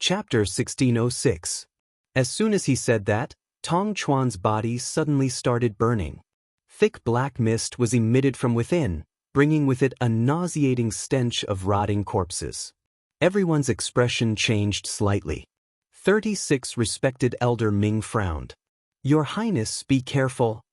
Chapter 1606. As soon as he said that, Tong Chuan's body suddenly started burning. Thick black mist was emitted from within, bringing with it a nauseating stench of rotting corpses. Everyone's expression changed slightly. 36 Respected Elder Ming frowned. "Your Highness, be careful."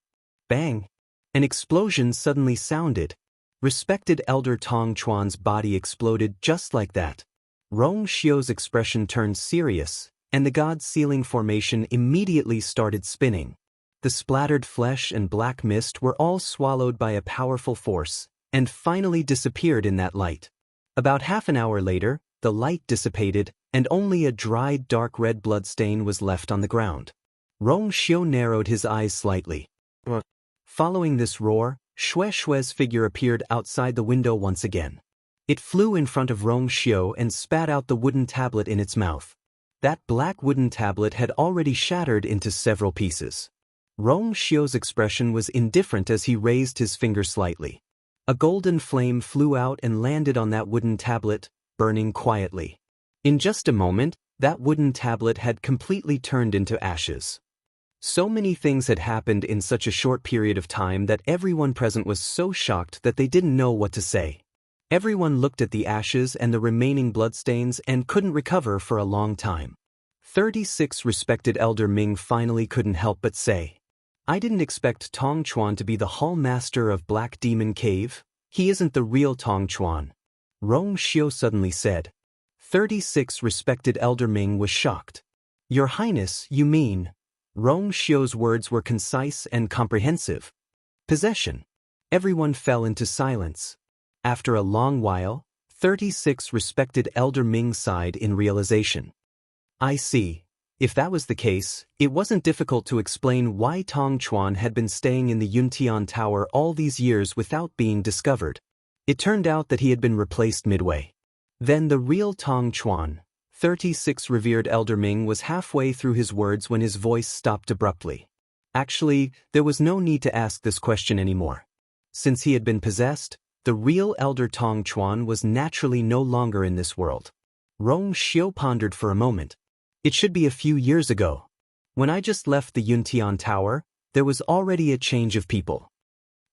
Bang! An explosion suddenly sounded. Respected Elder Tong Chuan's body exploded just like that. Rong Xiu's expression turned serious, and the god ceiling formation immediately started spinning. The splattered flesh and black mist were all swallowed by a powerful force, and finally disappeared in that light. About half an hour later, the light dissipated, and only a dried dark red bloodstain was left on the ground. Rong Xiu narrowed his eyes slightly. What? Following this roar, Xue Xue's figure appeared outside the window once again. It flew in front of Rong Xiu and spat out the wooden tablet in its mouth. That black wooden tablet had already shattered into several pieces. Rong Xiu's expression was indifferent as he raised his finger slightly. A golden flame flew out and landed on that wooden tablet, burning quietly. In just a moment, that wooden tablet had completely turned into ashes. So many things had happened in such a short period of time that everyone present was so shocked that they didn't know what to say. Everyone looked at the ashes and the remaining bloodstains and couldn't recover for a long time. 36 Respected Elder Ming finally couldn't help but say, "I didn't expect Tong Chuan to be the Hall Master of Black Demon Cave. He isn't the real Tong Chuan." Rong Xiu suddenly said. 36 Respected Elder Ming was shocked. "Your Highness, you mean?" Rong Xiu's words were concise and comprehensive. "Possession." Everyone fell into silence. After a long while, 36 Respected Elder Ming sighed in realization. "I see. If that was the case, it wasn't difficult to explain why Tong Chuan had been staying in the Yuntian Tower all these years without being discovered. It turned out that he had been replaced midway. Then the real Tong Chuan." 36 Revered Elder Ming was halfway through his words when his voice stopped abruptly. Actually, there was no need to ask this question anymore. Since he had been possessed, the real Elder Tong Chuan was naturally no longer in this world. Rong Xiu pondered for a moment. "It should be a few years ago. When I just left the Yuntian Tower, there was already a change of people."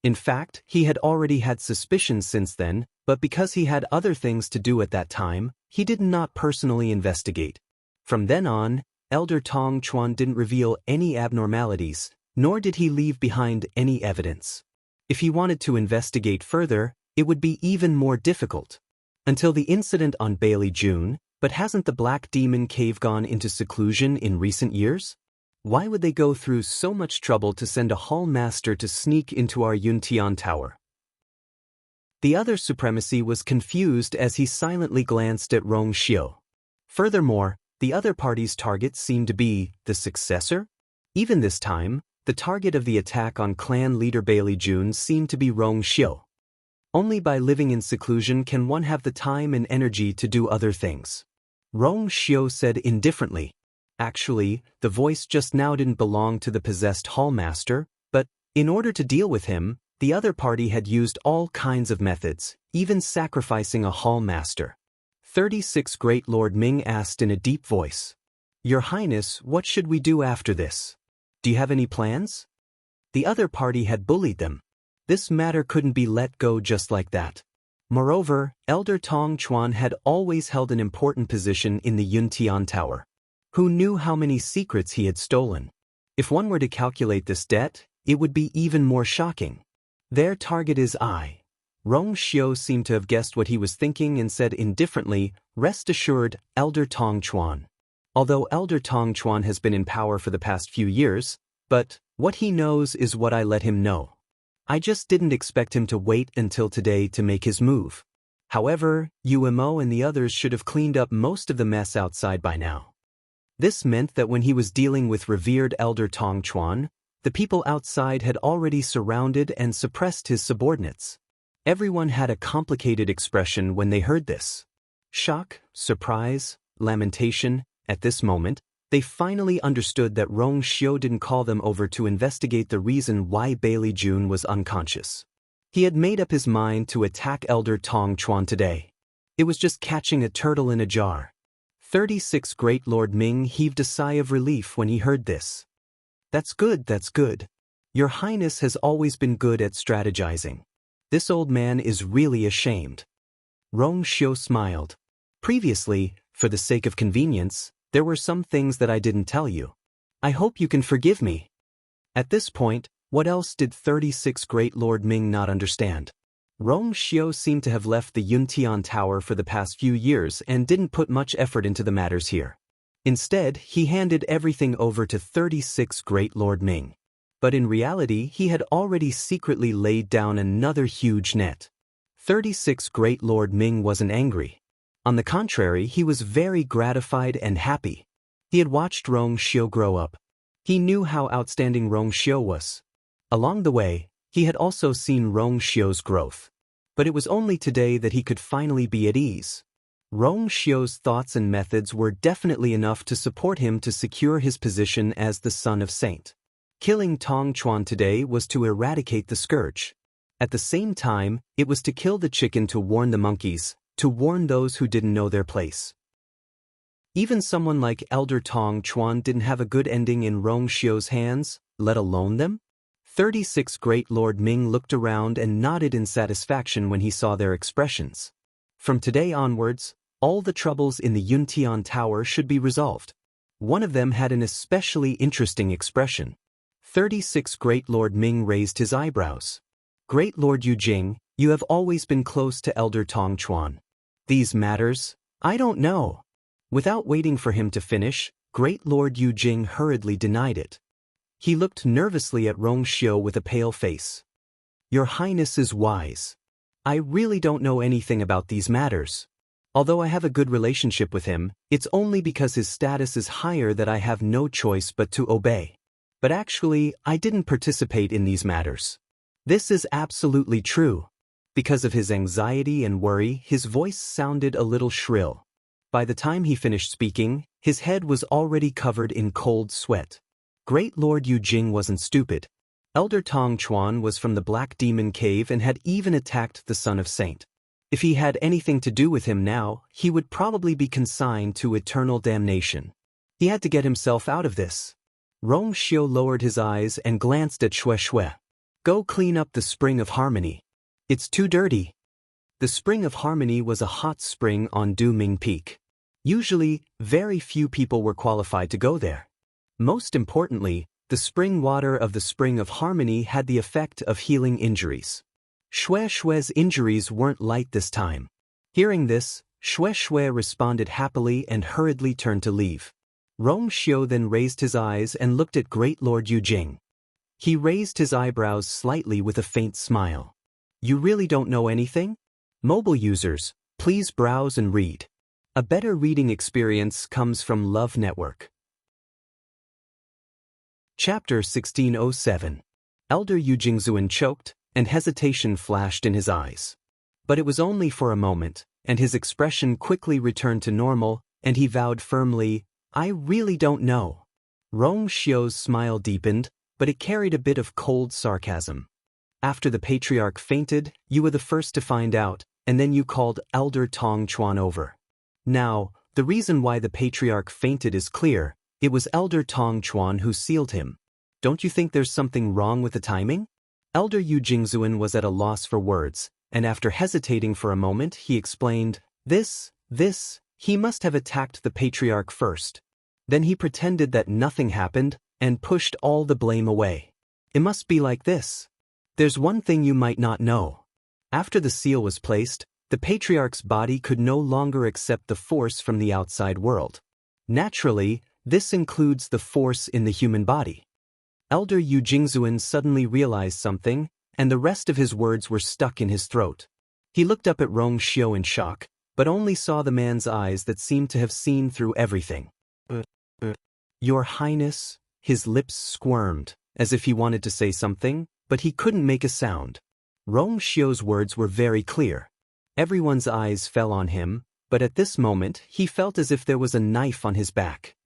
In fact, he had already had suspicions since then, but because he had other things to do at that time, he did not personally investigate. From then on, Elder Tong Chuan didn't reveal any abnormalities, nor did he leave behind any evidence. If he wanted to investigate further, it would be even more difficult. Until the incident on Bailey June, but hasn't the Black Demon Cave gone into seclusion in recent years? Why would they go through so much trouble to send a Hall Master to sneak into our Yuntian Tower? The other supremacy was confused as he silently glanced at Rong Xiu. Furthermore, the other party's target seemed to be the successor? Even this time, the target of the attack on clan leader Bailey June seemed to be Rong Xiu. Only by living in seclusion can one have the time and energy to do other things. Rong Xiu said indifferently. Actually, the voice just now didn't belong to the possessed Hall Master, but, in order to deal with him, the other party had used all kinds of methods, even sacrificing a Hall Master. 36 Great Lord Ming asked in a deep voice. "Your Highness, what should we do after this? Do you have any plans?" The other party had bullied them. This matter couldn't be let go just like that. Moreover, Elder Tong Chuan had always held an important position in the Yuntian Tower. Who knew how many secrets he had stolen? If one were to calculate this debt, it would be even more shocking. "Their target is I." Rong Xiu seemed to have guessed what he was thinking and said indifferently, "Rest assured, Elder Tong Chuan." Although Elder Tong Chuan has been in power for the past few years, but what he knows is what I let him know. I just didn't expect him to wait until today to make his move. However, UMO and the others should have cleaned up most of the mess outside by now. This meant that when he was dealing with revered Elder Tong Chuan, the people outside had already surrounded and suppressed his subordinates. Everyone had a complicated expression when they heard this. Shock, surprise, lamentation. At this moment, they finally understood that Rong Xiu didn't call them over to investigate the reason why Bailey June was unconscious. He had made up his mind to attack Elder Tong Chuan today. It was just catching a turtle in a jar. 36 Great Lord Ming heaved a sigh of relief when he heard this. That's good, that's good. Your Highness has always been good at strategizing. This old man is really ashamed. Rong Xiu smiled. Previously, for the sake of convenience, there were some things that I didn't tell you. I hope you can forgive me. At this point, what else did 36 Great Lord Ming not understand? Rong Xiu seemed to have left the Yuntian Tower for the past few years and didn't put much effort into the matters here. Instead, he handed everything over to 36 Great Lord Ming. But in reality, he had already secretly laid down another huge net. 36 Great Lord Ming wasn't angry. On the contrary, he was very gratified and happy. He had watched Rong Xiu grow up. He knew how outstanding Rong Xiu was. Along the way, he had also seen Rong Xiu's growth. But it was only today that he could finally be at ease. Rong Xiu's thoughts and methods were definitely enough to support him to secure his position as the son of Saint. Killing Tong Chuan today was to eradicate the scourge. At the same time, it was to kill the chicken to warn the monkeys, to warn those who didn't know their place. Even someone like Elder Tong Chuan didn't have a good ending in Rong Xiu's hands, let alone them. 36 Great Lord Ming looked around and nodded in satisfaction when he saw their expressions. From today onwards, all the troubles in the Yuntian Tower should be resolved. One of them had an especially interesting expression. 36 Great Lord Ming raised his eyebrows. Great Lord Yujing, you have always been close to Elder Tong Chuan. These matters, I don't know. Without waiting for him to finish, Great Lord Yujing hurriedly denied it. He looked nervously at Rong Xiu with a pale face. Your Highness is wise. I really don't know anything about these matters. Although I have a good relationship with him, it's only because his status is higher that I have no choice but to obey. But actually, I didn't participate in these matters. This is absolutely true. Because of his anxiety and worry, his voice sounded a little shrill. By the time he finished speaking, his head was already covered in cold sweat. Great Lord Yujing wasn't stupid. Elder Tong Chuan was from the Black Demon Cave and had even attacked the Son of Saint. If he had anything to do with him now, he would probably be consigned to eternal damnation. He had to get himself out of this. Rong Xiu lowered his eyes and glanced at Xue Xue. Go clean up the Spring of Harmony. It's too dirty. The Spring of Harmony was a hot spring on Duming Peak. Usually, very few people were qualified to go there. Most importantly, the spring water of the Spring of Harmony had the effect of healing injuries. Xue Xue's injuries weren't light this time. Hearing this, Xue Xue responded happily and hurriedly turned to leave. Rong Xiu then raised his eyes and looked at Great Lord Yujing. He raised his eyebrows slightly with a faint smile. You really don't know anything? Mobile users, please browse and read. A better reading experience comes from Love Network. Chapter 1607. Elder Yujingzuan choked, and hesitation flashed in his eyes. But it was only for a moment, and his expression quickly returned to normal, and he vowed firmly, I really don't know. Rong Xiu's smile deepened, but it carried a bit of cold sarcasm. After the patriarch fainted, you were the first to find out, and then you called Elder Tong Chuan over. Now, the reason why the patriarch fainted is clear. It was Elder Tong Chuan who sealed him. Don't you think there's something wrong with the timing? Elder Yujingzuan was at a loss for words, and after hesitating for a moment, he explained, he must have attacked the patriarch first. Then he pretended that nothing happened, and pushed all the blame away. It must be like this. There's one thing you might not know. After the seal was placed, the patriarch's body could no longer accept the force from the outside world. Naturally, this includes the force in the human body. Elder Yujingzuan suddenly realized something, and the rest of his words were stuck in his throat. He looked up at Rong Xiu in shock, but only saw the man's eyes that seemed to have seen through everything. Your Highness, his lips squirmed, as if he wanted to say something, but he couldn't make a sound. Rong Xiu's words were very clear. Everyone's eyes fell on him, but at this moment he felt as if there was a knife on his back.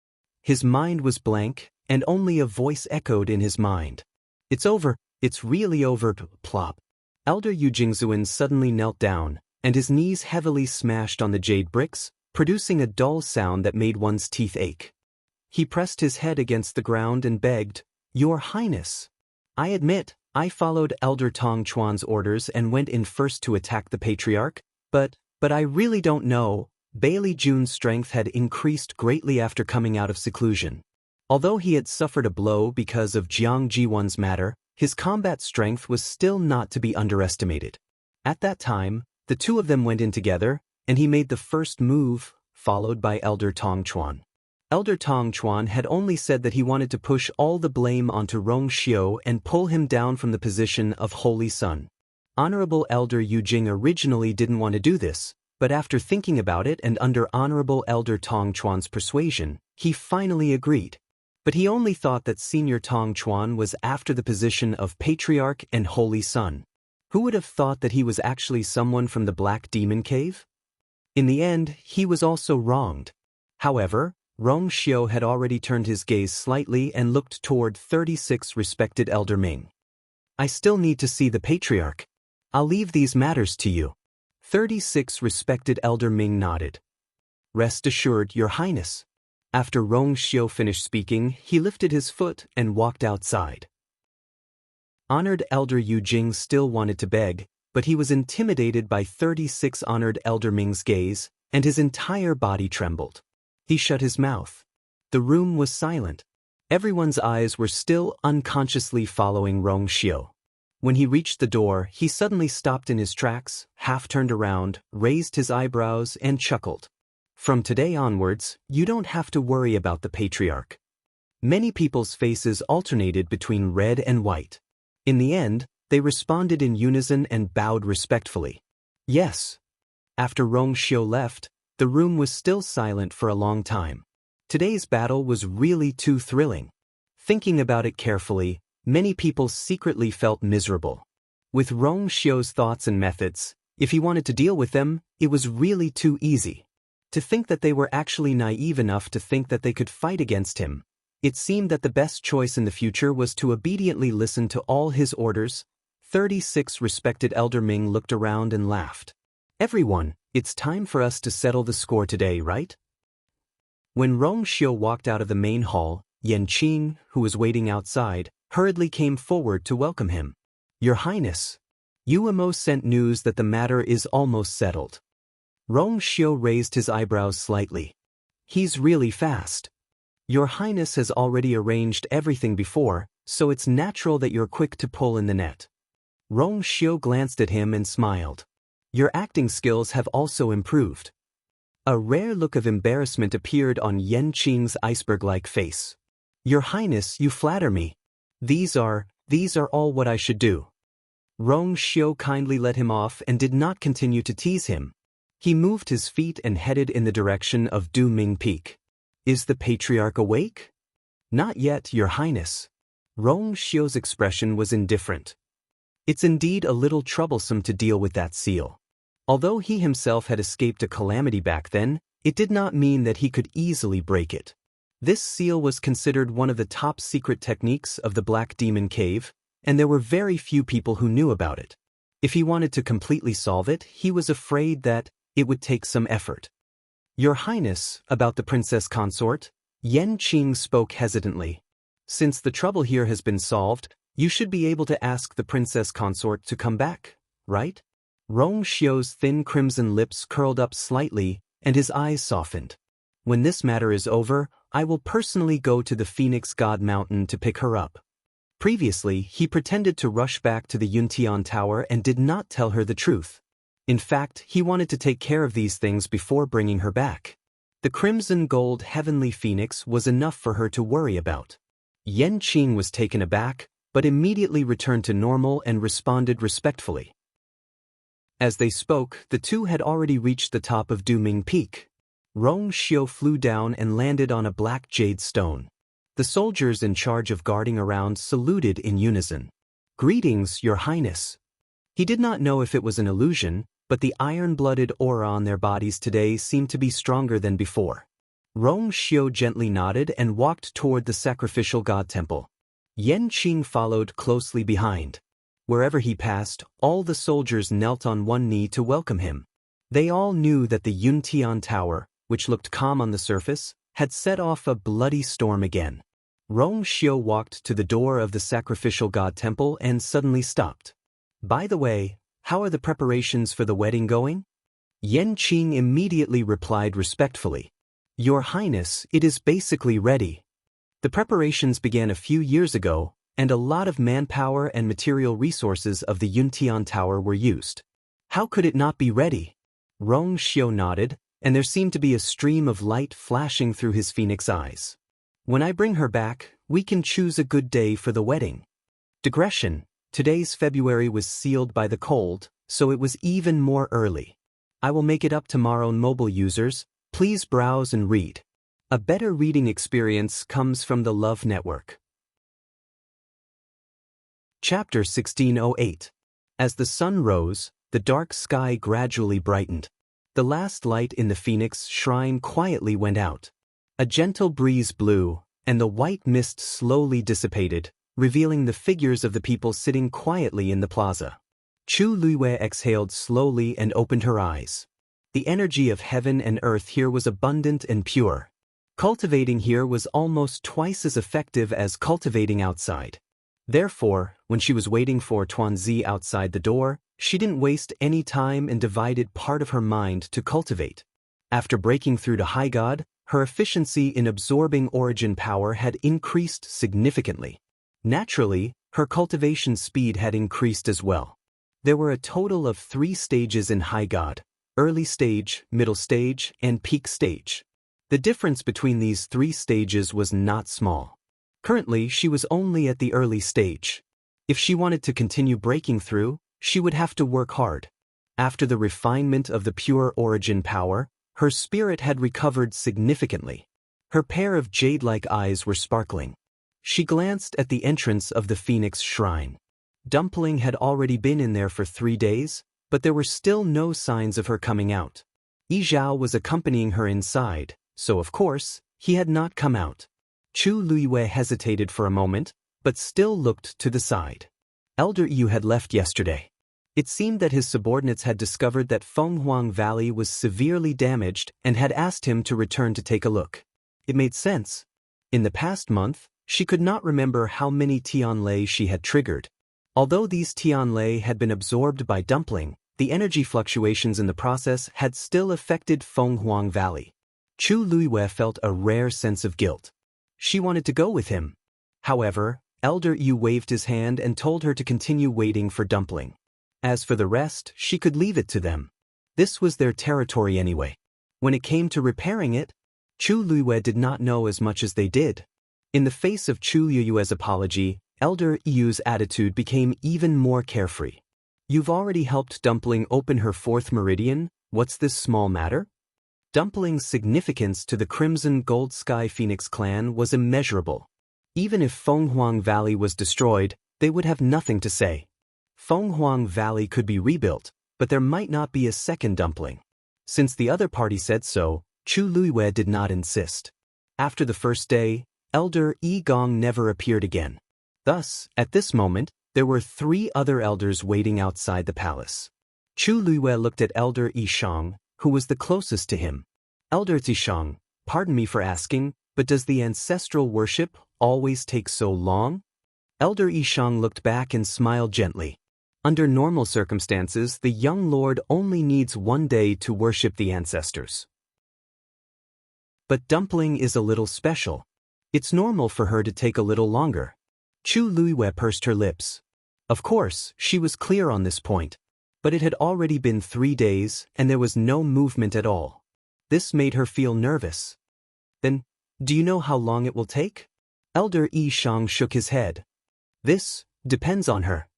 His mind was blank, and only a voice echoed in his mind. It's over, it's really over, plop. Elder Yujingzuan suddenly knelt down, and his knees heavily smashed on the jade bricks, producing a dull sound that made one's teeth ache. He pressed his head against the ground and begged, "Your Highness, I admit, I followed Elder Tong Chuan's orders and went in first to attack the Patriarch, but I really don't know." Bailey Jun's strength had increased greatly after coming out of seclusion. Although he had suffered a blow because of Jiang Jiwan's matter, his combat strength was still not to be underestimated. At that time, the two of them went in together, and he made the first move, followed by Elder Tong Chuan. Elder Tong Chuan had only said that he wanted to push all the blame onto Rong Xiu and pull him down from the position of Holy Son. Honorable Elder Yu Jing originally didn't want to do this, but after thinking about it and under Honorable Elder Tong Chuan's persuasion, he finally agreed. But he only thought that Senior Tong Chuan was after the position of Patriarch and Holy Son. Who would have thought that he was actually someone from the Black Demon Cave? In the end, he was also wronged. However, Rong Xiu had already turned his gaze slightly and looked toward 36 respected Elder Ming. "I still need to see the Patriarch. I'll leave these matters to you." 36 respected Elder Ming nodded. "Rest assured, Your Highness." After Rong Xiu finished speaking, he lifted his foot and walked outside. Honored Elder Yu Jing still wanted to beg, but he was intimidated by 36 honored Elder Ming's gaze, and his entire body trembled. He shut his mouth. The room was silent. Everyone's eyes were still unconsciously following Rong Xiu. When he reached the door, he suddenly stopped in his tracks, half turned around, raised his eyebrows, and chuckled. "From today onwards, you don't have to worry about the Patriarch." Many people's faces alternated between red and white. In the end, they responded in unison and bowed respectfully. "Yes." After Rong Xiu left, the room was still silent for a long time. Today's battle was really too thrilling. Thinking about it carefully, many people secretly felt miserable. With Rong Xiu's thoughts and methods, if he wanted to deal with them, it was really too easy. To think that they were actually naive enough to think that they could fight against him. It seemed that the best choice in the future was to obediently listen to all his orders. 36 respected Elder Ming looked around and laughed. "Everyone, it's time for us to settle the score today, right?" When Rong Xiu walked out of the main hall, Yan Qing, who was waiting outside, hurriedly came forward to welcome him. "Your Highness, Yuemo sent news that the matter is almost settled." Rong Xiu raised his eyebrows slightly. "He's really fast. Your Highness has already arranged everything before, so it's natural that you're quick to pull in the net." Rong Xiu glanced at him and smiled. "Your acting skills have also improved." A rare look of embarrassment appeared on Yan Qing's iceberg-like face. "Your Highness, you flatter me. These are all what I should do." Rong Xiu kindly let him off and did not continue to tease him. He moved his feet and headed in the direction of Du Ming Peak. "Is the Patriarch awake?" "Not yet, Your Highness." Rong Xiu's expression was indifferent. It's indeed a little troublesome to deal with that seal. Although he himself had escaped a calamity back then, it did not mean that he could easily break it. This seal was considered one of the top secret techniques of the Black Demon Cave, and there were very few people who knew about it. If he wanted to completely solve it, he was afraid that it would take some effort. "Your Highness, about the Princess Consort?" Yan Qing spoke hesitantly. "Since the trouble here has been solved, you should be able to ask the Princess Consort to come back, right?" Rong Xiu's thin crimson lips curled up slightly, and his eyes softened. "When this matter is over, I will personally go to the Phoenix God Mountain to pick her up." Previously, he pretended to rush back to the Yuntian Tower and did not tell her the truth. In fact, he wanted to take care of these things before bringing her back. The crimson gold heavenly phoenix was enough for her to worry about. Yan Qing was taken aback, but immediately returned to normal and responded respectfully. As they spoke, the two had already reached the top of Du Ming Peak. Rong Xiu flew down and landed on a black jade stone. The soldiers in charge of guarding around saluted in unison. "Greetings, Your Highness." He did not know if it was an illusion, but the iron-blooded aura on their bodies today seemed to be stronger than before. Rong Xiu gently nodded and walked toward the sacrificial god temple. Yan Qing followed closely behind. Wherever he passed, all the soldiers knelt on one knee to welcome him. They all knew that the Yuntian Tower, which looked calm on the surface, had set off a bloody storm again. Rong Xiu walked to the door of the sacrificial god temple and suddenly stopped. "By the way, how are the preparations for the wedding going?" Yan Qing immediately replied respectfully. "Your Highness, it is basically ready. The preparations began a few years ago, and a lot of manpower and material resources of the Yuntian Tower were used. How could it not be ready?" Rong Xiu nodded, and there seemed to be a stream of light flashing through his phoenix eyes. "When I bring her back, we can choose a good day for the wedding." Digression: today's February was sealed by the cold, so it was even more early. I will make it up tomorrow. Mobile users, please browse and read. A better reading experience comes from the Love Network. Chapter 1608. As the sun rose, the dark sky gradually brightened. The last light in the Phoenix Shrine quietly went out. A gentle breeze blew, and the white mist slowly dissipated, revealing the figures of the people sitting quietly in the plaza. Chu Luiwei exhaled slowly and opened her eyes. The energy of heaven and earth here was abundant and pure. Cultivating here was almost twice as effective as cultivating outside. Therefore, when she was waiting for Tuanzi outside the door, she didn't waste any time and divided part of her mind to cultivate. After breaking through to High God, her efficiency in absorbing origin power had increased significantly. Naturally, her cultivation speed had increased as well. There were a total of 3 stages in High God: early stage, middle stage, and peak stage. The difference between these 3 stages was not small. Currently, she was only at the early stage. If she wanted to continue breaking through, she would have to work hard. After the refinement of the pure origin power, her spirit had recovered significantly. Her pair of jade-like eyes were sparkling. She glanced at the entrance of the Phoenix Shrine. Dumpling had already been in there for 3 days, but there were still no signs of her coming out. Yi Zhao was accompanying her inside, so of course, he had not come out. Chu Luiwei hesitated for a moment, but still looked to the side. Elder Yu had left yesterday. It seemed that his subordinates had discovered that Fenghuang Valley was severely damaged and had asked him to return to take a look. It made sense. In the past month, she could not remember how many Tianlei she had triggered. Although these Tianlei had been absorbed by Dumpling, the energy fluctuations in the process had still affected Fenghuang Valley. Chu Luiwei felt a rare sense of guilt. She wanted to go with him. However, Elder Yu waved his hand and told her to continue waiting for Dumpling. As for the rest, she could leave it to them. This was their territory anyway. When it came to repairing it, Chu Luiwei did not know as much as they did. In the face of Chu Luiwei's apology, Elder Yu's attitude became even more carefree. "You've already helped Dumpling open her 4th meridian, what's this small matter?" Dumpling's significance to the Crimson Gold Sky Phoenix clan was immeasurable. Even if Fenghuang Valley was destroyed, they would have nothing to say. Fenghuang Valley could be rebuilt, but there might not be a second Dumpling. Since the other party said so, Chu Luiwei did not insist. After the first day, Elder Yi Gong never appeared again. Thus, at this moment, there were 3 other elders waiting outside the palace. Chu Luiwei looked at Elder Yi Shang, who was the closest to him. "Elder Yi Shang, pardon me for asking, but does the ancestral worship always take so long?" Elder Yi Shang looked back and smiled gently. Under normal circumstances, the young lord only needs 1 day to worship the ancestors. But Dumpling is a little special. It's normal for her to take a little longer. Chu Luiwei pursed her lips. Of course, she was clear on this point. But it had already been 3 days, and there was no movement at all. This made her feel nervous. "Then, do you know how long it will take?" Elder Yi Shang shook his head. "This depends on her."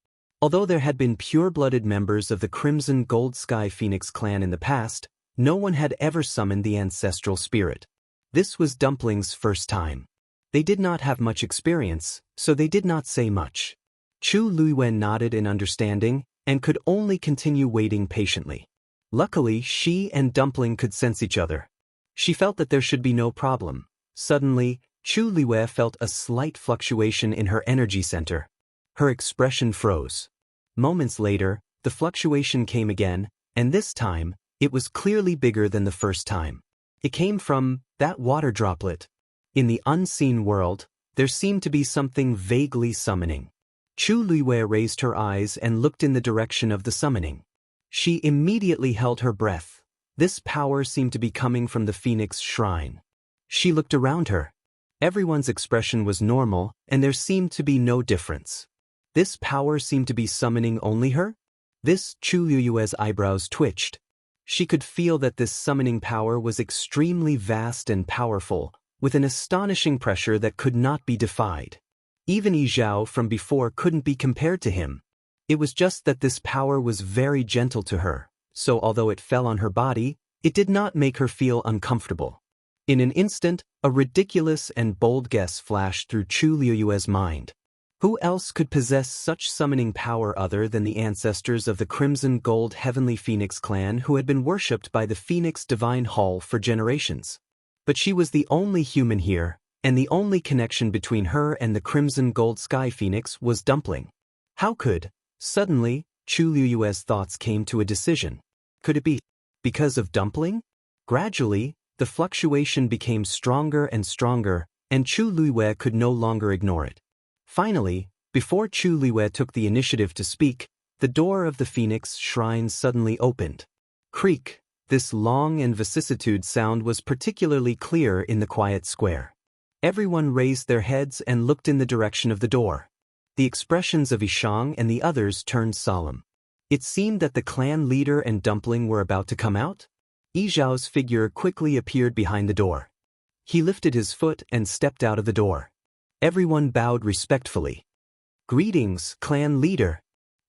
Although there had been pure-blooded members of the Crimson Gold Sky Phoenix clan in the past, no one had ever summoned the ancestral spirit. This was Dumpling's first time. They did not have much experience, so they did not say much. Chu Luiwei nodded in understanding, and could only continue waiting patiently. Luckily, she and Dumpling could sense each other. She felt that there should be no problem. Suddenly, Chu Luiwei felt a slight fluctuation in her energy center. Her expression froze. Moments later, the fluctuation came again, and this time, it was clearly bigger than the first time. It came from that water droplet. In the unseen world, there seemed to be something vaguely summoning. Chu Luiwei raised her eyes and looked in the direction of the summoning. She immediately held her breath. This power seemed to be coming from the Phoenix Shrine. She looked around her. Everyone's expression was normal, and there seemed to be no difference. This power seemed to be summoning only her? This Chu Luiwei's eyebrows twitched. She could feel that this summoning power was extremely vast and powerful, with an astonishing pressure that could not be defied. Even Yi Zhao from before couldn't be compared to him. It was just that this power was very gentle to her, so although it fell on her body, it did not make her feel uncomfortable. In an instant, a ridiculous and bold guess flashed through Chu Luiwei's mind. Who else could possess such summoning power other than the ancestors of the Crimson Gold Heavenly Phoenix clan who had been worshipped by the Phoenix Divine Hall for generations? But she was the only human here, and the only connection between her and the Crimson Gold Sky Phoenix was Dumpling. How could, suddenly, Chu Luiwei's thoughts came to a decision. Could it be because of Dumpling? Gradually, the fluctuation became stronger and stronger, and Chu Luiwei could no longer ignore it. Finally, before Chu Luiwei took the initiative to speak, the door of the Phoenix Shrine suddenly opened. Creak, this long and vicissitude sound was particularly clear in the quiet square. Everyone raised their heads and looked in the direction of the door. The expressions of Yishang and the others turned solemn. It seemed that the clan leader and Dumpling were about to come out. Yi Zhao's figure quickly appeared behind the door. He lifted his foot and stepped out of the door. Everyone bowed respectfully. Greetings, clan leader.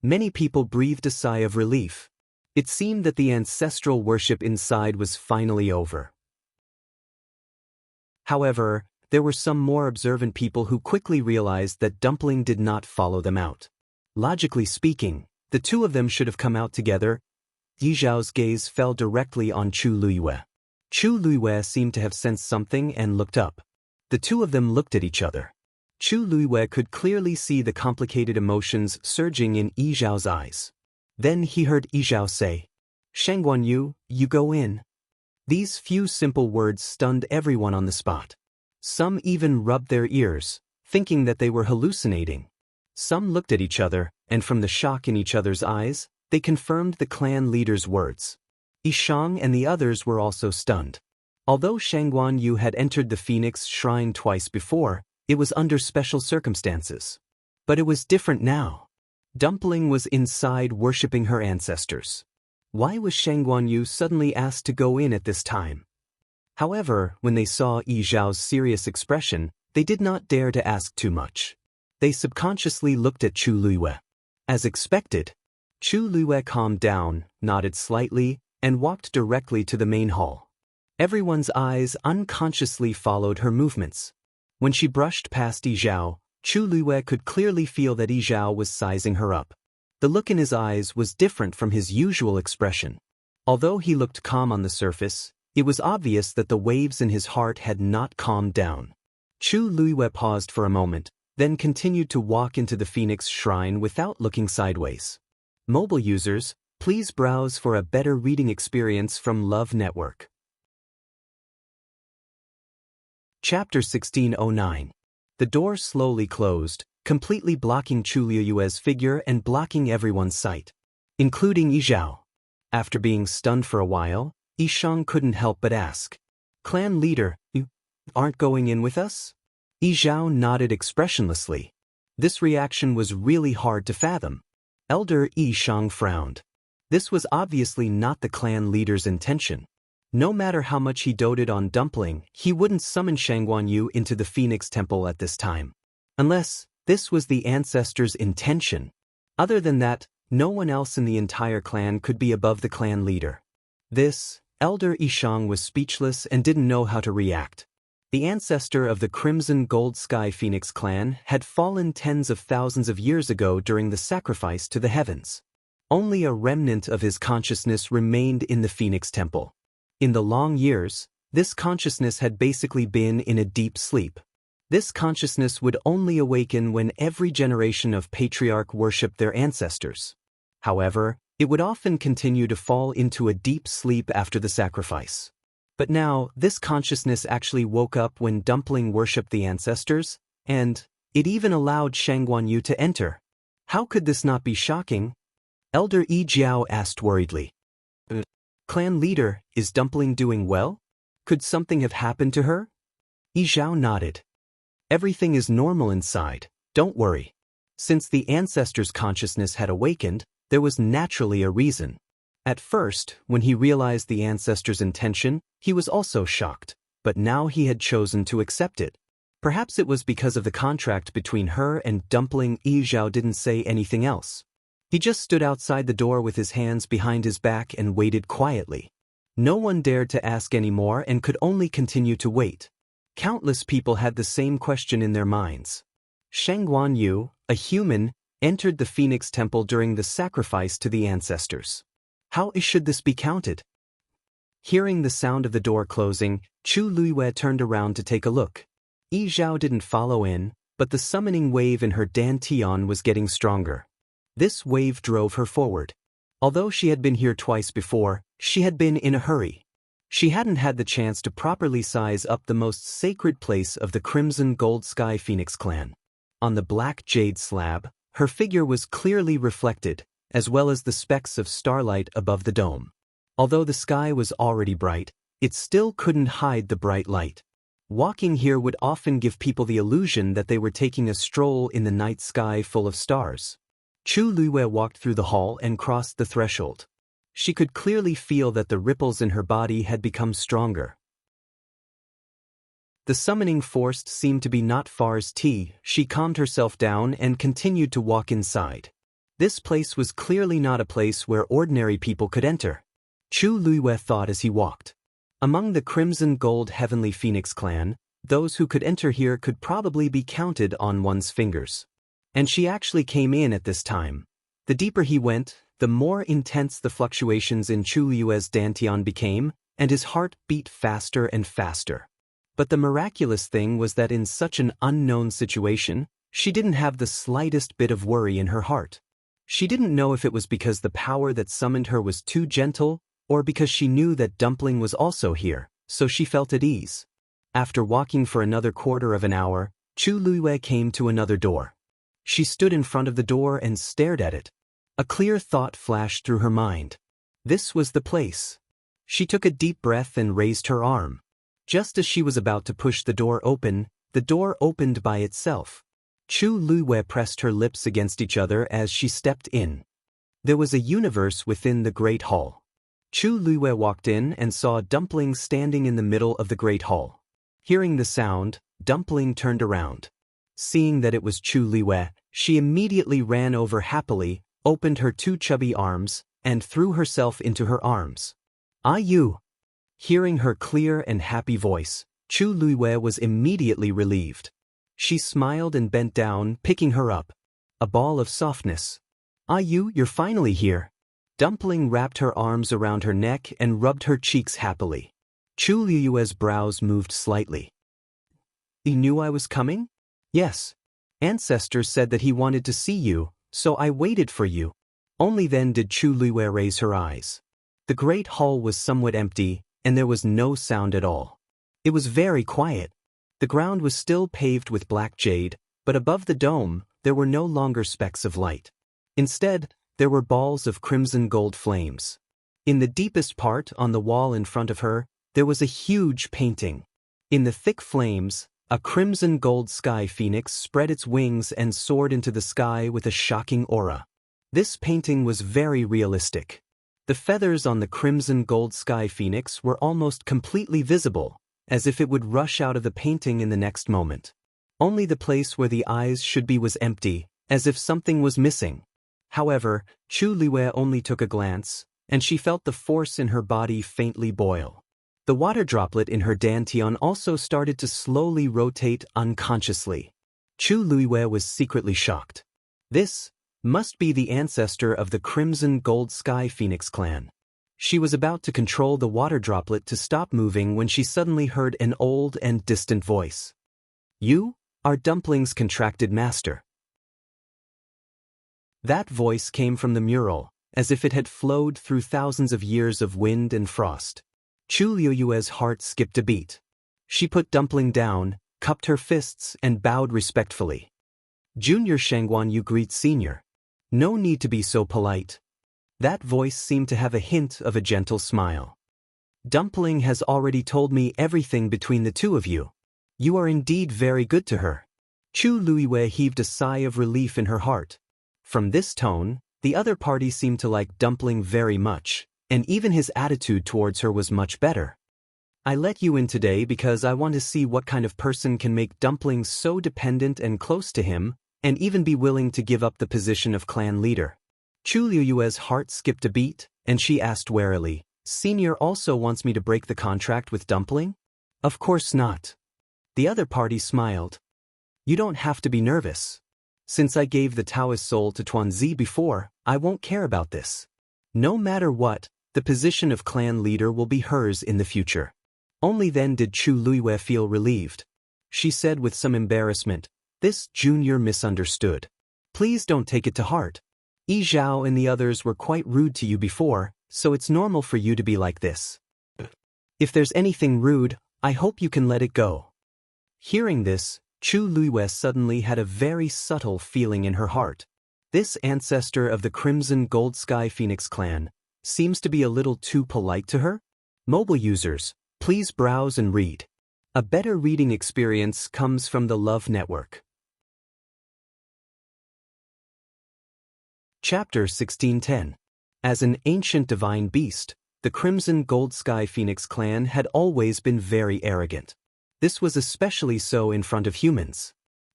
Many people breathed a sigh of relief. It seemed that the ancestral worship inside was finally over. However, there were some more observant people who quickly realized that Dumpling did not follow them out. Logically speaking, the two of them should have come out together. Yi Zhao's gaze fell directly on Chu Luiwei. Chu Luiwei seemed to have sensed something and looked up. The two of them looked at each other. Chu Luiwei could clearly see the complicated emotions surging in Yi Zhao's eyes. Then he heard Yi Zhao say, "Shangguan Yu, you go in." These few simple words stunned everyone on the spot. Some even rubbed their ears, thinking that they were hallucinating. Some looked at each other, and from the shock in each other's eyes, they confirmed the clan leader's words. Yishang and the others were also stunned. Although Shangguan Yu had entered the Phoenix Shrine twice before, it was under special circumstances. But it was different now. Dumpling was inside worshipping her ancestors. Why was Shangguan Yu suddenly asked to go in at this time? However, when they saw Yi Zhao's serious expression, they did not dare to ask too much. They subconsciously looked at Chu Luiwei. As expected, Chu Luiwei calmed down, nodded slightly, and walked directly to the main hall. Everyone's eyes unconsciously followed her movements. When she brushed past Yi Zhao, Chu Luiwei could clearly feel that Yi Zhao was sizing her up. The look in his eyes was different from his usual expression. Although he looked calm on the surface, it was obvious that the waves in his heart had not calmed down. Chu Luiwei paused for a moment, then continued to walk into the Phoenix Shrine without looking sideways. Mobile users, please browse for a better reading experience from Love Network. Chapter 1609. The door slowly closed, completely blocking Chu Luiwei's figure and blocking everyone's sight, including Yi Zhao. After being stunned for a while, Yishang couldn't help but ask, "Clan leader, you aren't going in with us?" Yi Zhao nodded expressionlessly. This reaction was really hard to fathom. Elder Yishang frowned. This was obviously not the clan leader's intention. No matter how much he doted on Dumpling, he wouldn't summon Shangguan Yu into the Phoenix Temple at this time. Unless this was the ancestor's intention. Other than that, no one else in the entire clan could be above the clan leader. This, Elder Yishang was speechless and didn't know how to react. The ancestor of the Crimson Gold Sky Phoenix clan had fallen tens of thousands of years ago during the sacrifice to the heavens. Only a remnant of his consciousness remained in the Phoenix Temple. In the long years, this consciousness had basically been in a deep sleep. This consciousness would only awaken when every generation of patriarch worshipped their ancestors. However, it would often continue to fall into a deep sleep after the sacrifice. But now, this consciousness actually woke up when Dumpling worshipped the ancestors, and it even allowed Shangguanyu to enter. How could this not be shocking? Elder Yi Jiao asked worriedly. Clan leader, is Dumpling doing well? Could something have happened to her? Yi Jiao nodded. Everything is normal inside, don't worry. Since the ancestors' consciousness had awakened, there was naturally a reason. At first, when he realized the ancestors' intention, he was also shocked, but now he had chosen to accept it. Perhaps it was because of the contract between her and Dumpling. Yi Jiao didn't say anything else. He just stood outside the door with his hands behind his back and waited quietly. No one dared to ask any more and could only continue to wait. Countless people had the same question in their minds. Shangguanyu, a human, entered the Phoenix Temple during the sacrifice to the ancestors. How should this be counted? Hearing the sound of the door closing, Chu Luiyue turned around to take a look. Yi Jiao didn't follow in, but the summoning wave in her dantian was getting stronger. This wave drove her forward. Although she had been here twice before, she had been in a hurry. She hadn't had the chance to properly size up the most sacred place of the Crimson Gold Sky Phoenix clan. On the black jade slab, her figure was clearly reflected, as well as the specks of starlight above the dome. Although the sky was already bright, it still couldn't hide the bright light. Walking here would often give people the illusion that they were taking a stroll in the night sky full of stars. Chu Luiyue walked through the hall and crossed the threshold. She could clearly feel that the ripples in her body had become stronger. The summoning force seemed to be not far as tea. She calmed herself down and continued to walk inside. This place was clearly not a place where ordinary people could enter. Chu Luiyue thought as he walked. Among the Crimson Gold Heavenly Phoenix clan, those who could enter here could probably be counted on one's fingers. And she actually came in at this time. The deeper he went, the more intense the fluctuations in Chu Luiyue's dantian became, and his heart beat faster and faster. But the miraculous thing was that in such an unknown situation, she didn't have the slightest bit of worry in her heart. She didn't know if it was because the power that summoned her was too gentle, or because she knew that Dumpling was also here, so she felt at ease. After walking for another quarter of an hour, Chu Luiyue came to another door. She stood in front of the door and stared at it. A clear thought flashed through her mind. This was the place. She took a deep breath and raised her arm. Just as she was about to push the door opened by itself. Chu Luiyue pressed her lips against each other as she stepped in. There was a universe within the Great Hall. Chu Luiyue walked in and saw Dumpling standing in the middle of the Great Hall. Hearing the sound, Dumpling turned around. Seeing that it was Chu Luiyue, she immediately ran over happily, opened her two chubby arms, and threw herself into her arms. "Ah, you!" Hearing her clear and happy voice, Chu Luiyue was immediately relieved. She smiled and bent down, picking her up. A ball of softness. "Ah, you're finally here." Dumpling wrapped her arms around her neck and rubbed her cheeks happily. Chu Luiyue's brows moved slightly. "You knew I was coming?" "Yes. Ancestors said that he wanted to see you, so I waited for you." Only then did Chu Luiyue raise her eyes. The great hall was somewhat empty, and there was no sound at all. It was very quiet. The ground was still paved with black jade, but above the dome, there were no longer specks of light. Instead, there were balls of crimson gold flames. In the deepest part on the wall in front of her, there was a huge painting. In the thick flames, a crimson gold sky phoenix spread its wings and soared into the sky with a shocking aura. This painting was very realistic. The feathers on the crimson gold sky phoenix were almost completely visible, as if it would rush out of the painting in the next moment. Only the place where the eyes should be was empty, as if something was missing. However, Chu Luiyue only took a glance, and she felt the force in her body faintly boil. The water droplet in her dantian also started to slowly rotate unconsciously. Chu Luiyue was secretly shocked. This must be the ancestor of the Crimson Gold Sky Phoenix clan. She was about to control the water droplet to stop moving when she suddenly heard an old and distant voice. "You are Dumpling's contracted master." That voice came from the mural, as if it had flowed through thousands of years of wind and frost. Chu Liuyue's heart skipped a beat. She put Dumpling down, cupped her fists, and bowed respectfully. Junior Shangguan, you greet Senior. No need to be so polite. That voice seemed to have a hint of a gentle smile. Dumpling has already told me everything between the two of you. You are indeed very good to her. Chu Liuyue heaved a sigh of relief in her heart. From this tone, the other party seemed to like Dumpling very much, and even his attitude towards her was much better. I let you in today because I want to see what kind of person can make Dumpling so dependent and close to him, and even be willing to give up the position of clan leader. Chu Liuyue's heart skipped a beat, and she asked warily, Senior also wants me to break the contract with Dumpling? Of course not. The other party smiled. You don't have to be nervous. Since I gave the Taoist soul to Tuanzi before, I won't care about this. No matter what, the position of clan leader will be hers in the future. Only then did Chu Liuyue feel relieved. She said with some embarrassment, This junior misunderstood. Please don't take it to heart. Yi Zhao and the others were quite rude to you before, so it's normal for you to be like this. If there's anything rude, I hope you can let it go. Hearing this, Chu Liuyue suddenly had a very subtle feeling in her heart. This ancestor of the Crimson Gold Sky Phoenix clan seems to be a little too polite to her. Mobile users, please browse and read. A better reading experience comes from the Love Network. Chapter 1610. As an ancient divine beast, the Crimson Gold Sky Phoenix clan had always been very arrogant. This was especially so in front of humans.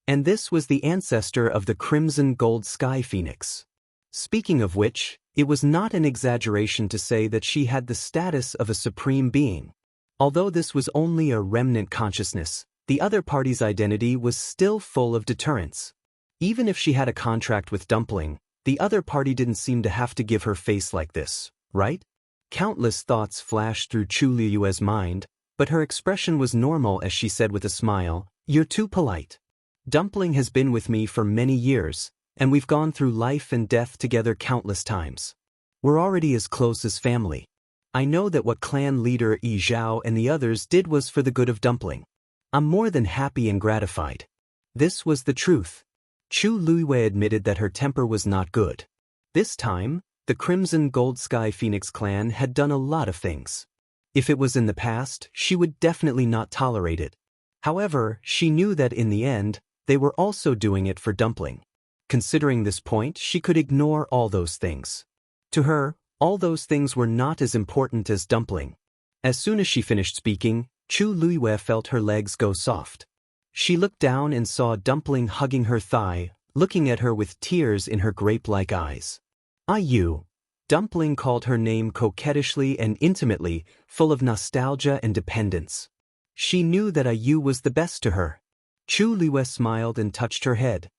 And this was the ancestor of the Crimson Gold Sky Phoenix. Speaking of which, it was not an exaggeration to say that she had the status of a supreme being. Although this was only a remnant consciousness, the other party's identity was still full of deterrence. Even if she had a contract with Dumpling, the other party didn't seem to have to give her face like this, right? Countless thoughts flashed through Chu Liuyue's mind, but her expression was normal as she said with a smile, You're too polite. Dumpling has been with me for many years, and we've gone through life and death together countless times. We're already as close as family. I know that what clan leader Yi Zhao and the others did was for the good of Dumpling. I'm more than happy and gratified. This was the truth. Chu Liuyue admitted that her temper was not good. This time, the Crimson Gold Sky Phoenix clan had done a lot of things. If it was in the past, she would definitely not tolerate it. However, she knew that in the end, they were also doing it for Dumpling. Considering this point, she could ignore all those things. To her, all those things were not as important as Dumpling. As soon as she finished speaking, Chu Liuyue felt her legs go soft. She looked down and saw Dumpling hugging her thigh, looking at her with tears in her grape-like eyes. "Ayu." Dumpling called her name coquettishly and intimately, full of nostalgia and dependence. She knew that Ayu was the best to her. Chu Liuyue smiled and touched her head.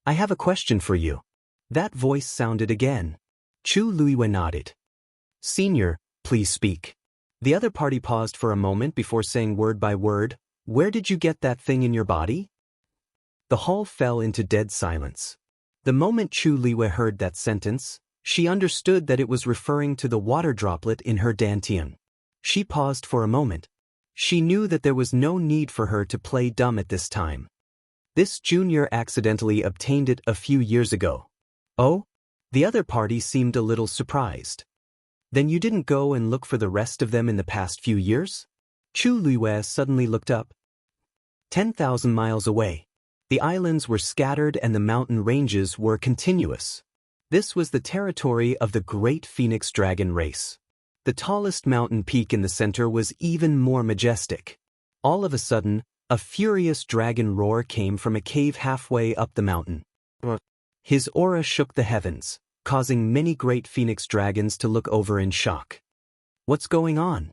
"I have a question for you." That voice sounded again. Chu Liuyue nodded. "Senior, please speak." The other party paused for a moment before saying word by word, "Where did you get that thing in your body?" The hall fell into dead silence. The moment Chu Liuyue heard that sentence, she understood that it was referring to the water droplet in her dantian. She paused for a moment. She knew that there was no need for her to play dumb at this time. This junior accidentally obtained it a few years ago. Oh? The other party seemed a little surprised. Then you didn't go and look for the rest of them in the past few years? Chu Liuyue suddenly looked up. 10,000 miles away. The islands were scattered and the mountain ranges were continuous. This was the territory of the great phoenix dragon race. The tallest mountain peak in the center was even more majestic. All of a sudden, a furious dragon roar came from a cave halfway up the mountain. His aura shook the heavens, causing many great phoenix dragons to look over in shock. What's going on?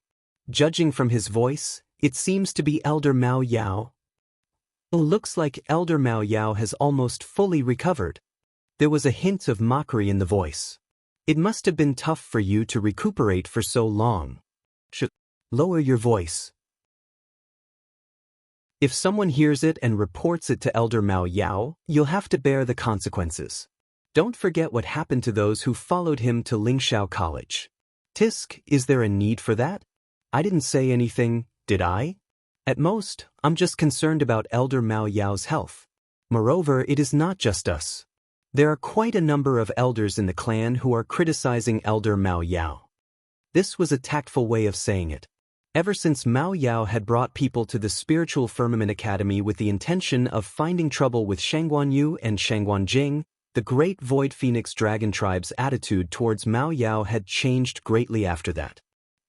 Judging from his voice, it seems to be Elder Mao Yao. Looks like Elder Mao Yao has almost fully recovered. There was a hint of mockery in the voice. It must have been tough for you to recuperate for so long. Lower your voice. If someone hears it and reports it to Elder Mao Yao, you'll have to bear the consequences. Don't forget what happened to those who followed him to Lingxiao College. Tisk, is there a need for that? I didn't say anything, did I? At most, I'm just concerned about Elder Mao Yao's health. Moreover, it is not just us. There are quite a number of elders in the clan who are criticizing Elder Mao Yao. This was a tactful way of saying it. Ever since Mao Yao had brought people to the Spiritual Firmament Academy with the intention of finding trouble with Shangguan Yu and Shangguan Jing, the Great Void Phoenix Dragon Tribe's attitude towards Mao Yao had changed greatly after that.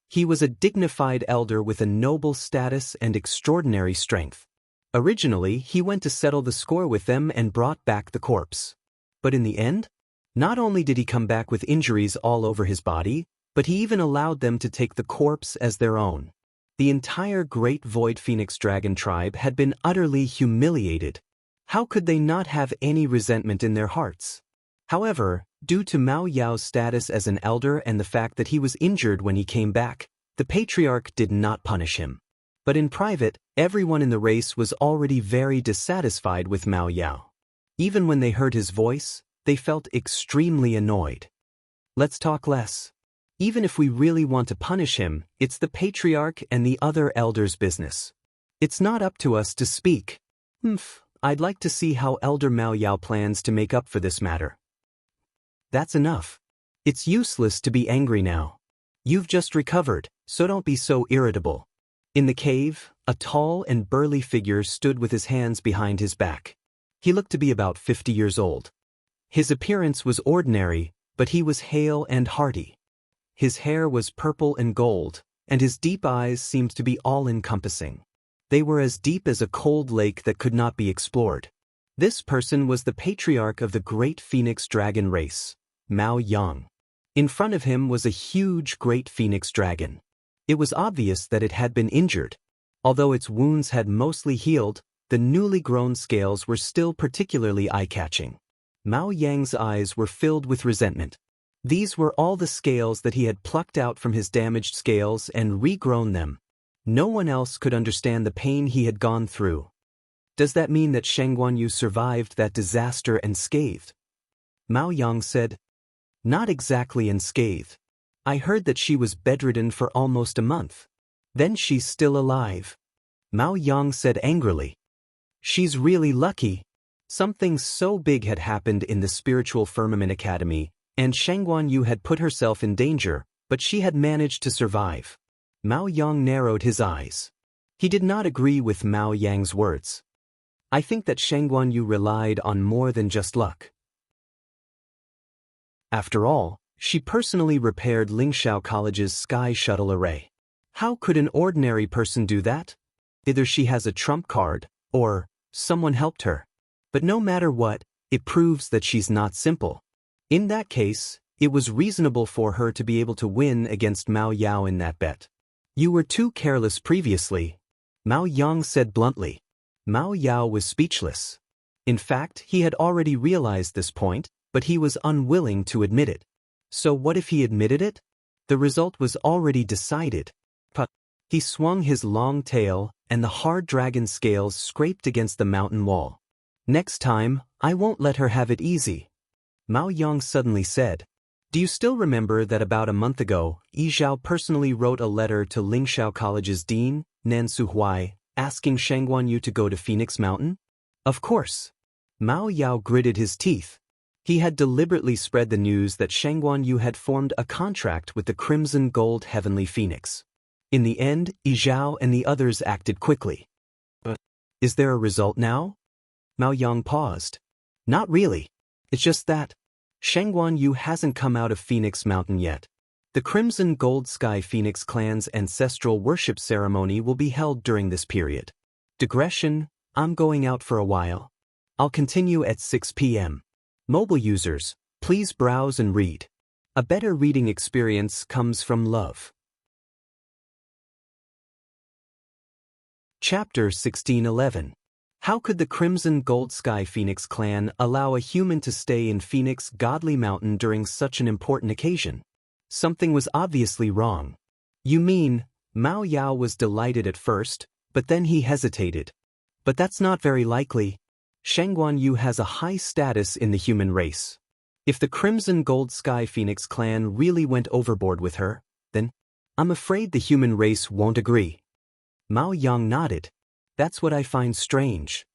He was a dignified elder with a noble status and extraordinary strength. Originally, he went to settle the score with them and brought back the corpse. But in the end, not only did he come back with injuries all over his body, but he even allowed them to take the corpse as their own. The entire Great Void Phoenix Dragon Tribe had been utterly humiliated. How could they not have any resentment in their hearts? However, due to Mao Yao's status as an elder and the fact that he was injured when he came back, the patriarch did not punish him. But in private, everyone in the race was already very dissatisfied with Mao Yao. Even when they heard his voice, they felt extremely annoyed. Let's talk less. Even if we really want to punish him, it's the patriarch and the other elders' business. It's not up to us to speak. I'd like to see how Elder Mao Yao plans to make up for this matter. That's enough. It's useless to be angry now. You've just recovered, so don't be so irritable. In the cave, a tall and burly figure stood with his hands behind his back. He looked to be about 50 years old. His appearance was ordinary, but he was hale and hearty. His hair was purple and gold, and his deep eyes seemed to be all-encompassing. They were as deep as a cold lake that could not be explored. This person was the patriarch of the Great Phoenix Dragon race, Mao Yang. In front of him was a huge Great Phoenix Dragon. It was obvious that it had been injured. Although its wounds had mostly healed, the newly grown scales were still particularly eye-catching. Mao Yang's eyes were filled with resentment. These were all the scales that he had plucked out from his damaged scales and regrown them. No one else could understand the pain he had gone through. Does that mean that Shangguan Yu survived that disaster unscathed? Mao Yang said, Not exactly unscathed. I heard that she was bedridden for almost a month. Then she's still alive. Mao Yang said angrily. She's really lucky. Something so big had happened in the Spiritual Firmament Academy, and Shangguan Yu had put herself in danger, but she had managed to survive. Mao Yang narrowed his eyes. He did not agree with Mao Yang's words. I think that Shangguan Yu relied on more than just luck. After all, she personally repaired Lingxiao College's Sky Shuttle array. How could an ordinary person do that? Either she has a trump card, or someone helped her. But no matter what, it proves that she's not simple. In that case, it was reasonable for her to be able to win against Mao Yao in that bet. You were too careless previously, Mao Yang said bluntly. Mao Yao was speechless. In fact, he had already realized this point, but he was unwilling to admit it. So what if he admitted it? The result was already decided. But he swung his long tail, and the hard dragon scales scraped against the mountain wall. Next time, I won't let her have it easy. Mao Yang suddenly said. Do you still remember that about a month ago, Yi Zhao personally wrote a letter to Lingxiao College's dean, Nan Suhuai, asking Shangguan Yu to go to Phoenix Mountain? Of course. Mao Yao gritted his teeth. He had deliberately spread the news that Shangguan Yu had formed a contract with the Crimson Gold Heavenly Phoenix. In the end, Yi Zhao and the others acted quickly. But is there a result now? Mao Yang paused. Not really. It's just that Shangguan Yu hasn't come out of Phoenix Mountain yet. The Crimson Gold Sky Phoenix clan's ancestral worship ceremony will be held during this period. Digression, I'm going out for a while. I'll continue at 6 p.m. Mobile users, please browse and read. A better reading experience comes from love. Chapter 1611. How could the Crimson Gold Sky Phoenix clan allow a human to stay in Phoenix Godly Mountain during such an important occasion? Something was obviously wrong. You mean, Mao Yao was delighted at first, but then he hesitated. But that's not very likely. Shangguan Yu has a high status in the human race. If the Crimson Gold Sky Phoenix clan really went overboard with her, then I'm afraid the human race won't agree. Mao Yang nodded. That's what I find strange.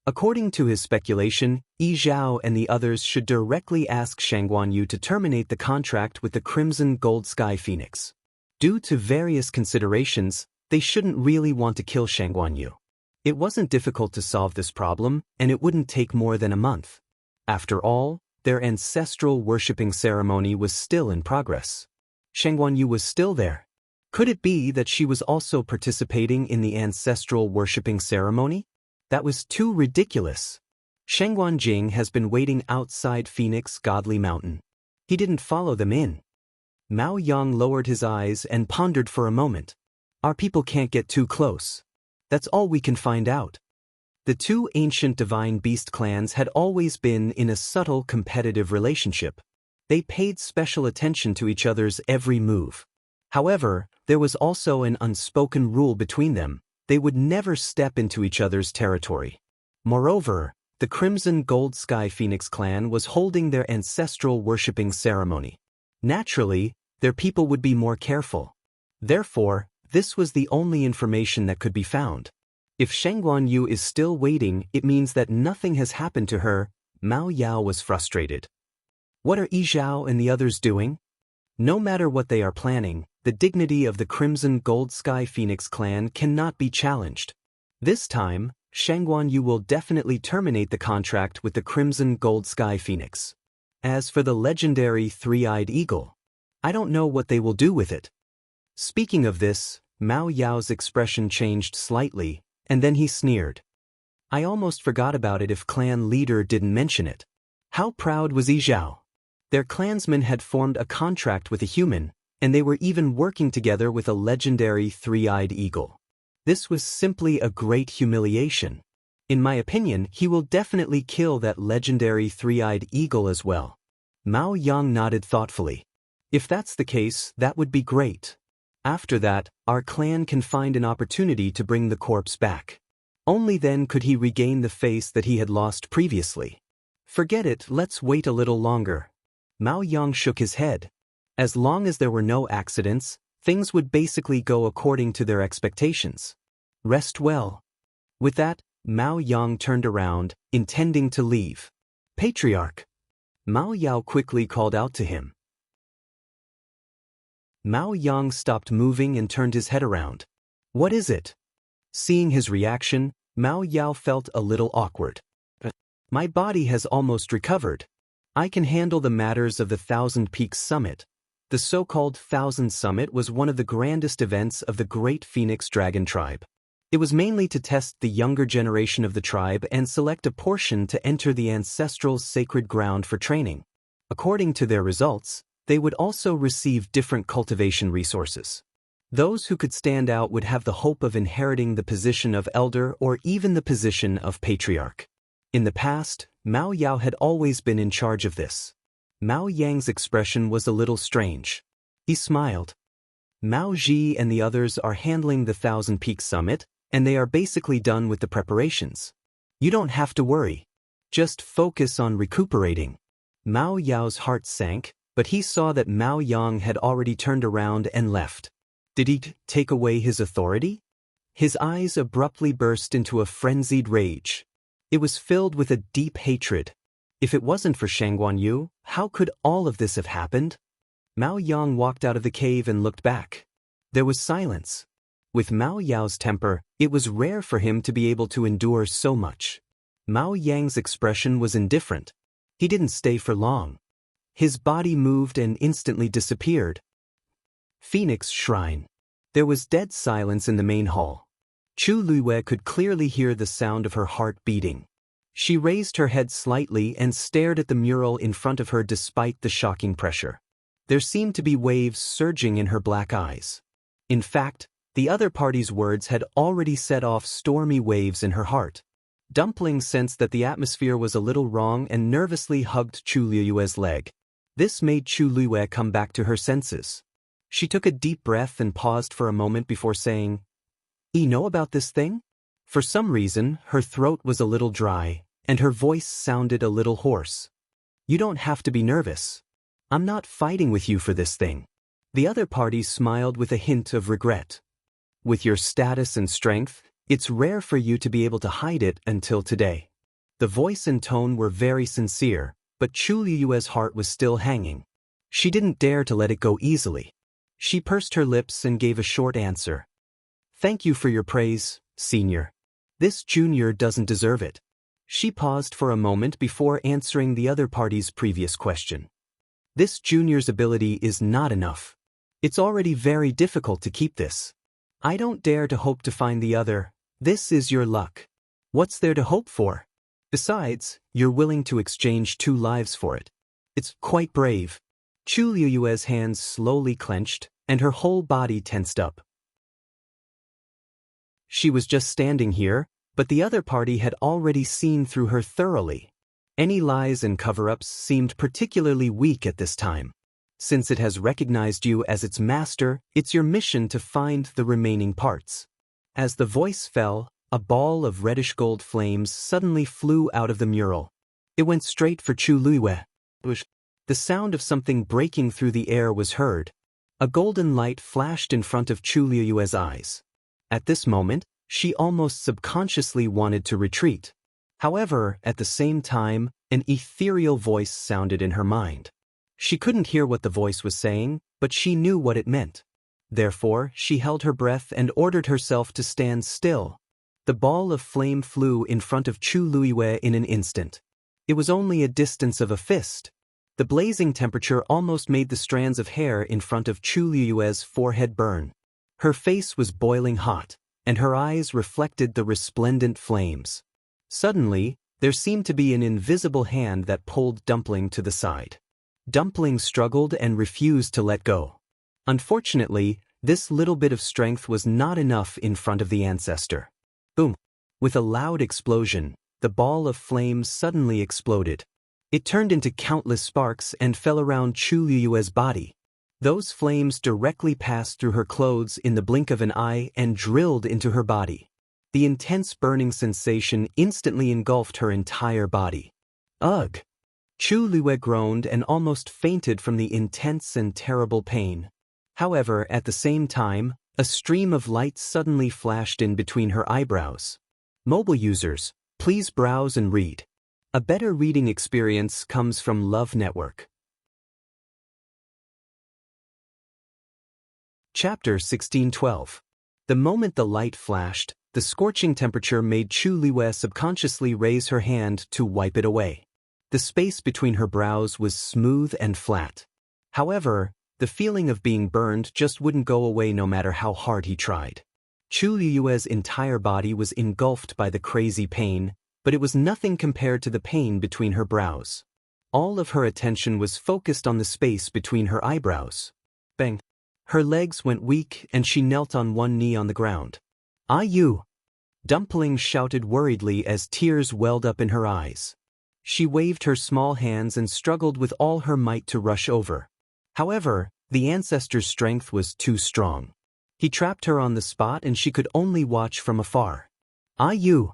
According to his speculation, Yi Zhao and the others should directly ask Shangguan Yu to terminate the contract with the Crimson Gold Sky Phoenix. Due to various considerations, they shouldn't really want to kill Shangguan Yu. It wasn't difficult to solve this problem, and it wouldn't take more than a month. After all, their ancestral worshipping ceremony was still in progress. Shangguan Yu was still there. Could it be that she was also participating in the ancestral worshipping ceremony? That was too ridiculous. Shangguan Jing has been waiting outside Phoenix Godly Mountain. He didn't follow them in. Mao Yang lowered his eyes and pondered for a moment. Our people can't get too close. That's all we can find out. The two ancient divine beast clans had always been in a subtle competitive relationship. They paid special attention to each other's every move. However, there was also an unspoken rule between them. They would never step into each other's territory. Moreover, the Crimson Gold Sky Phoenix clan was holding their ancestral worshipping ceremony. Naturally, their people would be more careful. Therefore, this was the only information that could be found. If Shangguan Yu is still waiting, it means that nothing has happened to her. Mao Yao was frustrated. What are Yi Zhao and the others doing? No matter what they are planning, the dignity of the Crimson Gold Sky Phoenix clan cannot be challenged. This time, Shangguan Yu will definitely terminate the contract with the Crimson Gold Sky Phoenix. As for the legendary three-eyed eagle, I don't know what they will do with it. Speaking of this, Mao Yao's expression changed slightly, and then he sneered. I almost forgot about it if clan leader didn't mention it. How proud was Yi Zhao? Their clansmen had formed a contract with a human, and they were even working together with a legendary three-eyed eagle. This was simply a great humiliation. In my opinion, he will definitely kill that legendary three-eyed eagle as well. Mao Yang nodded thoughtfully. If that's the case, that would be great. After that, our clan can find an opportunity to bring the corpse back. Only then could he regain the face that he had lost previously. Forget it, let's wait a little longer. Mao Yang shook his head. As long as there were no accidents, things would basically go according to their expectations. Rest well. With that, Mao Yang turned around, intending to leave. Patriarch! Mao Yao quickly called out to him. Mao Yang stopped moving and turned his head around. What is it? Seeing his reaction, Mao Yao felt a little awkward. My body has almost recovered. I can handle the matters of the Thousand Peaks Summit. The so-called Thousand Summit was one of the grandest events of the Great Phoenix Dragon Tribe. It was mainly to test the younger generation of the tribe and select a portion to enter the ancestral sacred ground for training. According to their results, they would also receive different cultivation resources. Those who could stand out would have the hope of inheriting the position of elder or even the position of patriarch. In the past, Mao Yao had always been in charge of this. Mao Yang's expression was a little strange. He smiled. Mao Ji and the others are handling the Thousand Peaks Summit, and they are basically done with the preparations. You don't have to worry. Just focus on recuperating. Mao Yao's heart sank, but he saw that Mao Yang had already turned around and left. Did he take away his authority? His eyes abruptly burst into a frenzied rage. It was filled with a deep hatred. If it wasn't for Shangguan Yu, how could all of this have happened? Mao Yang walked out of the cave and looked back. There was silence. With Mao Yao's temper, it was rare for him to be able to endure so much. Mao Yang's expression was indifferent. He didn't stay for long. His body moved and instantly disappeared. Phoenix Shrine. There was dead silence in the main hall. Chu Luiwei could clearly hear the sound of her heart beating. She raised her head slightly and stared at the mural in front of her despite the shocking pressure. There seemed to be waves surging in her black eyes. In fact, the other party's words had already set off stormy waves in her heart. Dumpling sensed that the atmosphere was a little wrong and nervously hugged Chu Luiwei's leg. This made Chu Luiwei come back to her senses. She took a deep breath and paused for a moment before saying, "You know about this thing?" For some reason, her throat was a little dry, and her voice sounded a little hoarse. "You don't have to be nervous. I'm not fighting with you for this thing. The other party smiled with a hint of regret. With your status and strength, it's rare for you to be able to hide it until today. The voice and tone were very sincere, but Chu Liyue's heart was still hanging. She didn't dare to let it go easily. She pursed her lips and gave a short answer. Thank you for your praise, senior. This junior doesn't deserve it. She paused for a moment before answering the other party's previous question. This junior's ability is not enough. It's already very difficult to keep this. I don't dare to hope to find the other. This is your luck. What's there to hope for? Besides, you're willing to exchange 2 lives for it. It's quite brave. Chu Liyue's hands slowly clenched, and her whole body tensed up. She was just standing here, but the other party had already seen through her thoroughly. Any lies and cover-ups seemed particularly weak at this time. Since it has recognized you as its master, it's your mission to find the remaining parts. As the voice fell, a ball of reddish-gold flames suddenly flew out of the mural. It went straight for Chu Liyue. The sound of something breaking through the air was heard. A golden light flashed in front of Chu Liyue's eyes. At this moment, she almost subconsciously wanted to retreat. However, at the same time, an ethereal voice sounded in her mind. She couldn't hear what the voice was saying, but she knew what it meant. Therefore, she held her breath and ordered herself to stand still. The ball of flame flew in front of Chu Liyue in an instant. It was only a distance of a fist. The blazing temperature almost made the strands of hair in front of Chu Liyue's forehead burn. Her face was boiling hot, and her eyes reflected the resplendent flames. Suddenly, there seemed to be an invisible hand that pulled Dumpling to the side. Dumpling struggled and refused to let go. Unfortunately, this little bit of strength was not enough in front of the ancestor. Boom! With a loud explosion, the ball of flames suddenly exploded. It turned into countless sparks and fell around Chu Liyue's body. Those flames directly passed through her clothes in the blink of an eye and drilled into her body. The intense burning sensation instantly engulfed her entire body. Ugh! Chu Liyue groaned and almost fainted from the intense and terrible pain. However, at the same time, a stream of light suddenly flashed in between her eyebrows. Mobile users, please browse and read. A better reading experience comes from Love Network. Chapter 1612. The moment the light flashed, the scorching temperature made Chu Liyue subconsciously raise her hand to wipe it away. The space between her brows was smooth and flat. However, the feeling of being burned just wouldn't go away no matter how hard he tried. Chu Liyue's entire body was engulfed by the crazy pain, but it was nothing compared to the pain between her brows. All of her attention was focused on the space between her eyebrows. Bang! Her legs went weak and she knelt on one knee on the ground. "Ah, you!" Dumpling shouted worriedly as tears welled up in her eyes. She waved her small hands and struggled with all her might to rush over. However, the ancestor's strength was too strong. He trapped her on the spot and she could only watch from afar. "Ah, you!"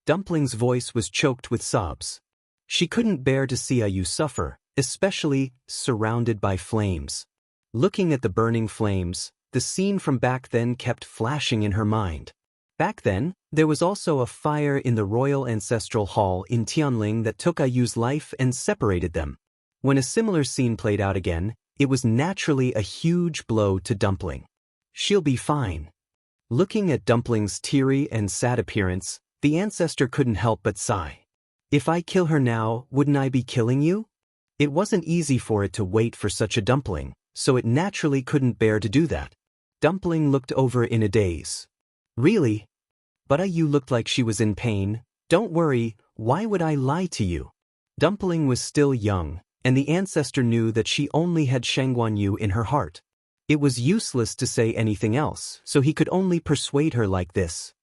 Dumpling's voice was choked with sobs. She couldn't bear to see Ayu suffer, especially surrounded by flames. Looking at the burning flames, the scene from back then kept flashing in her mind. Back then, there was also a fire in the Royal Ancestral Hall in Tianling that took Ayu's life and separated them. When a similar scene played out again, it was naturally a huge blow to Dumpling. She'll be fine. Looking at Dumpling's teary and sad appearance, the ancestor couldn't help but sigh. If I kill her now, wouldn't I be killing you? It wasn't easy for it to wait for such a dumpling, so it naturally couldn't bear to do that. Dumpling looked over in a daze. Really? But Ayu looked like she was in pain. Don't worry, why would I lie to you? Dumpling was still young, and the ancestor knew that she only had Shangguanyu in her heart. It was useless to say anything else, so he could only persuade her like this.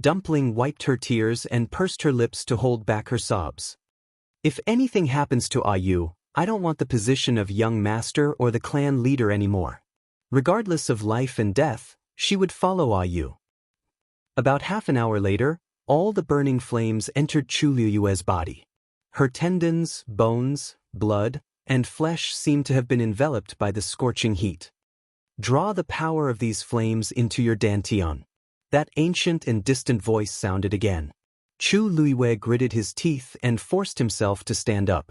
Dumpling wiped her tears and pursed her lips to hold back her sobs. If anything happens to Ayu, I don't want the position of young master or the clan leader anymore. Regardless of life and death, she would follow Ayu. About half an hour later, all the burning flames entered Chu Liyue's body. Her tendons, bones, blood, and flesh seemed to have been enveloped by the scorching heat. Draw the power of these flames into your dantian. That ancient and distant voice sounded again. Chu Luiwei gritted his teeth and forced himself to stand up.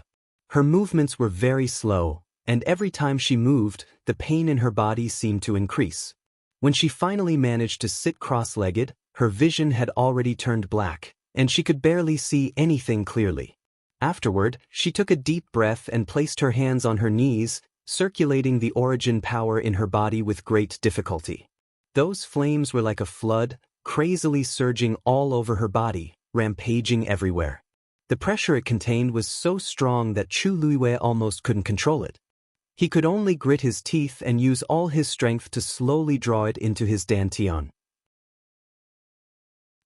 Her movements were very slow, and every time she moved, the pain in her body seemed to increase. When she finally managed to sit cross-legged, her vision had already turned black, and she could barely see anything clearly. Afterward, she took a deep breath and placed her hands on her knees, circulating the origin power in her body with great difficulty. Those flames were like a flood, crazily surging all over her body, rampaging everywhere. The pressure it contained was so strong that Chu Luiwei almost couldn't control it. He could only grit his teeth and use all his strength to slowly draw it into his dantian.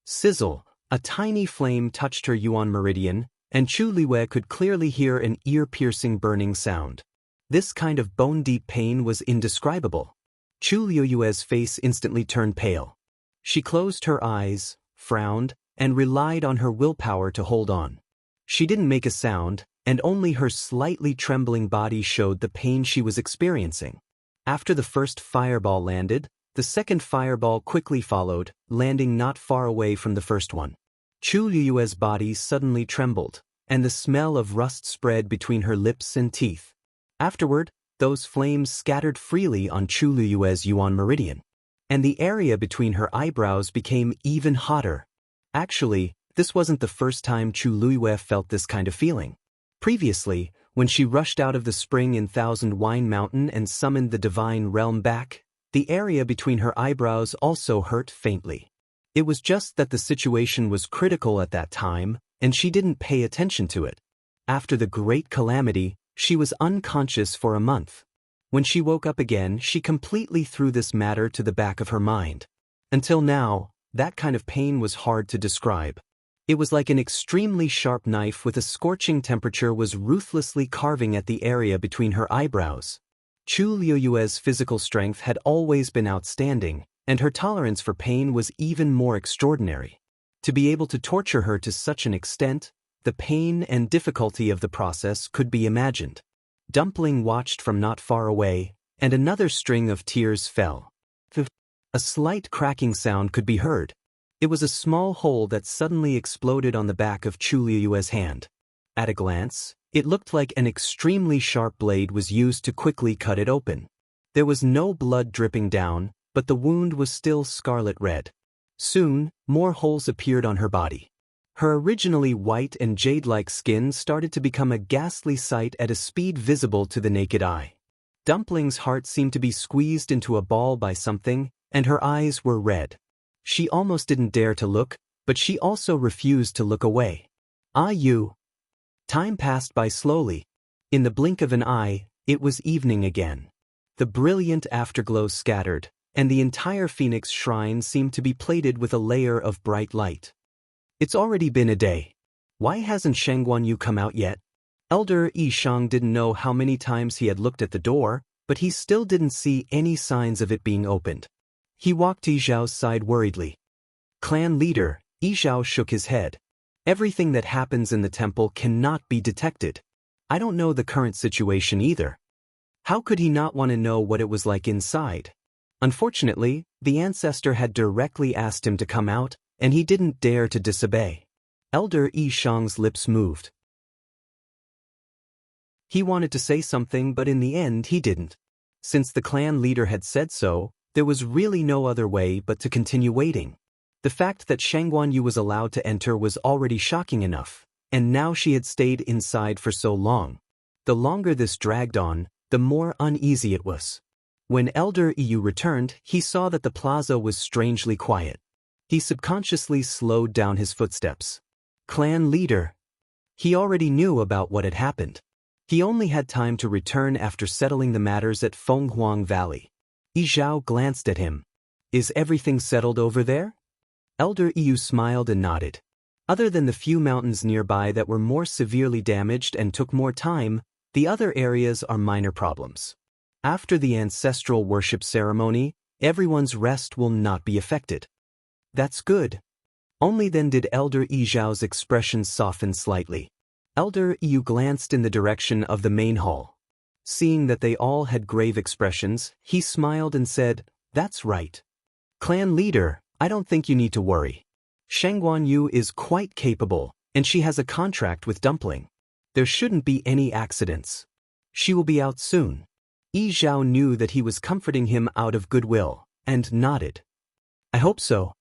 Sizzle, a tiny flame touched her yuan meridian, and Chu Luiwei could clearly hear an ear-piercing burning sound. This kind of bone-deep pain was indescribable. Chu Luiwei's face instantly turned pale. She closed her eyes, frowned, and relied on her willpower to hold on. She didn't make a sound, and only her slightly trembling body showed the pain she was experiencing. After the first fireball landed, the second fireball quickly followed, landing not far away from the first one. Chu Luiwei's body suddenly trembled, and the smell of rust spread between her lips and teeth. Afterward, those flames scattered freely on Chu Luiwei's yuan meridian, and the area between her eyebrows became even hotter. Actually, this wasn't the first time Chu Luiwei felt this kind of feeling. Previously, when she rushed out of the spring in Thousand Wine Mountain and summoned the divine realm back, the area between her eyebrows also hurt faintly. It was just that the situation was critical at that time, and she didn't pay attention to it. After the great calamity, she was unconscious for a month. When she woke up again, she completely threw this matter to the back of her mind. Until now, that kind of pain was hard to describe. It was like an extremely sharp knife with a scorching temperature was ruthlessly carving at the area between her eyebrows. Chu Luiwei's physical strength had always been outstanding, and her tolerance for pain was even more extraordinary. To be able to torture her to such an extent, the pain and difficulty of the process could be imagined. Dumpling watched from not far away, and another string of tears fell. A slight cracking sound could be heard. It was a small hole that suddenly exploded on the back of Chu Luiwei's hand. At a glance, it looked like an extremely sharp blade was used to quickly cut it open. There was no blood dripping down, but the wound was still scarlet red. Soon, more holes appeared on her body. Her originally white and jade-like skin started to become a ghastly sight at a speed visible to the naked eye. Dumpling's heart seemed to be squeezed into a ball by something, and her eyes were red. She almost didn't dare to look, but she also refused to look away. You. Time passed by slowly. In the blink of an eye, it was evening again. The brilliant afterglow scattered, and the entire Phoenix Shrine seemed to be plated with a layer of bright light. It's already been a day. Why hasn't Shangguan come out yet? Elder Yishang didn't know how many times he had looked at the door, but he still didn't see any signs of it being opened. He walked to Yizhao's side worriedly. Clan leader, Yizhao shook his head. Everything that happens in the temple cannot be detected. I don't know the current situation either. How could he not want to know what it was like inside? Unfortunately, the ancestor had directly asked him to come out, and he didn't dare to disobey. Elder Yishang's lips moved. He wanted to say something, but in the end he didn't. Since the clan leader had said so, there was really no other way but to continue waiting. The fact that Shangguan Yu was allowed to enter was already shocking enough, and now she had stayed inside for so long. The longer this dragged on, the more uneasy it was. When Elder Yu returned, he saw that the plaza was strangely quiet. He subconsciously slowed down his footsteps. Clan leader. He already knew about what had happened. He only had time to return after settling the matters at Fenghuang Valley. Yizhao glanced at him. Is everything settled over there? Elder Yu smiled and nodded. Other than the few mountains nearby that were more severely damaged and took more time, the other areas are minor problems. After the ancestral worship ceremony, everyone's rest will not be affected. That's good. Only then did Elder Yizhao's expression soften slightly. Elder Yu glanced in the direction of the main hall. Seeing that they all had grave expressions, he smiled and said, "That's right. Clan leader, I don't think you need to worry. Shengguan Yu is quite capable, and she has a contract with Dumpling. There shouldn't be any accidents. She will be out soon." Yi Zhao knew that he was comforting him out of goodwill, and nodded. "I hope so."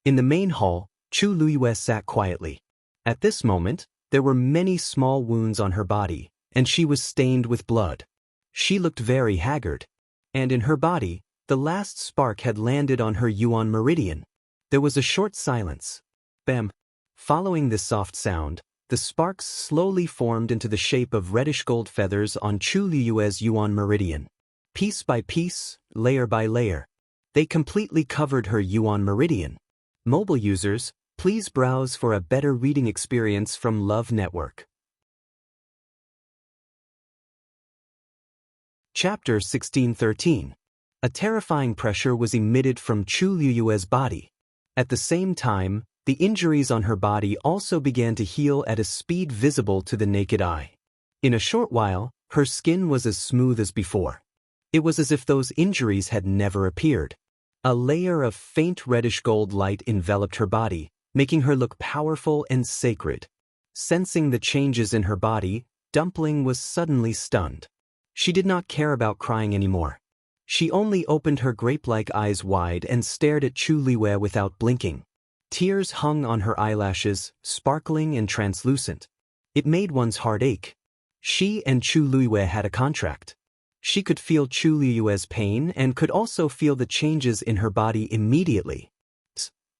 In the main hall, Chu Luiyue sat quietly. At this moment, there were many small wounds on her body, and she was stained with blood. She looked very haggard. And in her body, the last spark had landed on her Yuan meridian. There was a short silence. Bam! Following this soft sound, the sparks slowly formed into the shape of reddish gold feathers on Chu Luiyue's Yuan meridian. Piece by piece, layer by layer, they completely covered her Yuan meridian. Mobile users, please browse for a better reading experience from Love Network. Chapter 1613. A terrifying pressure was emitted from Chu Luiyue's body. At the same time, the injuries on her body also began to heal at a speed visible to the naked eye. In a short while, her skin was as smooth as before. It was as if those injuries had never appeared. A layer of faint reddish gold light enveloped her body, making her look powerful and sacred. Sensing the changes in her body, Dumpling was suddenly stunned. She did not care about crying anymore. She only opened her grape-like eyes wide and stared at Chu Luiyue without blinking. Tears hung on her eyelashes, sparkling and translucent. It made one's heart ache. She and Chu Luiyue had a contract. She could feel Chu Luiyue's pain and could also feel the changes in her body immediately.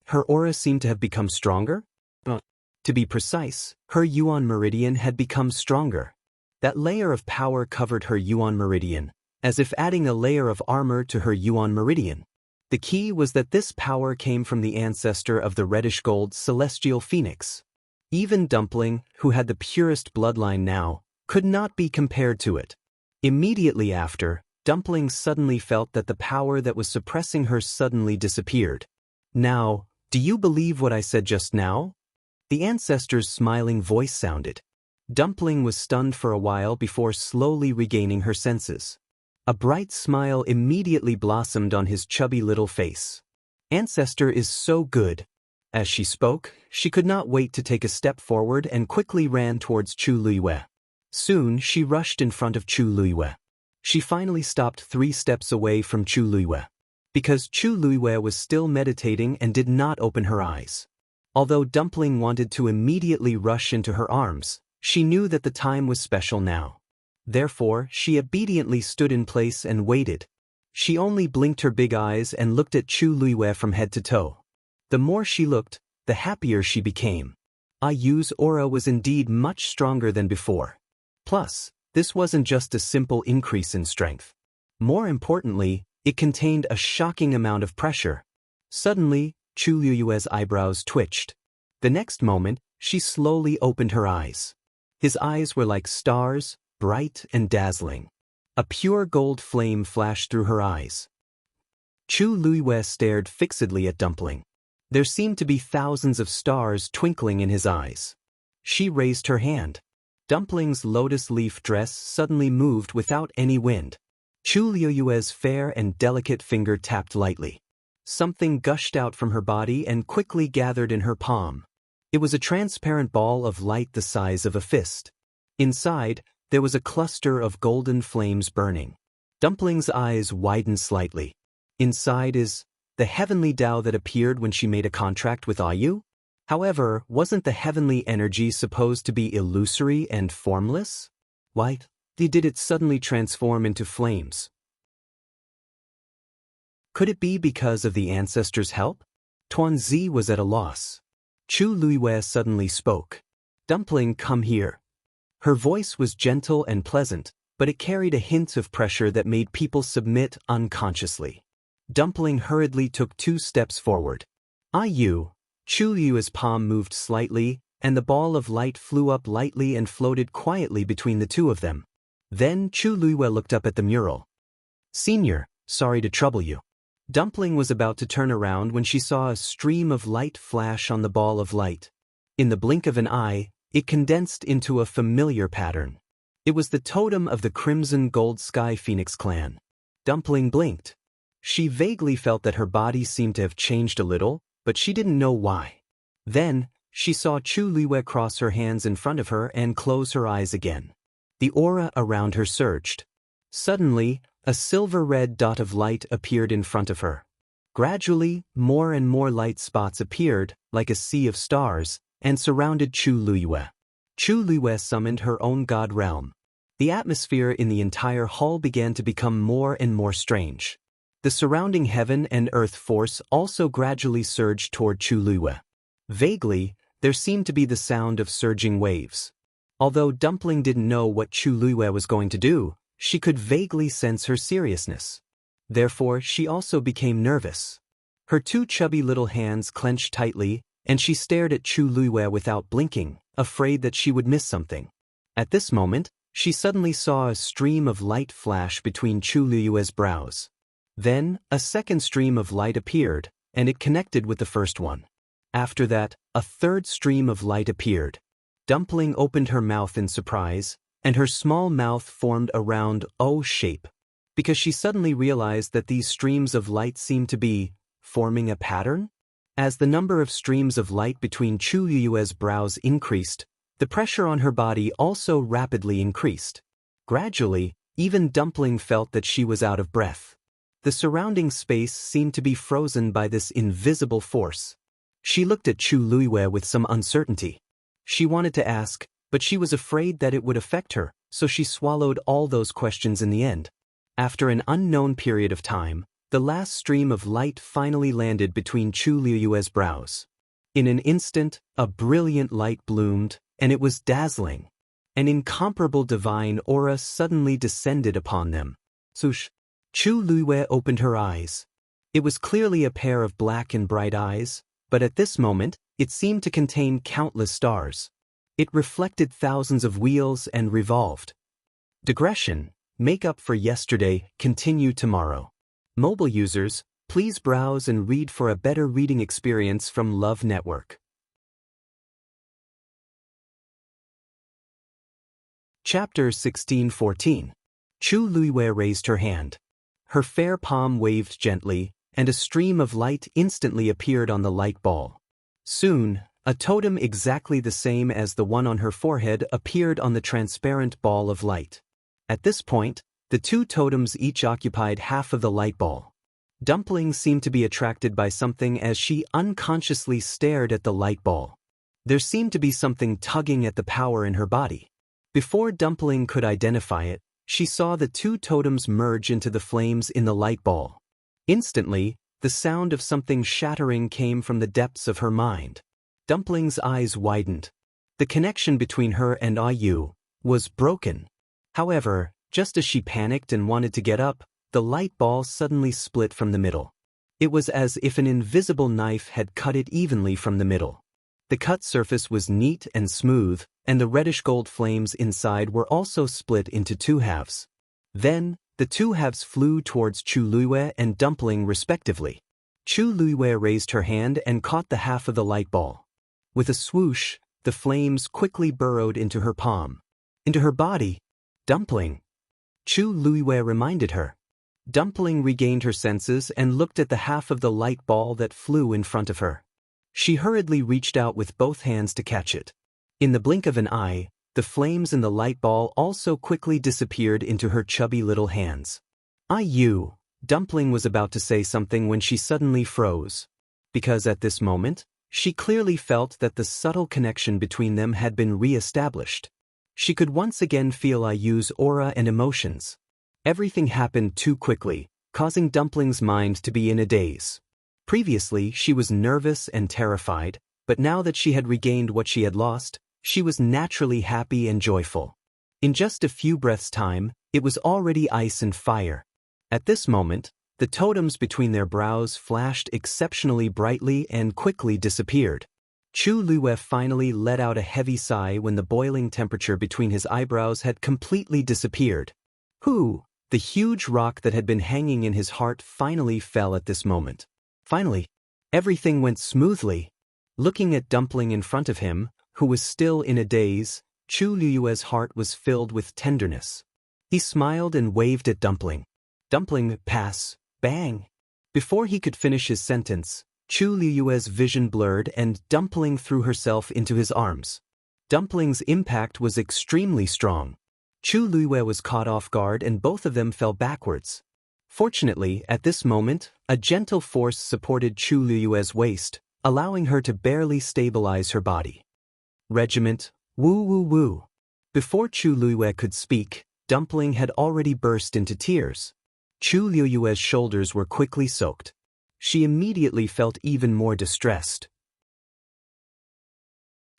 Her aura seemed to have become stronger? To be precise, her Yuan meridian had become stronger. That layer of power covered her Yuan meridian, as if adding a layer of armor to her Yuan meridian. The key was that this power came from the ancestor of the reddish gold celestial phoenix. Even Dumpling, who had the purest bloodline now, could not be compared to it. Immediately after, Dumpling suddenly felt that the power that was suppressing her suddenly disappeared. "Now, do you believe what I said just now?" The ancestor's smiling voice sounded. Dumpling was stunned for a while before slowly regaining her senses. A bright smile immediately blossomed on his chubby little face. "Ancestor is so good." As she spoke, she could not wait to take a step forward and quickly ran towards Chu Luiyue. Soon, she rushed in front of Chu Luiyue. She finally stopped 3 steps away from Chu Luiyue. Because Chu Luiyue was still meditating and did not open her eyes. Although Dumpling wanted to immediately rush into her arms, she knew that the time was special now. Therefore, she obediently stood in place and waited. She only blinked her big eyes and looked at Chu Luiyue from head to toe. The more she looked, the happier she became. Yu's aura was indeed much stronger than before. Plus, this wasn't just a simple increase in strength. More importantly, it contained a shocking amount of pressure. Suddenly, Chu Luiyue's eyebrows twitched. The next moment, she slowly opened her eyes. His eyes were like stars, bright and dazzling. A pure gold flame flashed through her eyes. Chu Luiyue stared fixedly at Dumpling. There seemed to be thousands of stars twinkling in his eyes. She raised her hand. Dumpling's lotus leaf dress suddenly moved without any wind. Chu Luiyue's fair and delicate finger tapped lightly. Something gushed out from her body and quickly gathered in her palm. It was a transparent ball of light the size of a fist. Inside, there was a cluster of golden flames burning. Dumpling's eyes widened slightly. Inside is the heavenly Tao that appeared when she made a contract with Yu? However, wasn't the heavenly energy supposed to be illusory and formless? Why did it suddenly transform into flames? Could it be because of the ancestors' help? Tuanzi was at a loss. Chu Luiyue suddenly spoke. "Dumpling, come here." Her voice was gentle and pleasant, but it carried a hint of pressure that made people submit unconsciously. Dumpling hurriedly took 2 steps forward. Yu. Chu Luiyue's palm moved slightly, and the ball of light flew up lightly and floated quietly between the two of them. Then Chu Luiyue looked up at the mural. "Senior, sorry to trouble you." Dumpling was about to turn around when she saw a stream of light flash on the ball of light. In the blink of an eye, it condensed into a familiar pattern. It was the totem of the Crimson Gold Sky Phoenix clan. Dumpling blinked. She vaguely felt that her body seemed to have changed a little, but she didn't know why. Then, she saw Chu Liwei cross her hands in front of her and close her eyes again. The aura around her surged. Suddenly, a silver-red dot of light appeared in front of her. Gradually, more and more light spots appeared, like a sea of stars, and surrounded Chu Liwei. Chu Liwei summoned her own god realm. The atmosphere in the entire hall began to become more and more strange. The surrounding heaven and earth force also gradually surged toward Chu Liwei. Vaguely, there seemed to be the sound of surging waves. Although Dumpling didn't know what Chu Liwei was going to do, she could vaguely sense her seriousness. Therefore, she also became nervous. Her two chubby little hands clenched tightly, and she stared at Chu Liwei without blinking, afraid that she would miss something. At this moment, she suddenly saw a stream of light flash between Chu Liue's brows. Then, a second stream of light appeared, and it connected with the first one. After that, a third stream of light appeared. Dumpling opened her mouth in surprise, and her small mouth formed a round O shape, because she suddenly realized that these streams of light seemed to be forming a pattern. As the number of streams of light between Chu Liue's brows increased, the pressure on her body also rapidly increased. Gradually, even Dumpling felt that she was out of breath. The surrounding space seemed to be frozen by this invisible force. She looked at Chu Liwei with some uncertainty. She wanted to ask, but she was afraid that it would affect her, so she swallowed all those questions in the end. After an unknown period of time, the last stream of light finally landed between Chu Liue's brows. In an instant, a brilliant light bloomed, and it was dazzling. An incomparable divine aura suddenly descended upon them. Swoosh! Chu Liwei opened her eyes. It was clearly a pair of black and bright eyes, but at this moment, it seemed to contain countless stars. It reflected thousands of wheels and revolved. Digression: make up for yesterday, continue tomorrow. Mobile users, please browse and read for a better reading experience from Love Network. Chapter 16:14. Chu Liwei raised her hand. Her fair palm waved gently, and a stream of light instantly appeared on the light ball. Soon, a totem exactly the same as the one on her forehead appeared on the transparent ball of light. At this point, the two totems each occupied half of the light ball. Dumpling seemed to be attracted by something as she unconsciously stared at the light ball. There seemed to be something tugging at the power in her body. Before Dumpling could identify it, she saw the two totems merge into the flames in the light ball. Instantly, the sound of something shattering came from the depths of her mind. Dumpling's eyes widened. The connection between her and Ayu was broken. However, just as she panicked and wanted to get up, the light ball suddenly split from the middle. It was as if an invisible knife had cut it evenly from the middle. The cut surface was neat and smooth, and the reddish-gold flames inside were also split into two halves. Then, the two halves flew towards Chu Liwei and Dumpling respectively. Chu Liwei raised her hand and caught the half of the light ball. With a swoosh, the flames quickly burrowed into her palm. Into her body. Dumpling! Chu Liwei reminded her. Dumpling regained her senses and looked at the half of the light ball that flew in front of her. She hurriedly reached out with both hands to catch it. In the blink of an eye, the flames in the light ball also quickly disappeared into her chubby little hands. Ayu! Dumpling was about to say something when she suddenly froze. Because at this moment, she clearly felt that the subtle connection between them had been re-established. She could once again feel Ayu's aura and emotions. Everything happened too quickly, causing Dumpling's mind to be in a daze. Previously, she was nervous and terrified, but now that she had regained what she had lost, she was naturally happy and joyful. In just a few breaths' time, it was already ice and fire. At this moment, the totems between their brows flashed exceptionally brightly and quickly disappeared. Chu Liwei finally let out a heavy sigh when the boiling temperature between his eyebrows had completely disappeared. Whew! The huge rock that had been hanging in his heart finally fell at this moment. Finally, everything went smoothly. Looking at Dumpling in front of him, who was still in a daze, Chu Liyue's heart was filled with tenderness. He smiled and waved at Dumpling. Dumpling, pass, bang. Before he could finish his sentence, Chu Liyue's vision blurred and Dumpling threw herself into his arms. Dumpling's impact was extremely strong. Chu Liyue was caught off guard and both of them fell backwards. Fortunately, at this moment, a gentle force supported Chu Liyue's waist, allowing her to barely stabilize her body. Regiment, woo woo woo. Before Chu Liyue could speak, Dumpling had already burst into tears. Chu Liyue's shoulders were quickly soaked. She immediately felt even more distressed.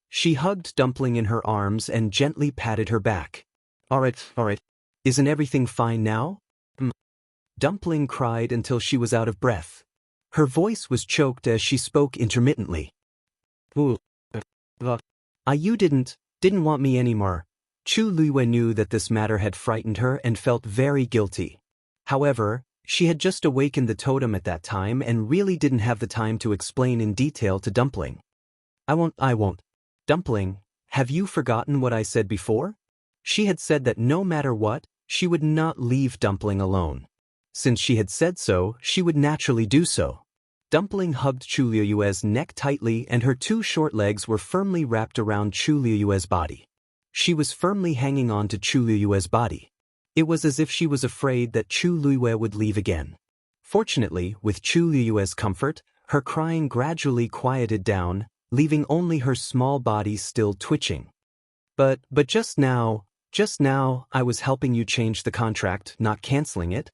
She hugged Dumpling in her arms and gently patted her back. All right. Isn't everything fine now? Dumpling cried until she was out of breath. Her voice was choked as she spoke intermittently. You didn't want me anymore. Chu Liyue knew that this matter had frightened her and felt very guilty. However, she had just awakened the totem at that time and really didn't have the time to explain in detail to Dumpling. I won't. Dumpling, have you forgotten what I said before? She had said that no matter what, she would not leave Dumpling alone. Since she had said so, she would naturally do so. Dumpling hugged Chu Liyue's neck tightly and her two short legs were firmly wrapped around Chu Liyue's body. She was firmly hanging on to Chu Liyue's body. It was as if she was afraid that Chu Liyue would leave again. Fortunately, with Chu Liyue's comfort, her crying gradually quieted down, leaving only her small body still twitching. But just now I was helping you change the contract, not canceling it.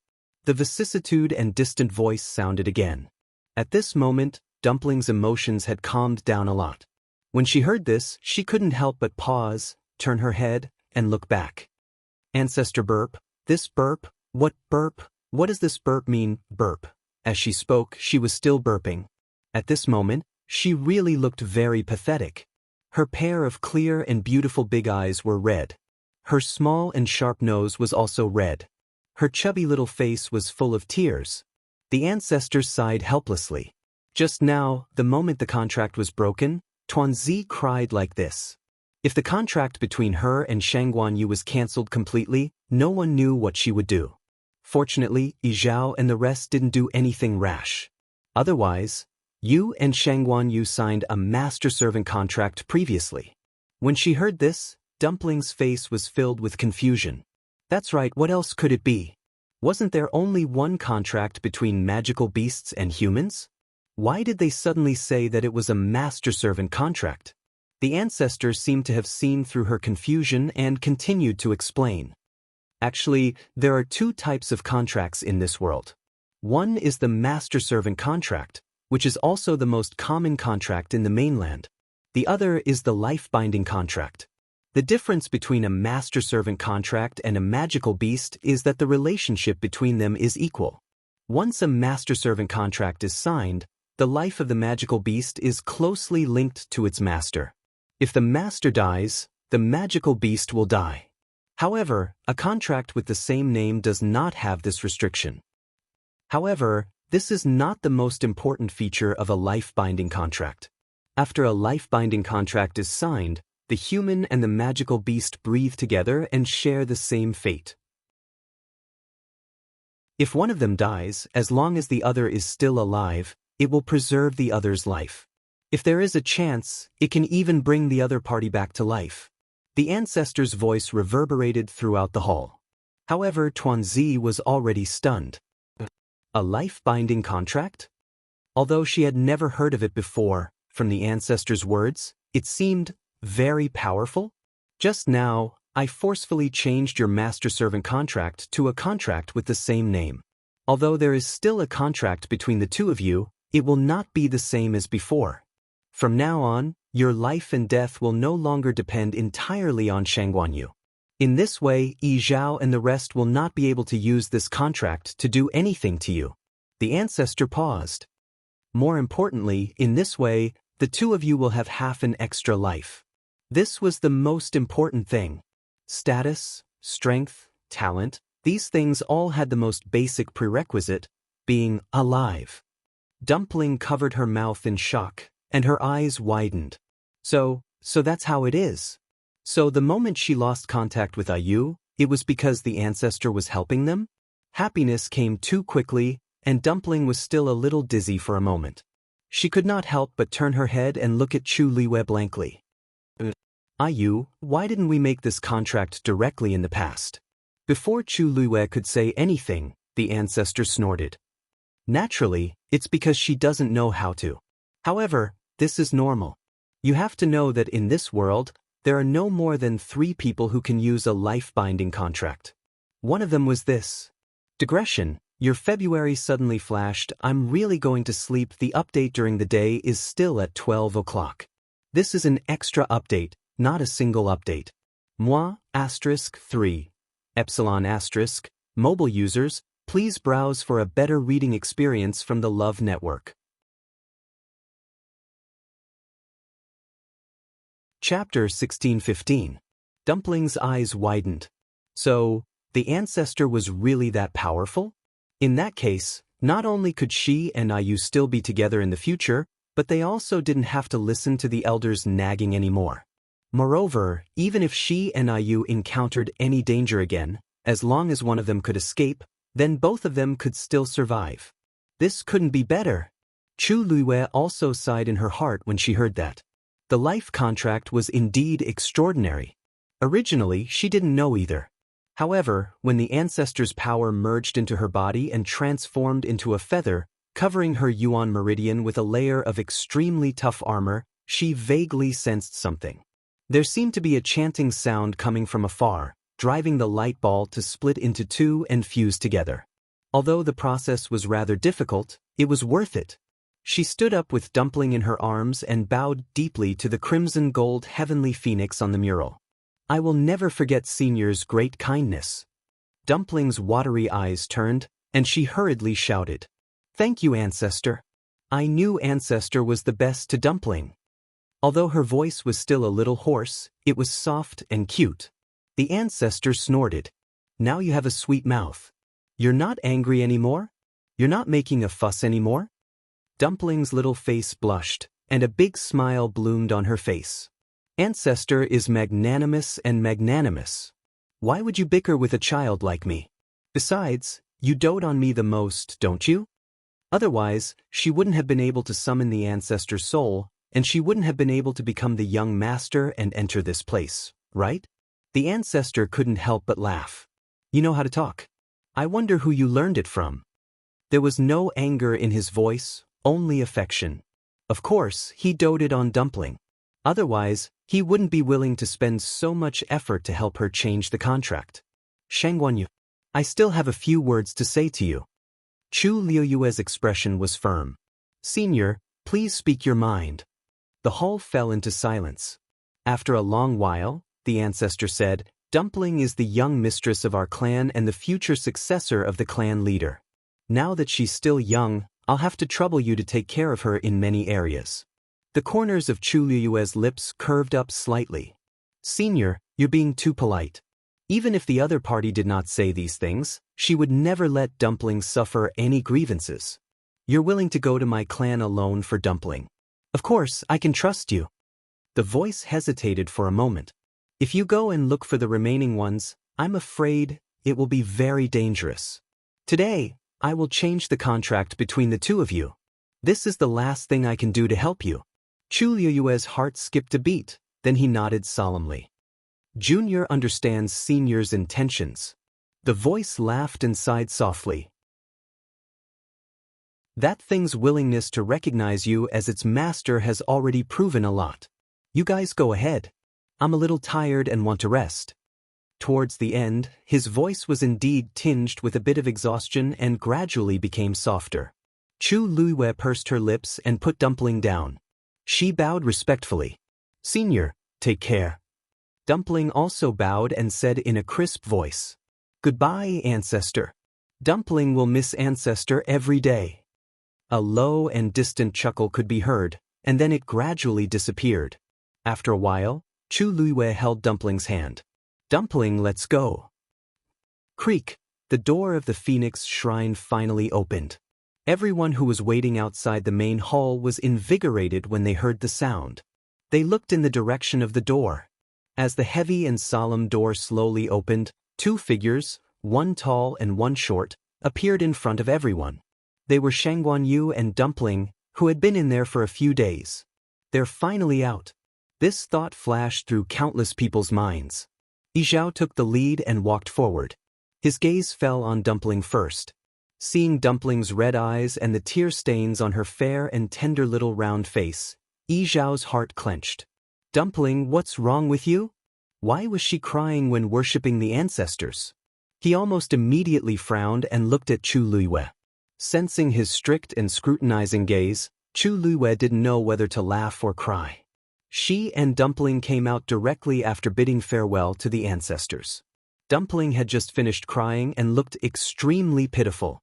The vicissitude and distant voice sounded again. At this moment, Dumpling's emotions had calmed down a lot. When she heard this, she couldn't help but pause, turn her head, and look back. Ancestor burp, this burp, what does this burp mean, burp? As she spoke, she was still burping. At this moment, she really looked very pathetic. Her pair of clear and beautiful big eyes were red. Her small and sharp nose was also red. Her chubby little face was full of tears. The ancestors sighed helplessly. Just now, the moment the contract was broken, Tuanzi cried like this. If the contract between her and Shangguanyu was cancelled completely, no one knew what she would do. Fortunately, Yizhao and the rest didn't do anything rash. Otherwise, Yu and Shangguanyu signed a master-servant contract previously. When she heard this, Dumpling's face was filled with confusion. That's right, what else could it be? Wasn't there only one contract between magical beasts and humans? Why did they suddenly say that it was a master-servant contract? The ancestors seemed to have seen through her confusion and continued to explain. Actually, there are two types of contracts in this world. One is the master-servant contract, which is also the most common contract in the mainland. The other is the life-binding contract. The difference between a master-servant contract and a magical beast is that the relationship between them is equal. Once a master-servant contract is signed, the life of the magical beast is closely linked to its master. If the master dies, the magical beast will die. However, a contract with the same name does not have this restriction. However, this is not the most important feature of a life-binding contract. After a life-binding contract is signed, the human and the magical beast breathe together and share the same fate. If one of them dies, as long as the other is still alive, it will preserve the other's life. If there is a chance, it can even bring the other party back to life. The ancestor's voice reverberated throughout the hall. However, Tuanzi was already stunned. A life-binding contract? Although she had never heard of it before, from the ancestor's words, it seemed very powerful. Just now, I forcefully changed your master-servant contract to a contract with the same name. Although there is still a contract between the two of you, it will not be the same as before. From now on, your life and death will no longer depend entirely on Shangguanyu. In this way, Yi Zhao and the rest will not be able to use this contract to do anything to you. The ancestor paused. More importantly, in this way, the two of you will have half an extra life. This was the most important thing. Status, strength, talent, these things all had the most basic prerequisite, being alive. Dumpling covered her mouth in shock, and her eyes widened. So that's how it is. So the moment she lost contact with Ayu, it was because the ancestor was helping them? Happiness came too quickly, and Dumpling was still a little dizzy for a moment. She could not help but turn her head and look at Chu Liwei blankly. Ayu, why didn't we make this contract directly in the past? Before Chu Liwei could say anything, the ancestor snorted. Naturally, it's because she doesn't know how to. However, this is normal. You have to know that in this world, there are no more than 3 people who can use a life-binding contract. One of them was this. Digression, your February suddenly flashed, I'm really going to sleep. The update during the day is still at 12 o'clock. This is an extra update, not a single update. Moi, *3, epsilon*, mobile users, please browse for a better reading experience from the Love Network. Chapter 16:15. Dumpling's eyes widened. So, the ancestor was really that powerful? In that case, not only could she and Ayu still be together in the future, but they also didn't have to listen to the elders nagging anymore. Moreover, even if she and Ayu encountered any danger again, as long as one of them could escape, then both of them could still survive. This couldn't be better. Chu Liwei also sighed in her heart when she heard that. The life contract was indeed extraordinary. Originally, she didn't know either. However, when the ancestor's power merged into her body and transformed into a feather, covering her Yuan meridian with a layer of extremely tough armor, she vaguely sensed something. There seemed to be a chanting sound coming from afar, driving the light ball to split into 2 and fuse together. Although the process was rather difficult, it was worth it. She stood up with Dumpling in her arms and bowed deeply to the crimson gold heavenly phoenix on the mural. I will never forget Senior's great kindness. Dumpling's watery eyes turned, and she hurriedly shouted, Thank you, Ancestor. I knew Ancestor was the best to Dumpling. Although her voice was still a little hoarse, it was soft and cute. The ancestor snorted. Now you have a sweet mouth. You're not angry anymore? You're not making a fuss anymore? Dumpling's little face blushed, and a big smile bloomed on her face. Ancestor is magnanimous and magnanimous. Why would you bicker with a child like me? Besides, you dote on me the most, don't you? Otherwise, she wouldn't have been able to summon the ancestor's soul, and she wouldn't have been able to become the young master and enter this place, right? The ancestor couldn't help but laugh. You know how to talk. I wonder who you learned it from. There was no anger in his voice, only affection. Of course, he doted on Dumpling. Otherwise, he wouldn't be willing to spend so much effort to help her change the contract. Shangguanyu, I still have a few words to say to you. Chu Liuyue's expression was firm. Senior, please speak your mind. The hall fell into silence. After a long while, the ancestor said, Dumpling is the young mistress of our clan and the future successor of the clan leader. Now that she's still young, I'll have to trouble you to take care of her in many areas. The corners of Chu Liuyue's lips curved up slightly. Senior, you're being too polite. Even if the other party did not say these things, she would never let Dumpling suffer any grievances. You're willing to go to my clan alone for Dumpling. Of course, I can trust you. The voice hesitated for a moment. If you go and look for the remaining ones, I'm afraid it will be very dangerous. Today, I will change the contract between the 2 of you. This is the last thing I can do to help you. Chu Liuyue's heart skipped a beat, then he nodded solemnly. Junior understands Senior's intentions. The voice laughed and sighed softly. That thing's willingness to recognize you as its master has already proven a lot. You guys go ahead. I'm a little tired and want to rest. Towards the end, his voice was indeed tinged with a bit of exhaustion and gradually became softer. Chu Liwei pursed her lips and put Dumpling down. She bowed respectfully. Senior, take care. Dumpling also bowed and said in a crisp voice, Goodbye, Ancestor. Dumpling will miss Ancestor every day. A low and distant chuckle could be heard, and then it gradually disappeared. After a while, Chu Liwei held Dumpling's hand. Dumpling, let's go. Creak, the door of the Phoenix Shrine finally opened. Everyone who was waiting outside the main hall was invigorated when they heard the sound. They looked in the direction of the door. As the heavy and solemn door slowly opened, two figures, one tall and one short, appeared in front of everyone. They were Shangguan and Dumpling, who had been in there for a few days. They're finally out. This thought flashed through countless people's minds. Yizhao took the lead and walked forward. His gaze fell on Dumpling first. Seeing Dumpling's red eyes and the tear stains on her fair and tender little round face, Yizhao's heart clenched. Dumpling, what's wrong with you? Why was she crying when worshipping the ancestors? He almost immediately frowned and looked at Chu Luiyue. Sensing his strict and scrutinizing gaze, Chu Luiyue didn't know whether to laugh or cry. She and Dumpling came out directly after bidding farewell to the ancestors. Dumpling had just finished crying and looked extremely pitiful.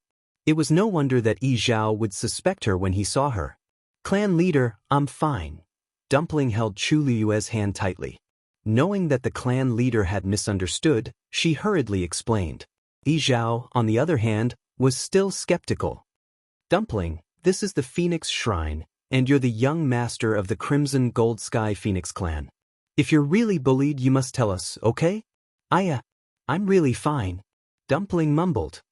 It was no wonder that Yizhao would suspect her when he saw her. Clan leader, I'm fine. Dumpling held Chu Luiyue's hand tightly. Knowing that the clan leader had misunderstood, she hurriedly explained. Yizhao, on the other hand, was still skeptical. Dumpling, this is the Phoenix Shrine, and you're the young master of the Crimson Gold Sky Phoenix clan. If you're really bullied, you must tell us, okay? I'm really fine. Dumpling mumbled.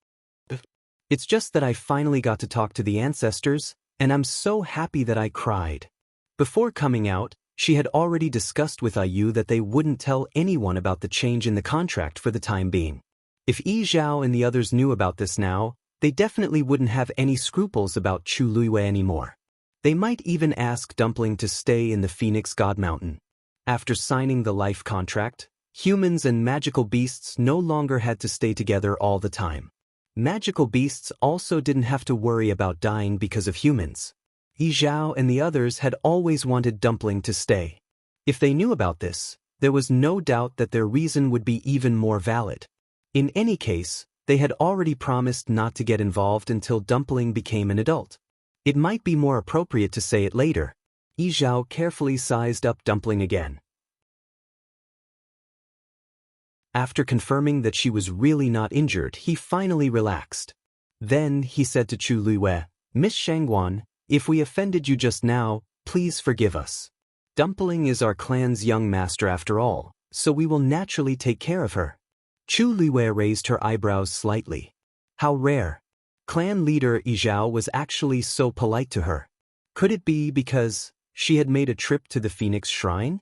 It's just that I finally got to talk to the ancestors, and I'm so happy that I cried. Before coming out, she had already discussed with Ayu that they wouldn't tell anyone about the change in the contract for the time being. If Yizhao and the others knew about this now, they definitely wouldn't have any scruples about Chu Luiyue anymore. They might even ask Dumpling to stay in the Phoenix God Mountain. After signing the life contract, humans and magical beasts no longer had to stay together all the time. Magical beasts also didn't have to worry about dying because of humans. Yizhao and the others had always wanted Dumpling to stay. If they knew about this, there was no doubt that their reason would be even more valid. In any case, they had already promised not to get involved until Dumpling became an adult. It might be more appropriate to say it later. Yizhao carefully sized up Dumpling again. After confirming that she was really not injured, he finally relaxed. Then he said to Chu Luiyue, Miss Shangguan, if we offended you just now, please forgive us. Dumpling is our clan's young master after all, so we will naturally take care of her. Chu Luiyue raised her eyebrows slightly. How rare. Clan leader Yizhao was actually so polite to her. Could it be because she had made a trip to the Phoenix Shrine?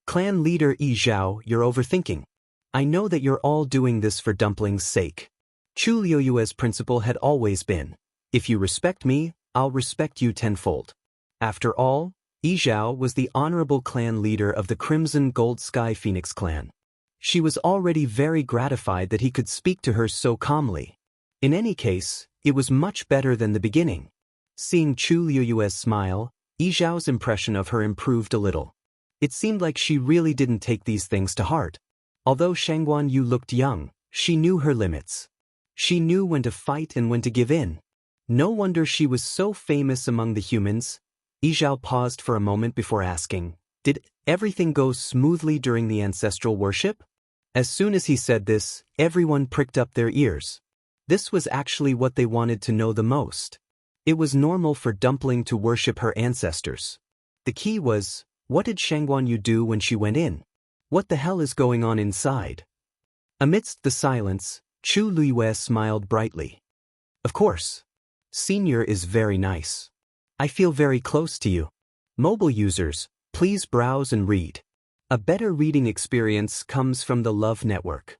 Clan leader Yizhao, you're overthinking. I know that you're all doing this for Dumpling's sake. Chu Luiyue's principle had always been, if you respect me, I'll respect you tenfold. After all, Yizhao was the honorable clan leader of the Crimson Gold Sky Phoenix clan. She was already very gratified that he could speak to her so calmly. In any case, it was much better than the beginning. Seeing Chu Luiyue's smile, Yizhao's impression of her improved a little. It seemed like she really didn't take these things to heart. Although Shangguan Yu looked young, she knew her limits. She knew when to fight and when to give in. No wonder she was so famous among the humans. Yizhao paused for a moment before asking, did everything go smoothly during the ancestral worship? As soon as he said this, everyone pricked up their ears. This was actually what they wanted to know the most. It was normal for Dumpling to worship her ancestors. The key was, what did Shangguan Yu do when she went in? What the hell is going on inside? Amidst the silence, Chu Luiyue smiled brightly. Of course. Senior is very nice. I feel very close to you. Mobile users, please browse and read. A better reading experience comes from the Love Network.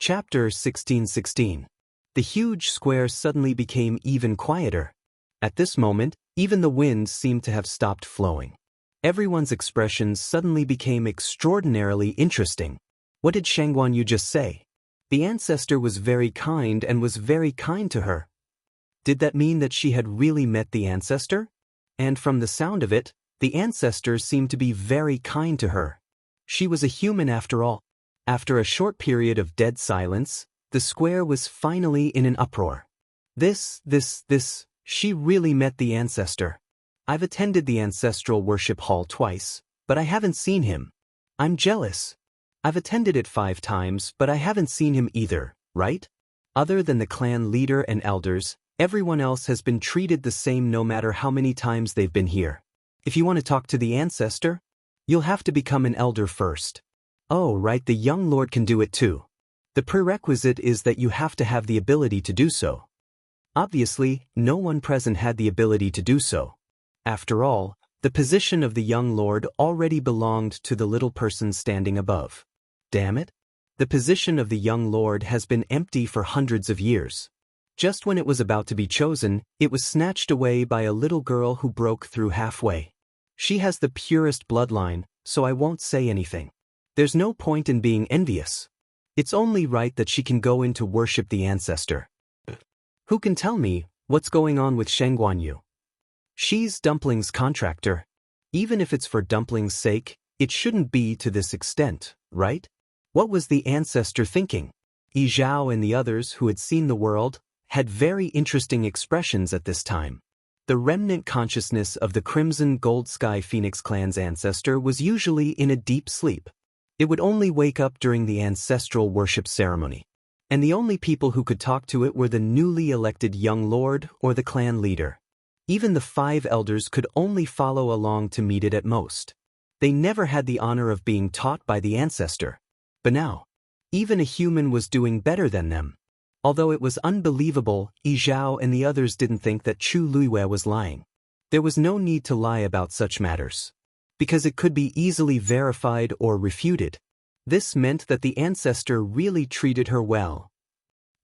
Chapter 1616. The huge square suddenly became even quieter. At this moment, even the wind seemed to have stopped flowing. Everyone's expressions suddenly became extraordinarily interesting. What did Shangguan Yu just say? The ancestor was very kind and was very kind to her. Did that mean that she had really met the ancestor? And from the sound of it, the ancestor seemed to be very kind to her. She was a human after all. After a short period of dead silence, the square was finally in an uproar. She really met the ancestor. I've attended the ancestral worship hall twice, but I haven't seen him. I'm jealous. I've attended it 5 times, but I haven't seen him either, right? Other than the clan leader and elders, Everyone else has been treated the same no matter how many times they've been here. If you want to talk to the ancestor, you'll have to become an elder first. Oh, right, the young lord can do it too. The prerequisite is that you have to have the ability to do so. Obviously, no one present had the ability to do so. After all, the position of the young lord already belonged to the little person standing above. Damn it! The position of the young lord has been empty for hundreds of years. Just when it was about to be chosen, it was snatched away by a little girl who broke through halfway. She has the purest bloodline, so I won't say anything. There's no point in being envious. It's only right that she can go in to worship the ancestor. Who can tell me what's going on with Shangguanyu? She's Dumpling's contractor. Even if it's for Dumpling's sake, it shouldn't be to this extent, right? What was the ancestor thinking? Yi Zhao and the others who had seen the world had very interesting expressions at this time. The remnant consciousness of the Crimson Gold Sky Phoenix clan's ancestor was usually in a deep sleep. It would only wake up during the ancestral worship ceremony. And the only people who could talk to it were the newly elected young lord or the clan leader. Even the 5 elders could only follow along to meet it at most. They never had the honor of being taught by the ancestor. But now, even a human was doing better than them. Although it was unbelievable, Yi Zhao and the others didn't think that Chu Luiwei was lying. There was no need to lie about such matters, because it could be easily verified or refuted. This meant that the ancestor really treated her well.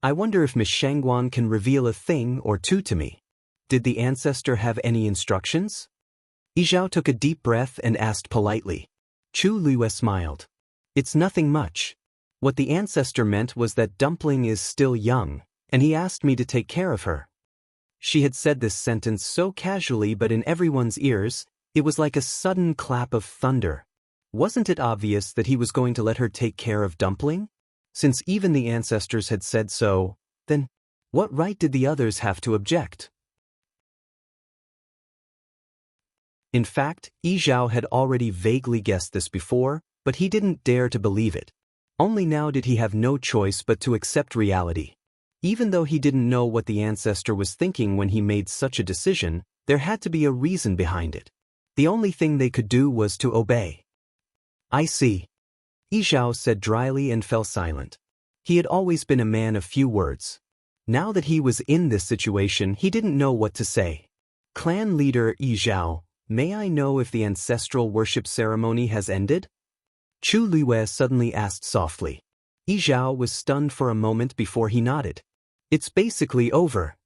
I wonder if Miss Shangguan can reveal a thing or two to me. Did the ancestor have any instructions? Yi Zhao took a deep breath and asked politely. Chu Luiwei smiled. It's nothing much. What the ancestor meant was that Dumpling is still young, and he asked me to take care of her. She had said this sentence so casually, but in everyone's ears, it was like a sudden clap of thunder. Wasn't it obvious that he was going to let her take care of Dumpling? Since even the ancestors had said so, then what right did the others have to object? In fact, Yi Zhao had already vaguely guessed this before, but he didn't dare to believe it. Only now did he have no choice but to accept reality. Even though he didn't know what the ancestor was thinking when he made such a decision, there had to be a reason behind it. The only thing they could do was to obey. I see. Yi Zhao said dryly and fell silent. He had always been a man of few words. Now that he was in this situation, he didn't know what to say. Clan leader Yi Zhao, may I know if the ancestral worship ceremony has ended? Chu Luiwei suddenly asked softly. Yi Zhao was stunned for a moment before he nodded. It's basically over.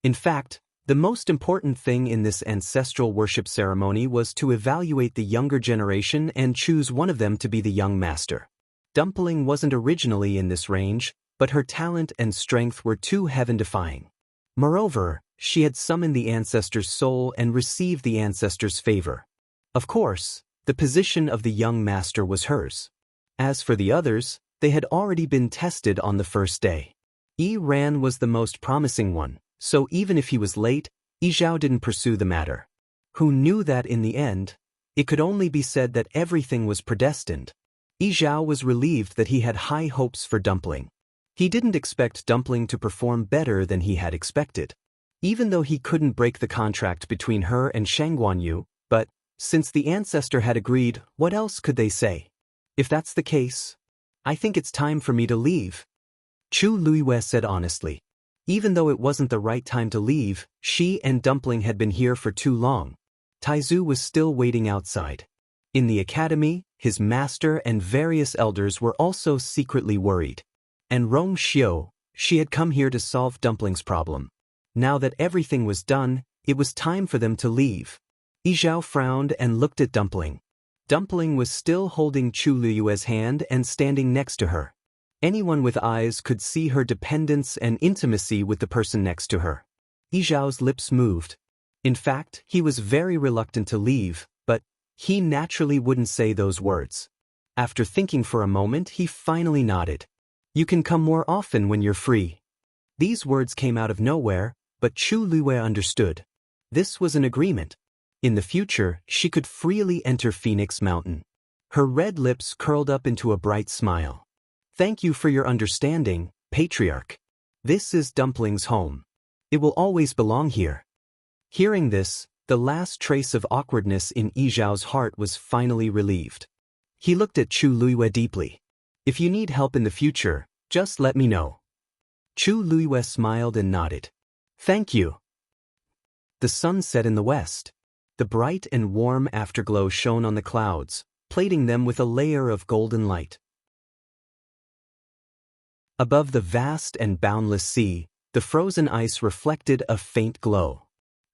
In fact, the most important thing in this ancestral worship ceremony was to evaluate the younger generation and choose one of them to be the young master. Dumpling wasn't originally in this range, but her talent and strength were too heaven-defying. Moreover, she had summoned the ancestor's soul and received the ancestor's favor. Of course, the position of the young master was hers. As for the others, they had already been tested on the first day. Yi Ran was the most promising one, so even if he was late, Yi Zhao didn't pursue the matter. Who knew that in the end, it could only be said that everything was predestined. Yi Zhao was relieved that he had high hopes for Dumpling. He didn't expect Dumpling to perform better than he had expected. Even though he couldn't break the contract between her and Shangguanyu, but since the ancestor had agreed, what else could they say? If that's the case, I think it's time for me to leave. Chu Luiwei said honestly. Even though it wasn't the right time to leave, she and Dumpling had been here for too long. Taizu was still waiting outside. In the academy, his master and various elders were also secretly worried. And Rong Xiu, she had come here to solve Dumpling's problem. Now that everything was done, it was time for them to leave. Yi Zhao frowned and looked at Dumpling. Dumpling was still holding Chu Luiwei's hand and standing next to her. Anyone with eyes could see her dependence and intimacy with the person next to her. Yi Zhao's lips moved. In fact, he was very reluctant to leave, but he naturally wouldn't say those words. After thinking for a moment, he finally nodded. You can come more often when you're free. These words came out of nowhere, but Chu Luiwei understood. This was an agreement. In the future, she could freely enter Phoenix Mountain. Her red lips curled up into a bright smile. Thank you for your understanding, Patriarch. This is Dumpling's home. It will always belong here. Hearing this, the last trace of awkwardness in Yizhao's heart was finally relieved. He looked at Chu Luiyue deeply. If you need help in the future, just let me know. Chu Luiyue smiled and nodded. Thank you. The sun set in the west. The bright and warm afterglow shone on the clouds, plating them with a layer of golden light. Above the vast and boundless sea, the frozen ice reflected a faint glow.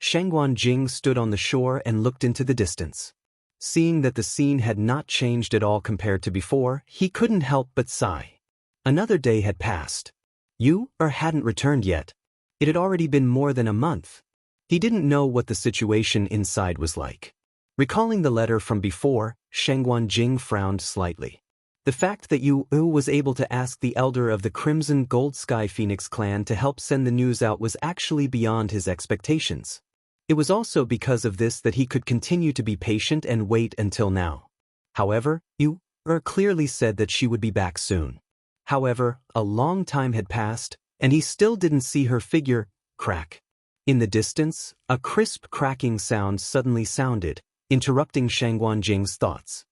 Shangguan stood on the shore and looked into the distance. Seeing that the scene had not changed at all compared to before, he couldn't help but sigh. Another day had passed. Yu hadn't returned yet. It had already been more than a month. He didn't know what the situation inside was like. Recalling the letter from before, Shangguan frowned slightly. The fact that Yu was able to ask the elder of the Crimson Gold Sky Phoenix clan to help send the news out was actually beyond his expectations. It was also because of this that he could continue to be patient and wait until now. However, Yu clearly said that she would be back soon. However, a long time had passed, and he still didn't see her figure crack. In the distance, a crisp cracking sound suddenly sounded, interrupting Shangguan thoughts.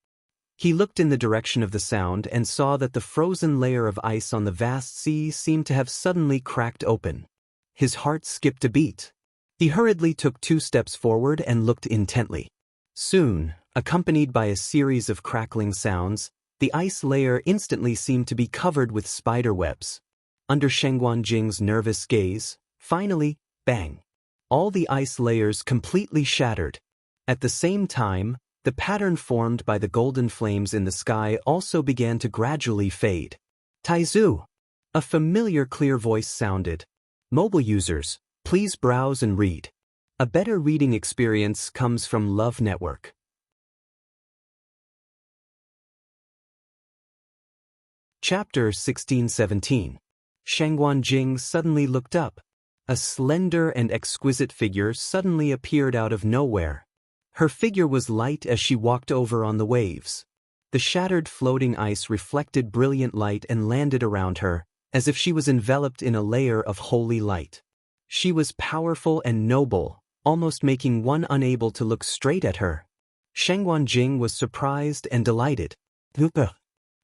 He looked in the direction of the sound and saw that the frozen layer of ice on the vast sea seemed to have suddenly cracked open. His heart skipped a beat. He hurriedly took 2 steps forward and looked intently. Soon, accompanied by a series of crackling sounds, the ice layer instantly seemed to be covered with spider webs. Under Shangguan nervous gaze, finally, bang! All the ice layers completely shattered. At the same time, the pattern formed by the golden flames in the sky also began to gradually fade. Taizu! A familiar clear voice sounded. Mobile users, please browse and read. A better reading experience comes from Love Network. Chapter 16-17. Shangguan suddenly looked up. A slender and exquisite figure suddenly appeared out of nowhere. Her figure was light as she walked over on the waves. The shattered floating ice reflected brilliant light and landed around her, as if she was enveloped in a layer of holy light. She was powerful and noble, almost making one unable to look straight at her. Shangguan was surprised and delighted.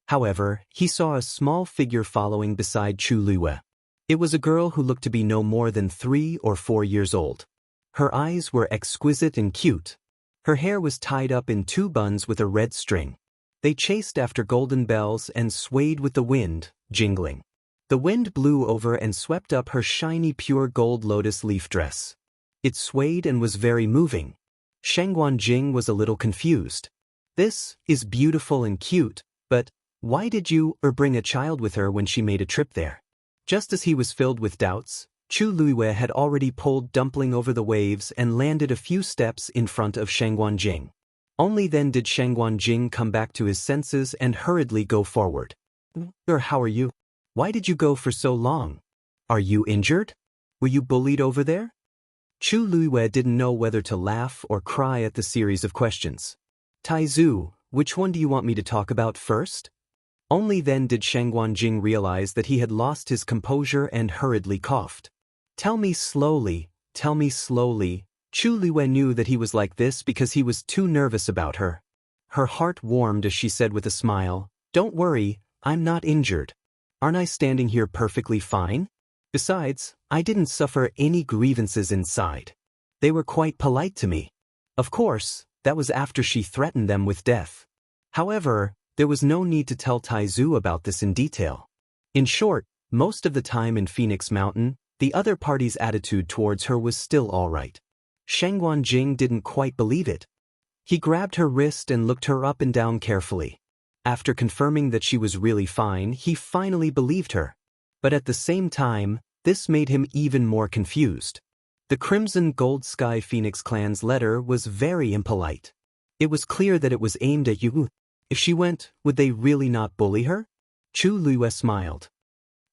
However, he saw a small figure following beside Chu Luiyue. It was a girl who looked to be no more than 3 or 4 years old. Her eyes were exquisite and cute. Her hair was tied up in 2 buns with a red string. They chased after golden bells and swayed with the wind, jingling. The wind blew over and swept up her shiny pure gold lotus leaf dress. It swayed and was very moving. Shangguan was a little confused. This is beautiful and cute, but why did you bring a child with her when she made a trip there? Just as he was filled with doubts, Chu Luiyue had already pulled Dumpling over the waves and landed a few steps in front of Shangguan. Only then did Shangguan come back to his senses and hurriedly go forward. How are you? Why did you go for so long? Are you injured? Were you bullied over there? Chu Luiyue didn't know whether to laugh or cry at the series of questions. Taizu, which one do you want me to talk about first? Only then did Shangguan realize that he had lost his composure and hurriedly coughed. Tell me slowly, tell me slowly. Chu Luiyue knew that he was like this because he was too nervous about her. Her heart warmed as she said with a smile, Don't worry, I'm not injured. Aren't I standing here perfectly fine? Besides, I didn't suffer any grievances inside. They were quite polite to me. Of course, that was after she threatened them with death. However, there was no need to tell Taizu about this in detail. In short, most of the time in Phoenix Mountain, the other party's attitude towards her was still all right. Shangguan didn't quite believe it. He grabbed her wrist and looked her up and down carefully. After confirming that she was really fine, he finally believed her. But at the same time, this made him even more confused. The Crimson Gold Sky Phoenix clan's letter was very impolite. It was clear that it was aimed at you. If she went, would they really not bully her? Chu Luiyue smiled.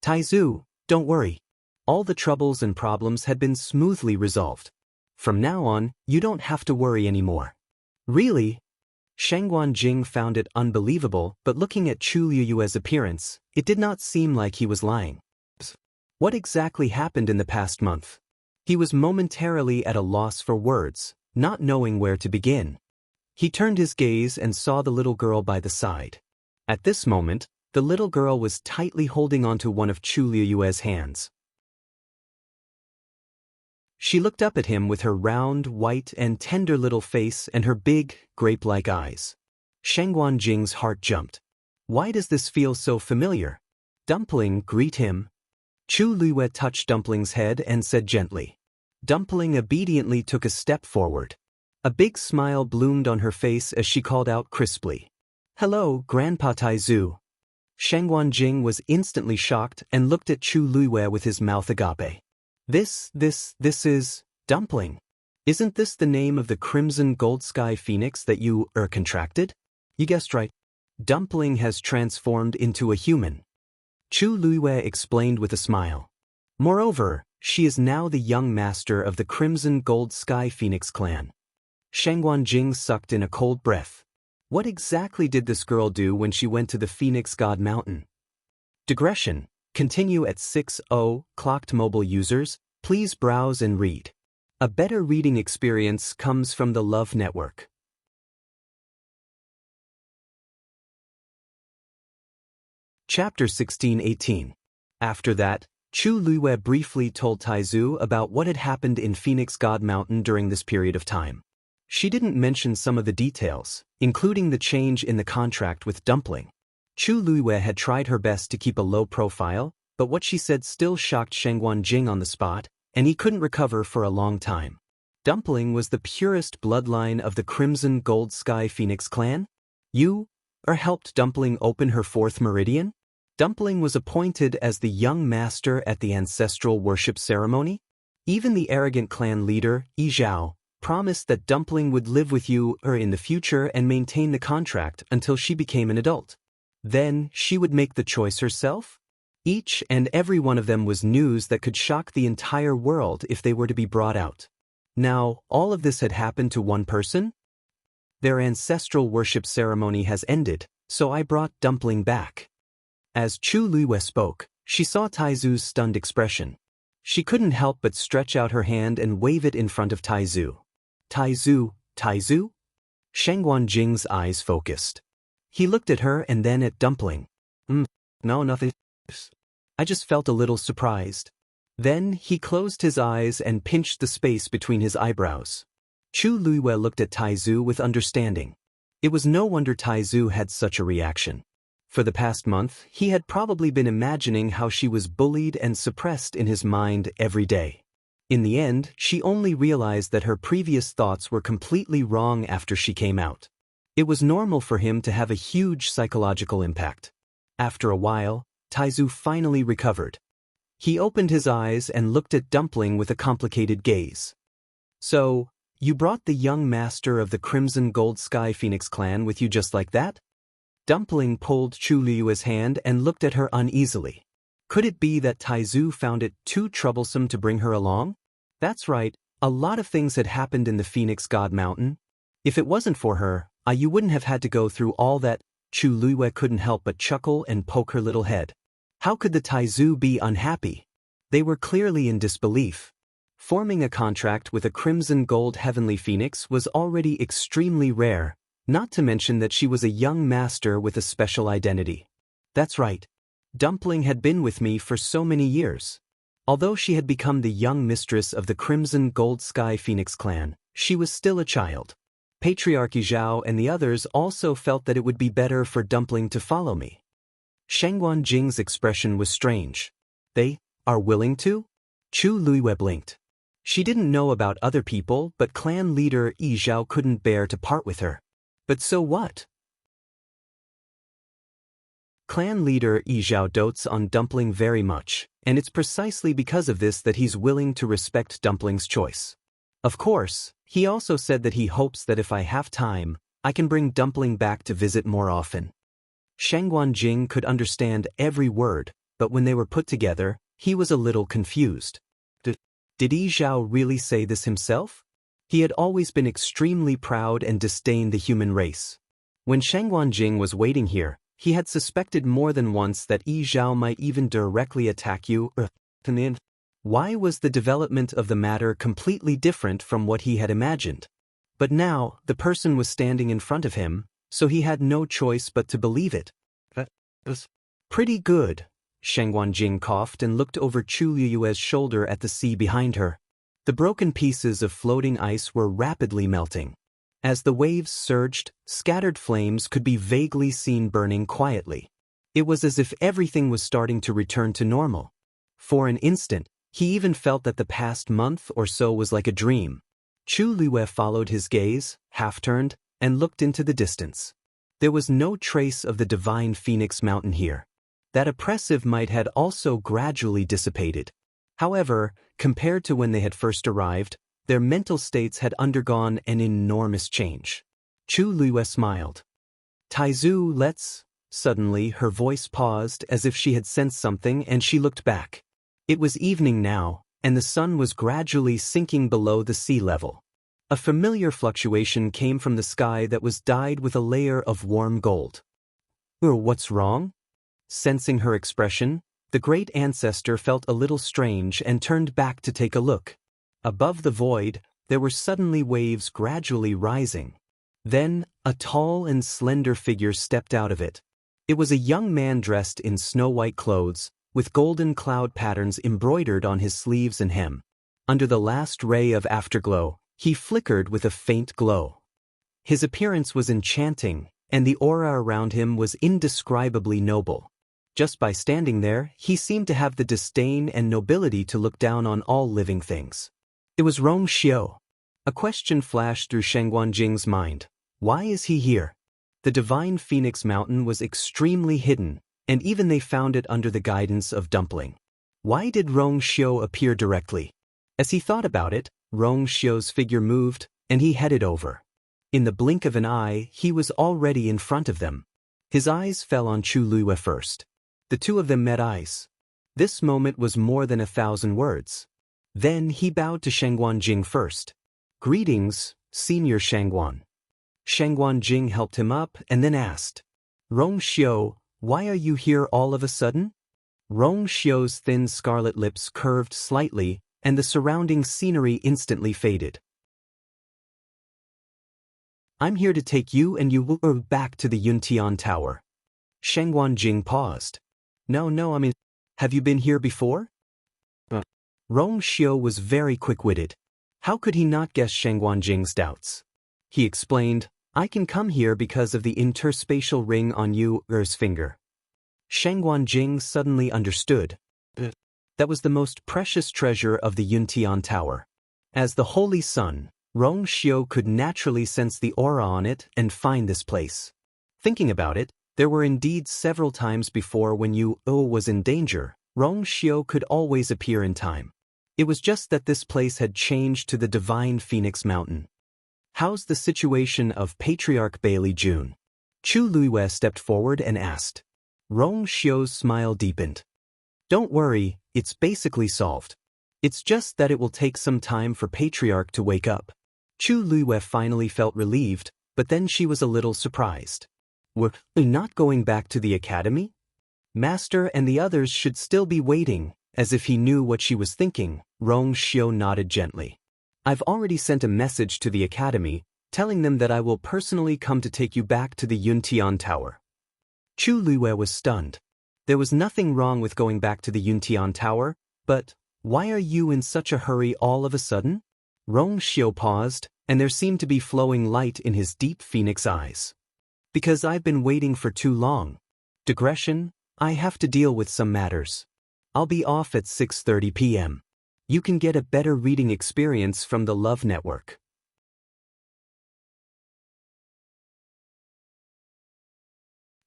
Taizu, don't worry. All the troubles and problems had been smoothly resolved. From now on, you don't have to worry anymore. Really? Shangguan found it unbelievable, but looking at Chu Luiyue's appearance, it did not seem like he was lying. What exactly happened in the past month? He was momentarily at a loss for words, not knowing where to begin. He turned his gaze and saw the little girl by the side. At this moment, the little girl was tightly holding onto one of Chu Liyue's hands. She looked up at him with her round, white and tender little face and her big, grape-like eyes. Sheng Guanjing's heart jumped. Why does this feel so familiar? Dumpling, greet him. Chu Liyue touched Dumpling's head and said gently. Dumpling obediently took a step forward. A big smile bloomed on her face as she called out crisply. Hello, Grandpa Taizu. Sheng Guanjing was instantly shocked and looked at Chu Liyue with his mouth agape. This is Dumpling. Isn't this the name of the crimson gold sky phoenix that you contracted? You guessed right. Dumpling has transformed into a human. Chu Liyue explained with a smile. Moreover, she is now the young master of the crimson gold sky phoenix clan. Sheng Guanjing sucked in a cold breath. What exactly did this girl do when she went to the Phoenix God Mountain? Digression. Continue at 6:00. Clocked mobile users, please browse and read. A better reading experience comes from the Love Network. Chapter 16-18. After that, Chu Liyue briefly told Taizu about what had happened in Phoenix God Mountain during this period of time. She didn't mention some of the details, including the change in the contract with Dumpling. Chu Liyue had tried her best to keep a low profile, but what she said still shocked Sheng Guanjing on the spot, and he couldn't recover for a long time. Dumpling was the purest bloodline of the Crimson Gold Sky Phoenix clan? You helped Dumpling open her fourth meridian? Dumpling was appointed as the young master at the ancestral worship ceremony? Even the arrogant clan leader, Yi Zhao, promised that Dumpling would live with you in the future and maintain the contract until she became an adult. Then she would make the choice herself? Each and every one of them was news that could shock the entire world if they were to be brought out. Now, all of this had happened to one person? Their ancestral worship ceremony has ended, so I brought Dumpling back. As Chu Liyue spoke, she saw Taizu's stunned expression. She couldn't help but stretch out her hand and wave it in front of Taizu. Taizu? Sheng Guanjing's eyes focused. He looked at her and then at Dumpling. No, nothing. I just felt a little surprised. Then he closed his eyes and pinched the space between his eyebrows. Chu Liyue looked at Taizu with understanding. It was no wonder Taizu had such a reaction. For the past month, he had probably been imagining how she was bullied and suppressed in his mind every day. In the end, she only realized that her previous thoughts were completely wrong after she came out. It was normal for him to have a huge psychological impact. After a while, Taizu finally recovered. He opened his eyes and looked at Dumpling with a complicated gaze. So, you brought the young master of the Crimson Gold Sky Phoenix clan with you just like that? Dumpling pulled Chu Liyue's hand and looked at her uneasily. Could it be that Taizu found it too troublesome to bring her along? That's right, a lot of things had happened in the Phoenix God Mountain. If it wasn't for her, you wouldn't have had to go through all that. Chu Liyue couldn't help but chuckle and poke her little head. How could the Taizu be unhappy? They were clearly in disbelief. Forming a contract with a crimson gold heavenly phoenix was already extremely rare, not to mention that she was a young master with a special identity. That's right. Dumpling had been with me for so many years. Although she had become the young mistress of the Crimson Gold Sky Phoenix clan, she was still a child. Patriarch Yi Zhao and the others also felt that it would be better for Dumpling to follow me. Sheng Guanjing's expression was strange. They are willing to? Chu Liyue blinked. She didn't know about other people, but clan leader Yi Zhao couldn't bear to part with her. But so what? Clan leader Yi Zhao dotes on Dumpling very much, and it's precisely because of this that he's willing to respect Dumpling's choice. Of course, he also said that he hopes that if I have time, I can bring Dumpling back to visit more often. Sheng Guanjing could understand every word, but when they were put together, he was a little confused. Did Yi Zhao really say this himself? He had always been extremely proud and disdained the human race. When Sheng Guanjing was waiting here, he had suspected more than once that Yi Zhao might even directly attack you. Why was the development of the matter completely different from what he had imagined? But now, the person was standing in front of him, so he had no choice but to believe it. That was Pretty good. Sheng Wanjing coughed and looked over Chu Liyue's shoulder at the sea behind her. The broken pieces of floating ice were rapidly melting. As the waves surged, scattered flames could be vaguely seen burning quietly. It was as if everything was starting to return to normal. For an instant, he even felt that the past month or so was like a dream. Chu Liyue followed his gaze, half-turned, and looked into the distance. There was no trace of the divine Phoenix Mountain here. That oppressive might had also gradually dissipated. However, compared to when they had first arrived, their mental states had undergone an enormous change. Chu Liyue smiled. Taizu, let's... Suddenly, her voice paused as if she had sensed something and she looked back. It was evening now, and the sun was gradually sinking below the sea level. A familiar fluctuation came from the sky that was dyed with a layer of warm gold. What's wrong? Sensing her expression, the great ancestor felt a little strange and turned back to take a look. Above the void, there were suddenly waves gradually rising. Then, a tall and slender figure stepped out of it. It was a young man dressed in snow-white clothes, with golden cloud patterns embroidered on his sleeves and hem. Under the last ray of afterglow, he flickered with a faint glow. His appearance was enchanting, and the aura around him was indescribably noble. Just by standing there, he seemed to have the disdain and nobility to look down on all living things. It was Rong Xiu. A question flashed through Sheng Wanjing's mind. Why is he here? The divine Phoenix Mountain was extremely hidden, and even they found it under the guidance of Dumpling. Why did Rong Xiu appear directly? As he thought about it, Rong Xiu's figure moved, and he headed over. In the blink of an eye, he was already in front of them. His eyes fell on Chu Liyue first. The two of them met eyes. This moment was more than 1,000 words. Then he bowed to Sheng Wanjing first. Greetings, Senior Shangguan. Sheng Wanjing helped him up and then asked, Rong Xiu, why are you here all of a sudden? Rong Xiu's thin scarlet lips curved slightly, and the surrounding scenery instantly faded. I'm here to take you and you back to the Yuntian Tower. Sheng Wanjing paused. No, have you been here before? Rong Xiu was very quick-witted. How could he not guess Sheng Wanjing's doubts? He explained, I can come here because of the interspatial ring on Yu's finger. Sheng Wanjing suddenly understood. That was the most precious treasure of the Yuntian Tower. As the Holy Sun, Rong Xiu could naturally sense the aura on it and find this place. Thinking about it, there were indeed several times before when Yu was in danger, Rong Xiu could always appear in time. It was just that this place had changed to the divine Phoenix Mountain. How's the situation of Patriarch Bailey Jun? Chu Liyue stepped forward and asked. Rong Xiu's smile deepened. Don't worry, it's basically solved. It's just that it will take some time for Patriarch to wake up. Chu Liyue finally felt relieved, but then she was a little surprised. We're not going back to the academy? Master and the others should still be waiting. As if he knew what she was thinking, Rong Xiu nodded gently. I've already sent a message to the academy, telling them that I will personally come to take you back to the Yuntian Tower. Chu Liyue was stunned. There was nothing wrong with going back to the Yuntian Tower, but why are you in such a hurry all of a sudden? Rong Xiu paused, and there seemed to be flowing light in his deep phoenix eyes. Because I've been waiting for too long. Digression, I have to deal with some matters. I'll be off at 6:30 p.m. You can get a better reading experience from the Love Network.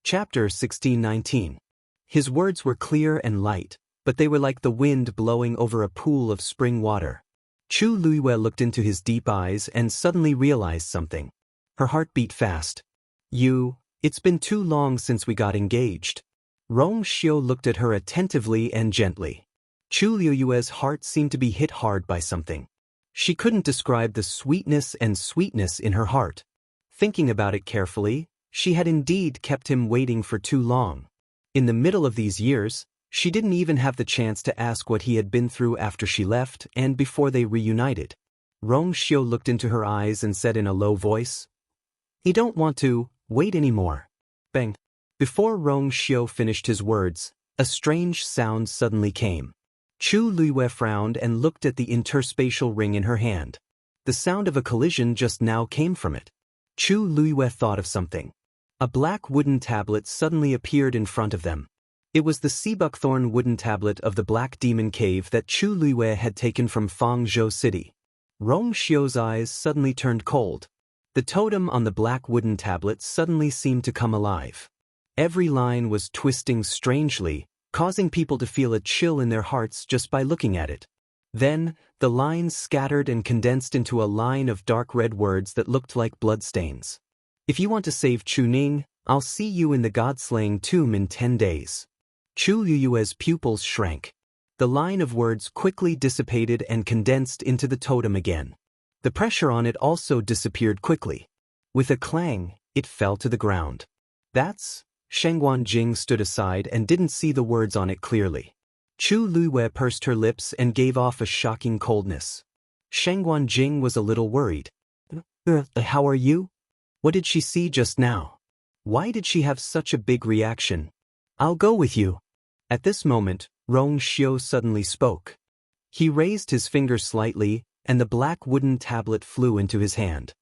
Chapter 1619. His words were clear and light, but they were like the wind blowing over a pool of spring water. Chu Liyue looked into his deep eyes and suddenly realized something. Her heart beat fast. It's been too long since we got engaged. Rong Xiu looked at her attentively and gently. Chu Liyue's heart seemed to be hit hard by something. She couldn't describe the sweetness in her heart. Thinking about it carefully, she had indeed kept him waiting for too long. In the middle of these years, She didn't even have the chance to ask what he had been through after she left and before they reunited. Rong Xiu looked into her eyes and said in a low voice, "I don't want to wait anymore." Bang. Before Rong Xiu finished his words, a strange sound suddenly came. Chu Luiyue frowned and looked at the interspatial ring in her hand. The sound of a collision just now came from it. Chu Luiyue thought of something. A black wooden tablet suddenly appeared in front of them. It was the seabuckthorn wooden tablet of the Black Demon Cave that Chu Luiyue had taken from Fangzhou City. Rong Xiu's eyes suddenly turned cold. The totem on the black wooden tablet suddenly seemed to come alive. Every line was twisting strangely, causing people to feel a chill in their hearts just by looking at it. Then, the lines scattered and condensed into a line of dark red words that looked like bloodstains. "If you want to save Chu Ning, I'll see you in the god-slaying tomb in 10 days. Chu Liyue's pupils shrank. The line of words quickly dissipated and condensed into the totem again. The pressure on it also disappeared quickly. With a clang, it fell to the ground. "That's..." Shengguan Jing stood aside and didn't see the words on it clearly. Chu Luiyue pursed her lips and gave off a shocking coldness. Shengguan Jing was a little worried. How are you? What did she see just now? Why did she have such a big reaction? I'll go with you." At this moment, Rong Xiu suddenly spoke. He raised his finger slightly, and the black wooden tablet flew into his hand.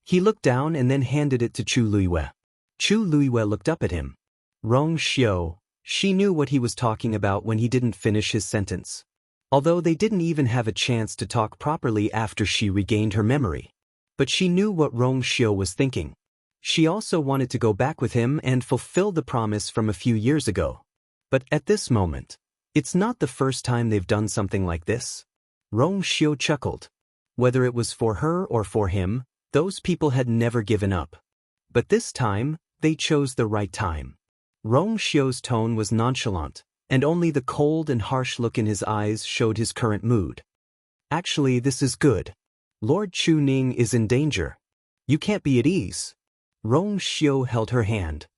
He looked down and then handed it to Chu Luiyue. Chu Luiyue looked up at him. Rong Xiu, she knew what he was talking about when he didn't finish his sentence. Although they didn't even have a chance to talk properly after she regained her memory. But she knew what Rong Xiu was thinking. She also wanted to go back with him and fulfill the promise from a few years ago. But at this moment, it's not the first time they've done something like this. Rong Xiu chuckled. Whether it was for her or for him, those people had never given up. But this time, they chose the right time. Rong Xiu's tone was nonchalant, and only the cold and harsh look in his eyes showed his current mood. "Actually, this is good. Lord Chu Ning is in danger. You can't be at ease." Rong Xiu held her hand.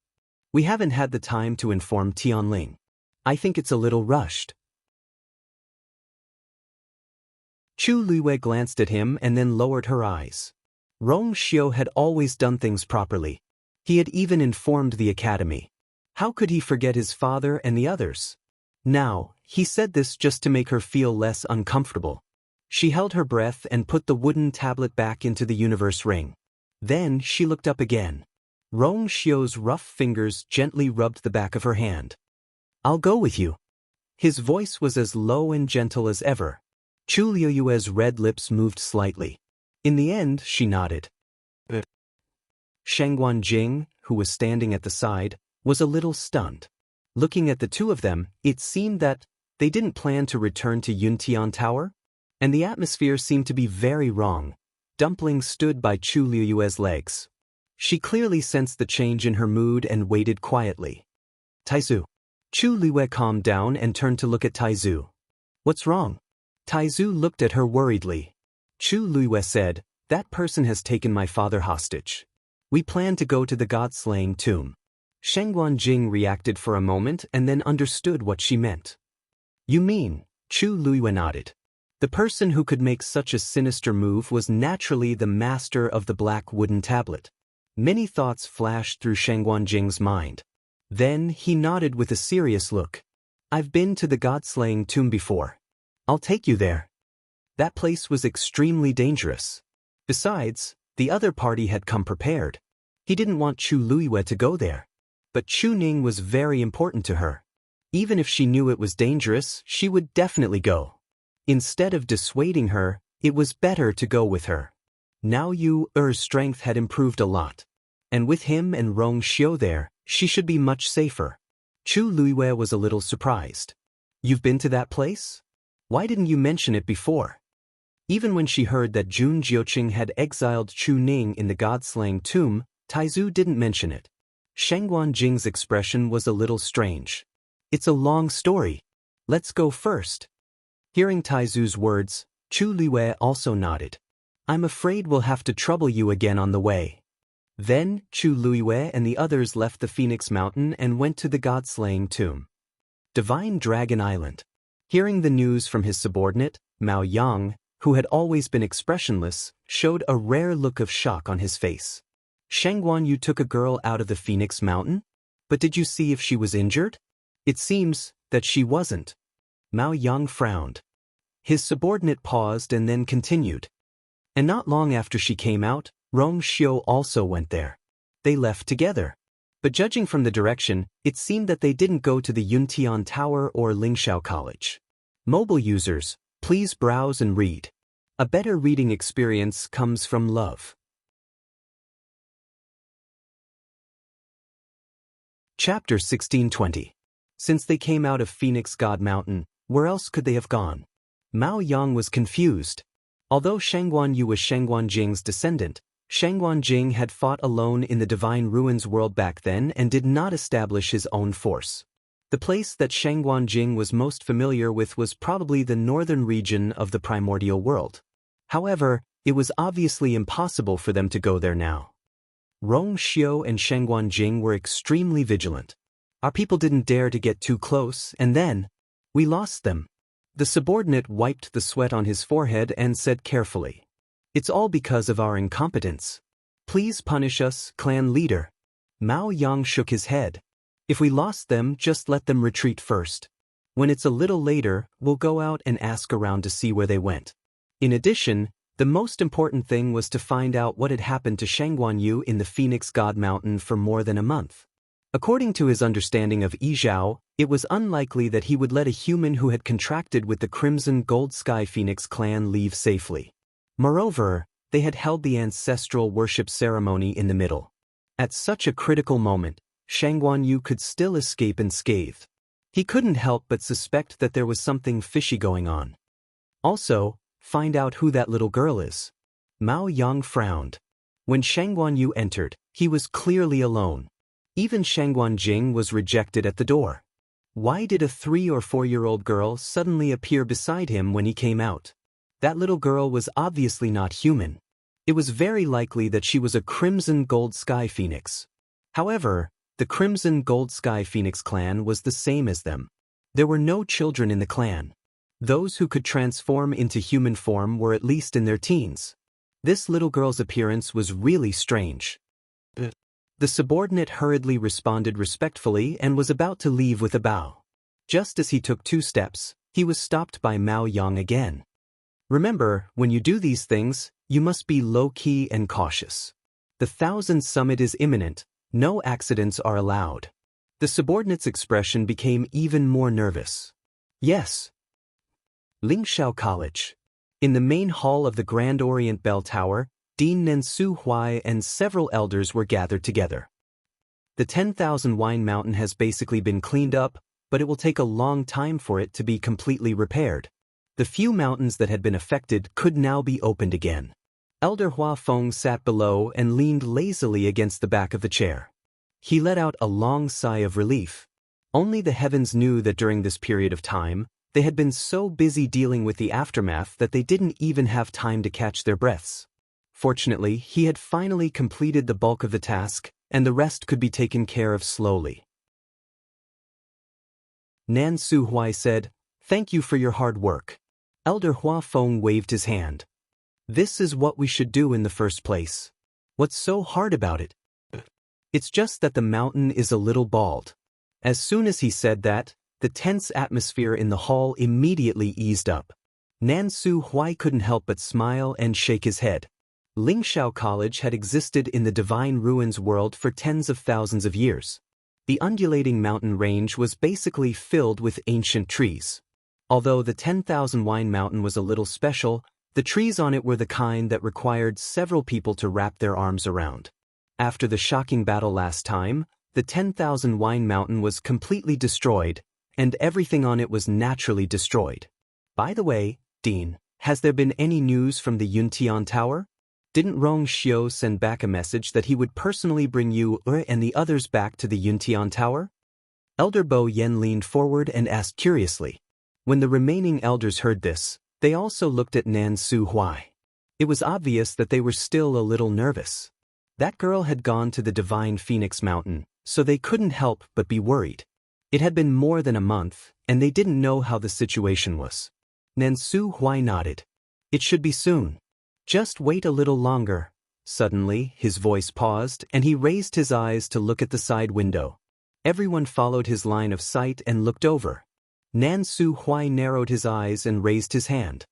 "We haven't had the time to inform Tianling. I think it's a little rushed." Chu Luiyue glanced at him and then lowered her eyes. Rong Xiu had always done things properly. He had even informed the academy. How could he forget his father and the others? Now, he said this just to make her feel less uncomfortable. She held her breath and put the wooden tablet back into the universe ring. Then she looked up again. Rong Xiu's rough fingers gently rubbed the back of her hand. "I'll go with you." His voice was as low and gentle as ever. Chu Liyue's red lips moved slightly. In the end, she nodded. Shengguan Jing, who was standing at the side, was a little stunned. Looking at the two of them, it seemed that they didn't plan to return to Yuntian Tower, and the atmosphere seemed to be very wrong. Dumpling stood by Chu Liyue's legs. She clearly sensed the change in her mood and waited quietly. "Taizu." Chu Liyue calmed down and turned to look at Taizu. "What's wrong?" Taizu looked at her worriedly. Chu Liyue said, "That person has taken my father hostage. We plan to go to the god-slaying tomb." Shengguan Jing reacted for a moment and then understood what she meant. "You mean?" Chu Liyue nodded. The person who could make such a sinister move was naturally the master of the black wooden tablet. Many thoughts flashed through Shengguan Jing's mind. Then he nodded with a serious look. "I've been to the god-slaying tomb before. I'll take you there." That place was extremely dangerous. Besides, the other party had come prepared. He didn't want Chu Liyue to go there. But Chu Ning was very important to her. Even if she knew it was dangerous, she would definitely go. Instead of dissuading her, it was better to go with her. Now Yu's strength had improved a lot. And with him and Rong Xiu there, she should be much safer. Chu Liyue was a little surprised. "You've been to that place? Why didn't you mention it before?" Even when she heard that Jun Jiuqing had exiled Chu Ning in the god-slaying tomb, Taizu didn't mention it. Shengguan Jing's expression was a little strange. "It's a long story. Let's go first." Hearing Taizu's words, Chu Liyue also nodded. "I'm afraid we'll have to trouble you again on the way." Then, Chu Liyue and the others left the Phoenix Mountain and went to the god-slaying tomb. Divine Dragon Island. Hearing the news from his subordinate, Mao Yang, who had always been expressionless, showed a rare look of shock on his face. Shangguan, you took a girl out of the Phoenix Mountain? But did you see if she was injured? It seems that she wasn't. Mao Yang frowned. His subordinate paused and then continued. And not long after she came out, Rong Xiu also went there. They left together. But judging from the direction, it seemed that they didn't go to the Yuntian Tower or Lingxiao College. Mobile users, please browse and read. A better reading experience comes from love. Chapter 1620. Since they came out of Phoenix God Mountain, where else could they have gone? Mao Yang was confused. Although Shangguan Yu was Shangguan Jing's descendant, Shangguan Jing had fought alone in the Divine Ruins world back then and did not establish his own force. The place that Shangguan Jing was most familiar with was probably the northern region of the primordial world. However, it was obviously impossible for them to go there now. Rong Xiu and Shangguan Jing were extremely vigilant. Our people didn't dare to get too close, and then we lost them. The subordinate wiped the sweat on his forehead and said carefully, "It's all because of our incompetence. Please punish us, clan leader." Mao Yang shook his head. "If we lost them, just let them retreat first. When it's a little later, we'll go out and ask around to see where they went." In addition, the most important thing was to find out what had happened to Shangguan Yu in the Phoenix God Mountain for more than a month. According to his understanding of Yizhao, it was unlikely that he would let a human who had contracted with the Crimson Gold Sky Phoenix clan leave safely. Moreover, they had held the ancestral worship ceremony in the middle. At such a critical moment, Shangguan Yu could still escape unscathed. He couldn't help but suspect that there was something fishy going on. Also, find out who that little girl is. Mao Yang frowned. When Shangguan Yu entered, he was clearly alone. Even Shangguan Jing was rejected at the door. Why did a 3- or 4-year-old girl suddenly appear beside him when he came out? That little girl was obviously not human. It was very likely that she was a Crimson Gold Sky Phoenix. However, the Crimson Gold Sky Phoenix clan was the same as them. There were no children in the clan. Those who could transform into human form were at least in their teens. This little girl's appearance was really strange. The subordinate hurriedly responded respectfully and was about to leave with a bow. Just as he took 2 steps, he was stopped by Mao Yang again. "Remember, when you do these things, you must be low-key and cautious. The 1000 Summit is imminent, no accidents are allowed." The subordinate's expression became even more nervous. "Yes." Lingxiao College. In the main hall of the Grand Orient Bell Tower, Dean Nensu Huai and several elders were gathered together. The 10,000 Wine Mountain has basically been cleaned up, but it will take a long time for it to be completely repaired. The few mountains that had been affected could now be opened again. Elder Hua Feng sat below and leaned lazily against the back of the chair. He let out a long sigh of relief. Only the heavens knew that during this period of time, they had been so busy dealing with the aftermath that they didn't even have time to catch their breaths. Fortunately, he had finally completed the bulk of the task, and the rest could be taken care of slowly. Nan Su Huai said, "Thank you for your hard work." Elder Hua Feng waved his hand. "This is what we should do in the first place. What's so hard about it? It's just that the mountain is a little bald." As soon as he said that, the tense atmosphere in the hall immediately eased up. Nan Su Huai couldn't help but smile and shake his head. Lingxiao College had existed in the Divine Ruins world for tens of thousands of years. The undulating mountain range was basically filled with ancient trees. Although the 10,000 Wine Mountain was a little special, the trees on it were the kind that required several people to wrap their arms around. After the shocking battle last time, the 10,000 Wine Mountain was completely destroyed, and everything on it was naturally destroyed. By the way, Dean, has there been any news from the Yuntian Tower? Didn't Rong Xiu send back a message that he would personally bring you and the others back to the Yuntian Tower? Elder Bo Yen leaned forward and asked curiously. When the remaining elders heard this, they also looked at Nan Su Huai. It was obvious that they were still a little nervous. That girl had gone to the Divine Phoenix Mountain, so they couldn't help but be worried. It had been more than a month, and they didn't know how the situation was. Nansu Huai nodded. It should be soon. Just wait a little longer. Suddenly, his voice paused, and he raised his eyes to look at the side window. Everyone followed his line of sight and looked over. Nansu Huai narrowed his eyes and raised his hand.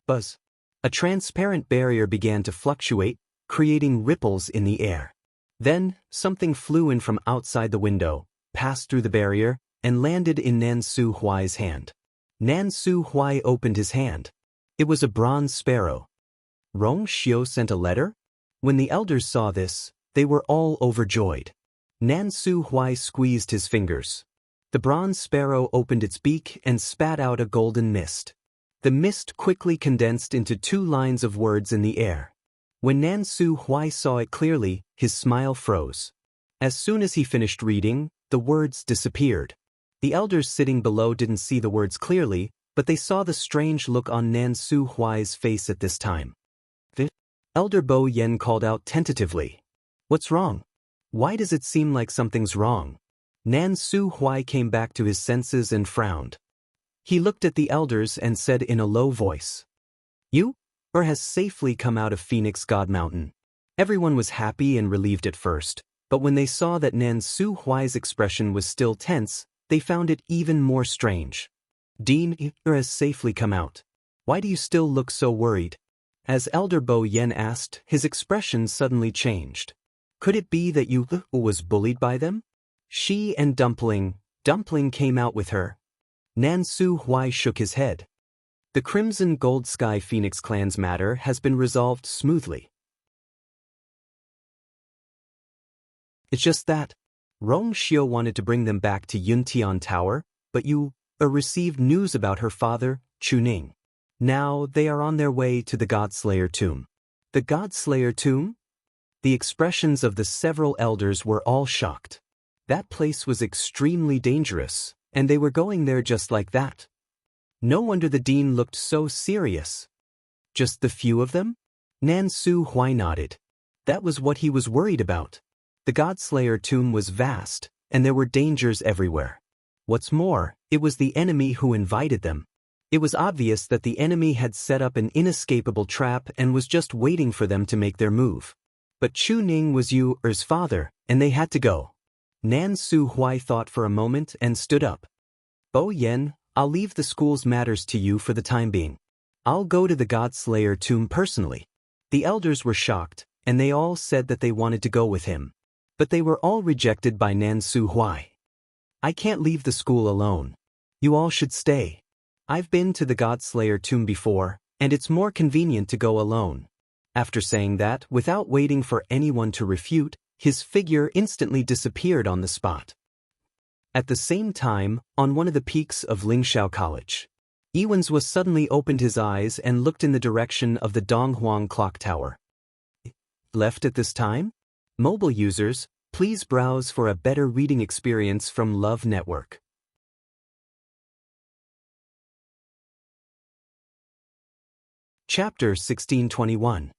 Buzz. A transparent barrier began to fluctuate, creating ripples in the air. Then, something flew in from outside the window, passed through the barrier, and landed in Nansu Huai's hand. Nansu Huai opened his hand. It was a bronze sparrow. Rong Xiu sent a letter? When the elders saw this, they were all overjoyed. Nansu Huai squeezed his fingers. The bronze sparrow opened its beak and spat out a golden mist. The mist quickly condensed into 2 lines of words in the air. When Nansu Huai saw it clearly, his smile froze. As soon as he finished reading, the words disappeared. The elders sitting below didn't see the words clearly, but they saw the strange look on Nansu Huai's face at this time. The Elder Bo Yen called out tentatively. What's wrong? Why does it seem like something's wrong? Nansu Huai came back to his senses and frowned. He looked at the elders and said in a low voice, You? Or has safely come out of Phoenix God Mountain. Everyone was happy and relieved at first, but when they saw that Nansu Huai's expression was still tense, they found it even more strange. Dean, or has safely come out. Why do you still look so worried? As Elder Bo Yen asked, his expression suddenly changed. Could it be that you was bullied by them? She and Dumpling came out with her. Nansu Huai shook his head. The Crimson Gold Sky Phoenix clan's matter has been resolved smoothly. It's just that Rong Xiu wanted to bring them back to Yuntian Tower, but you received news about her father, Chu Ning. Now they are on their way to the Godslayer tomb. The Godslayer tomb? The expressions of the several elders were all shocked. That place was extremely dangerous, and they were going there just like that. No wonder the dean looked so serious. Just the few of them? Nansu Huai nodded. That was what he was worried about. The Godslayer tomb was vast, and there were dangers everywhere. What's more, it was the enemy who invited them. It was obvious that the enemy had set up an inescapable trap and was just waiting for them to make their move. But Chu Ning was Yu's father, and they had to go. Nansu Huai thought for a moment and stood up. Bo Yen, I'll leave the school's matters to you for the time being. I'll go to the Godslayer tomb personally. The elders were shocked, and they all said that they wanted to go with him. But they were all rejected by Nansu Huai. I can't leave the school alone. You all should stay. I've been to the Godslayer tomb before, and it's more convenient to go alone. After saying that, without waiting for anyone to refute, his figure instantly disappeared on the spot. At the same time, on one of the peaks of Lingxiao College, Iwenzwa suddenly opened his eyes and looked in the direction of the Donghuang clock tower. Left at this time? Mobile users, please browse for a better reading experience from Love Network. Chapter 1621.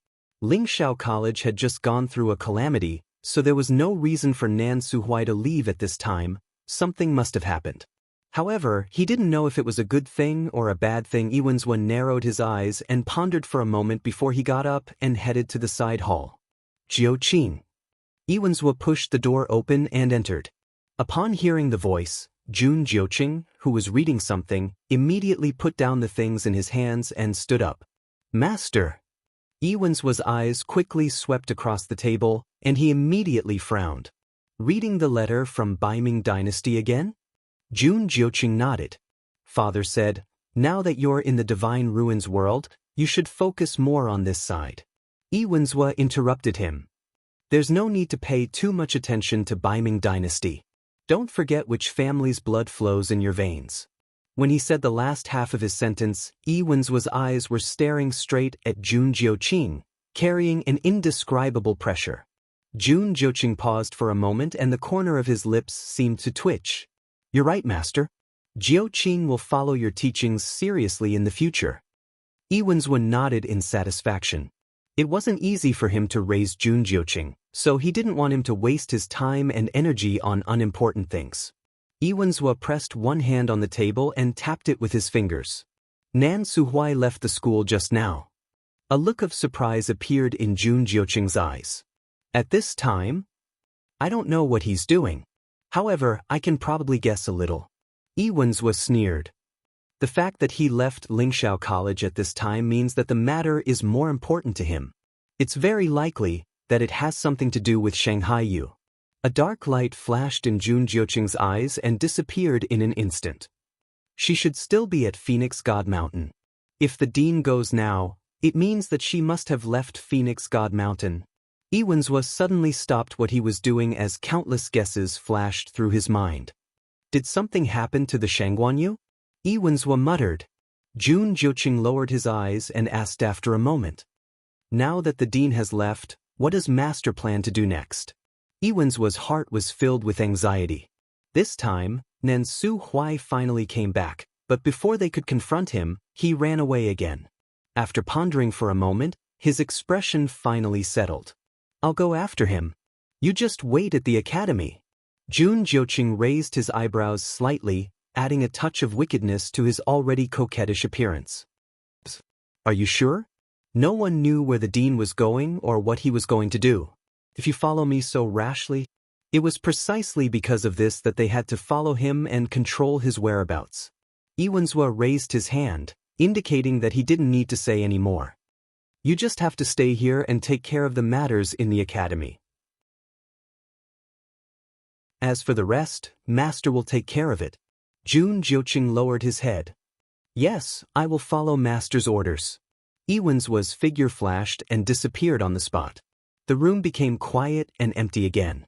Lingxiao College had just gone through a calamity, so there was no reason for Nansu Huai to leave at this time. Something must have happened. However, he didn't know if it was a good thing or a bad thing. Iwenzwa narrowed his eyes and pondered for a moment before he got up and headed to the side hall. Jiuqing. Iwenzwa pushed the door open and entered. Upon hearing the voice, Jun Jiuqing, who was reading something, immediately put down the things in his hands and stood up. Master. Iwenzwa's eyes quickly swept across the table, and he immediately frowned. Reading the letter from Baiming Dynasty again? Jun Jiuqing nodded. Father said, now that you're in the Divine Ruins world, you should focus more on this side. Iwenzwa interrupted him. There's no need to pay too much attention to Baiming Dynasty. Don't forget which family's blood flows in your veins. When he said the last half of his sentence, Iwenzwa's eyes were staring straight at Jun Jiuqing, carrying an indescribable pressure. Jun Jiuqing paused for a moment and the corner of his lips seemed to twitch. You're right, Master. Jiuqing will follow your teachings seriously in the future. Iwenzwa nodded in satisfaction. It wasn't easy for him to raise Jun Jiuqing, so he didn't want him to waste his time and energy on unimportant things. Iwenzhua pressed one hand on the table and tapped it with his fingers. Nan Suhuai left the school just now. A look of surprise appeared in Jun Jiuqing's eyes. At this time? I don't know what he's doing. However, I can probably guess a little. Iwenzhua sneered. The fact that he left Lingxiao College at this time means that the matter is more important to him. It's very likely that it has something to do with Shanghai Yu. A dark light flashed in Jun Jiuqing's eyes and disappeared in an instant. She should still be at Phoenix God Mountain. If the dean goes now, it means that she must have left Phoenix God Mountain. Iwenzhua suddenly stopped what he was doing as countless guesses flashed through his mind. Did something happen to the Shangguanyu? Iwenzhua muttered. Jun Jiuqing lowered his eyes and asked after a moment. Now that the dean has left, what does Master plan to do next? Iwenzhua's heart was filled with anxiety. This time, Nan Suhuai finally came back, but before they could confront him, he ran away again. After pondering for a moment, his expression finally settled. I'll go after him. You just wait at the academy. Jun Jiuqing raised his eyebrows slightly, adding a touch of wickedness to his already coquettish appearance. Are you sure? No one knew where the dean was going or what he was going to do. If you follow me so rashly, it was precisely because of this that they had to follow him and control his whereabouts. Iwenzhua raised his hand, indicating that he didn't need to say any more. You just have to stay here and take care of the matters in the academy. As for the rest, Master will take care of it. Jun Jiuqing lowered his head. Yes, I will follow Master's orders. Iwenzhua's figure flashed and disappeared on the spot. The room became quiet and empty again.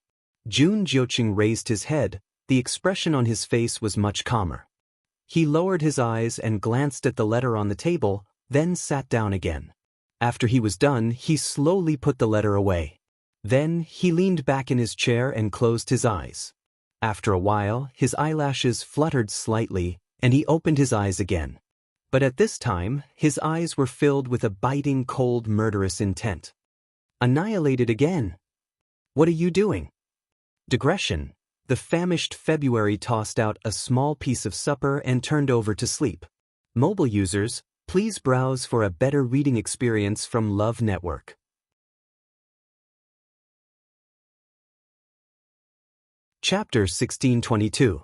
Jun Jiuqing raised his head, the expression on his face was much calmer. He lowered his eyes and glanced at the letter on the table, then sat down again. After he was done, he slowly put the letter away. Then, he leaned back in his chair and closed his eyes. After a while, his eyelashes fluttered slightly, and he opened his eyes again. But at this time, his eyes were filled with a biting, cold, murderous intent. Annihilated again. What are you doing? Digression. The famished February tossed out a small piece of supper and turned over to sleep. Mobile users, please browse for a better reading experience from Love Network. Chapter 1622.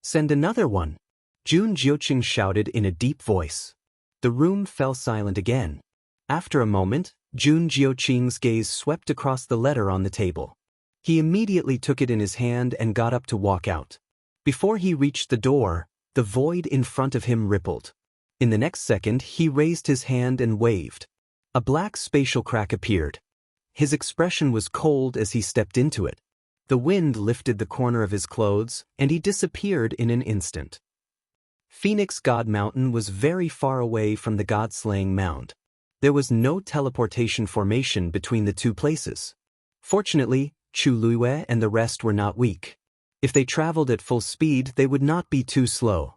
Send another one. Jun Jiuqing shouted in a deep voice. The room fell silent again. After a moment, Jun Jiuqing's gaze swept across the letter on the table. He immediately took it in his hand and got up to walk out. Before he reached the door, the void in front of him rippled. In the next second, he raised his hand and waved. A black spatial crack appeared. His expression was cold as he stepped into it. The wind lifted the corner of his clothes, and he disappeared in an instant. Phoenix God Mountain was very far away from the God-slaying mound. There was no teleportation formation between the two places. Fortunately, Chu Luiyue and the rest were not weak. If they traveled at full speed, they would not be too slow.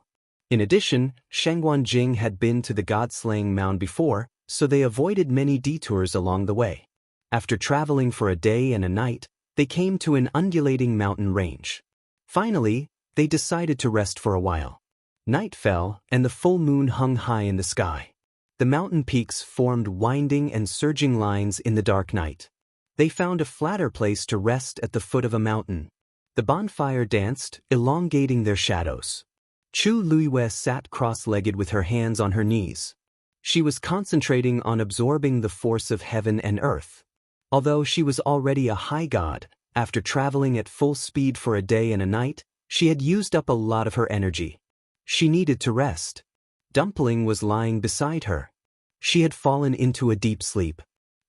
In addition, Shangguan Jing had been to the God-slaying mound before, so they avoided many detours along the way. After traveling for a day and a night, they came to an undulating mountain range. Finally, they decided to rest for a while. Night fell, and the full moon hung high in the sky. The mountain peaks formed winding and surging lines in the dark night. They found a flatter place to rest at the foot of a mountain. The bonfire danced, elongating their shadows. Chu Luiyue sat cross-legged with her hands on her knees. She was concentrating on absorbing the force of heaven and earth. Although she was already a high god, after traveling at full speed for a day and a night, she had used up a lot of her energy. She needed to rest. Dumpling was lying beside her. She had fallen into a deep sleep.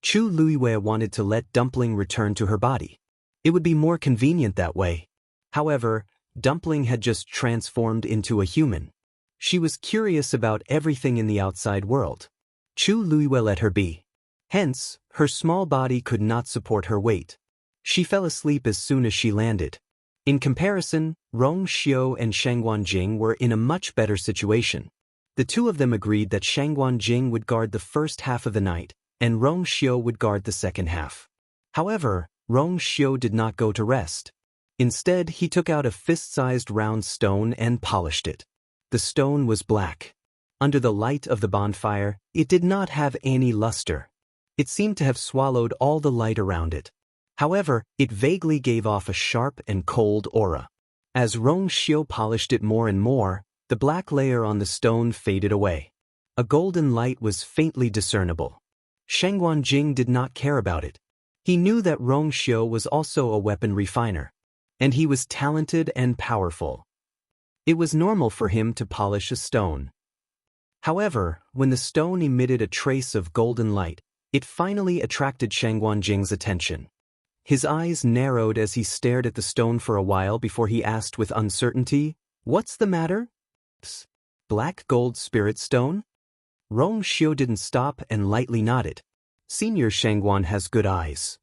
Chu Luiyue wanted to let Dumpling return to her body. It would be more convenient that way. However, Dumpling had just transformed into a human. She was curious about everything in the outside world. Chu Luiyue let her be. Hence, her small body could not support her weight. She fell asleep as soon as she landed. In comparison, Rong Xiu and Shangguan Jing were in a much better situation. The two of them agreed that Shangguan Jing would guard the first half of the night, and Rong Xiu would guard the second half. However, Rong Xiu did not go to rest. Instead, he took out a fist-sized round stone and polished it. The stone was black. Under the light of the bonfire, it did not have any luster. It seemed to have swallowed all the light around it. However, it vaguely gave off a sharp and cold aura. As Rong Xiu polished it more and more, the black layer on the stone faded away. A golden light was faintly discernible. Sheng Guanjing did not care about it. He knew that Rong Xiu was also a weapon refiner. And he was talented and powerful. It was normal for him to polish a stone. However, when the stone emitted a trace of golden light, it finally attracted Sheng Guanjing's attention. His eyes narrowed as he stared at the stone for a while before he asked with uncertainty, "What's the matter?" "Psst, black gold spirit stone?" Rong Xiu didn't stop and lightly nodded. "Senior Sheng Guan has good eyes."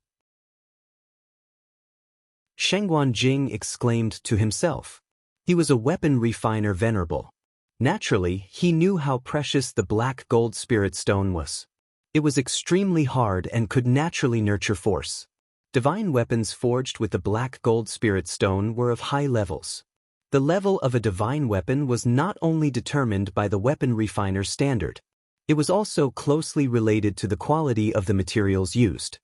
Sheng Guanjing exclaimed to himself. He was a weapon refiner venerable. Naturally, he knew how precious the black gold spirit stone was. It was extremely hard and could naturally nurture force. Divine weapons forged with the black gold spirit stone were of high levels. The level of a divine weapon was not only determined by the weapon refiner's standard. It was also closely related to the quality of the materials used.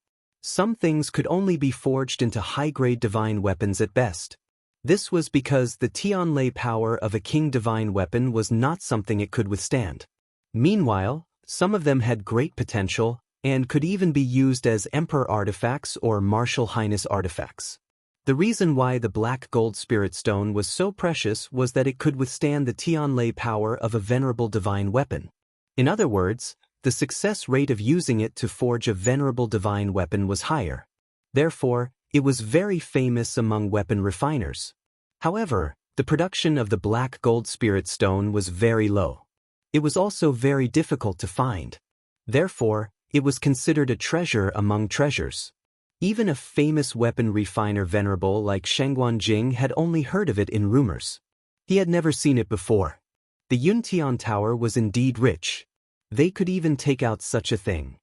Some things could only be forged into high-grade divine weapons at best. This was because the Tianlei power of a king divine weapon was not something it could withstand. Meanwhile, some of them had great potential and could even be used as emperor artifacts or martial highness artifacts. The reason why the black gold spirit stone was so precious was that it could withstand the Tianlei power of a venerable divine weapon. In other words, the success rate of using it to forge a venerable divine weapon was higher. Therefore, it was very famous among weapon refiners. However, the production of the black gold spirit stone was very low. It was also very difficult to find. Therefore, it was considered a treasure among treasures. Even a famous weapon refiner venerable like Sheng Guanjing had only heard of it in rumors. He had never seen it before. The Yuntian Tower was indeed rich. They could even take out such a thing.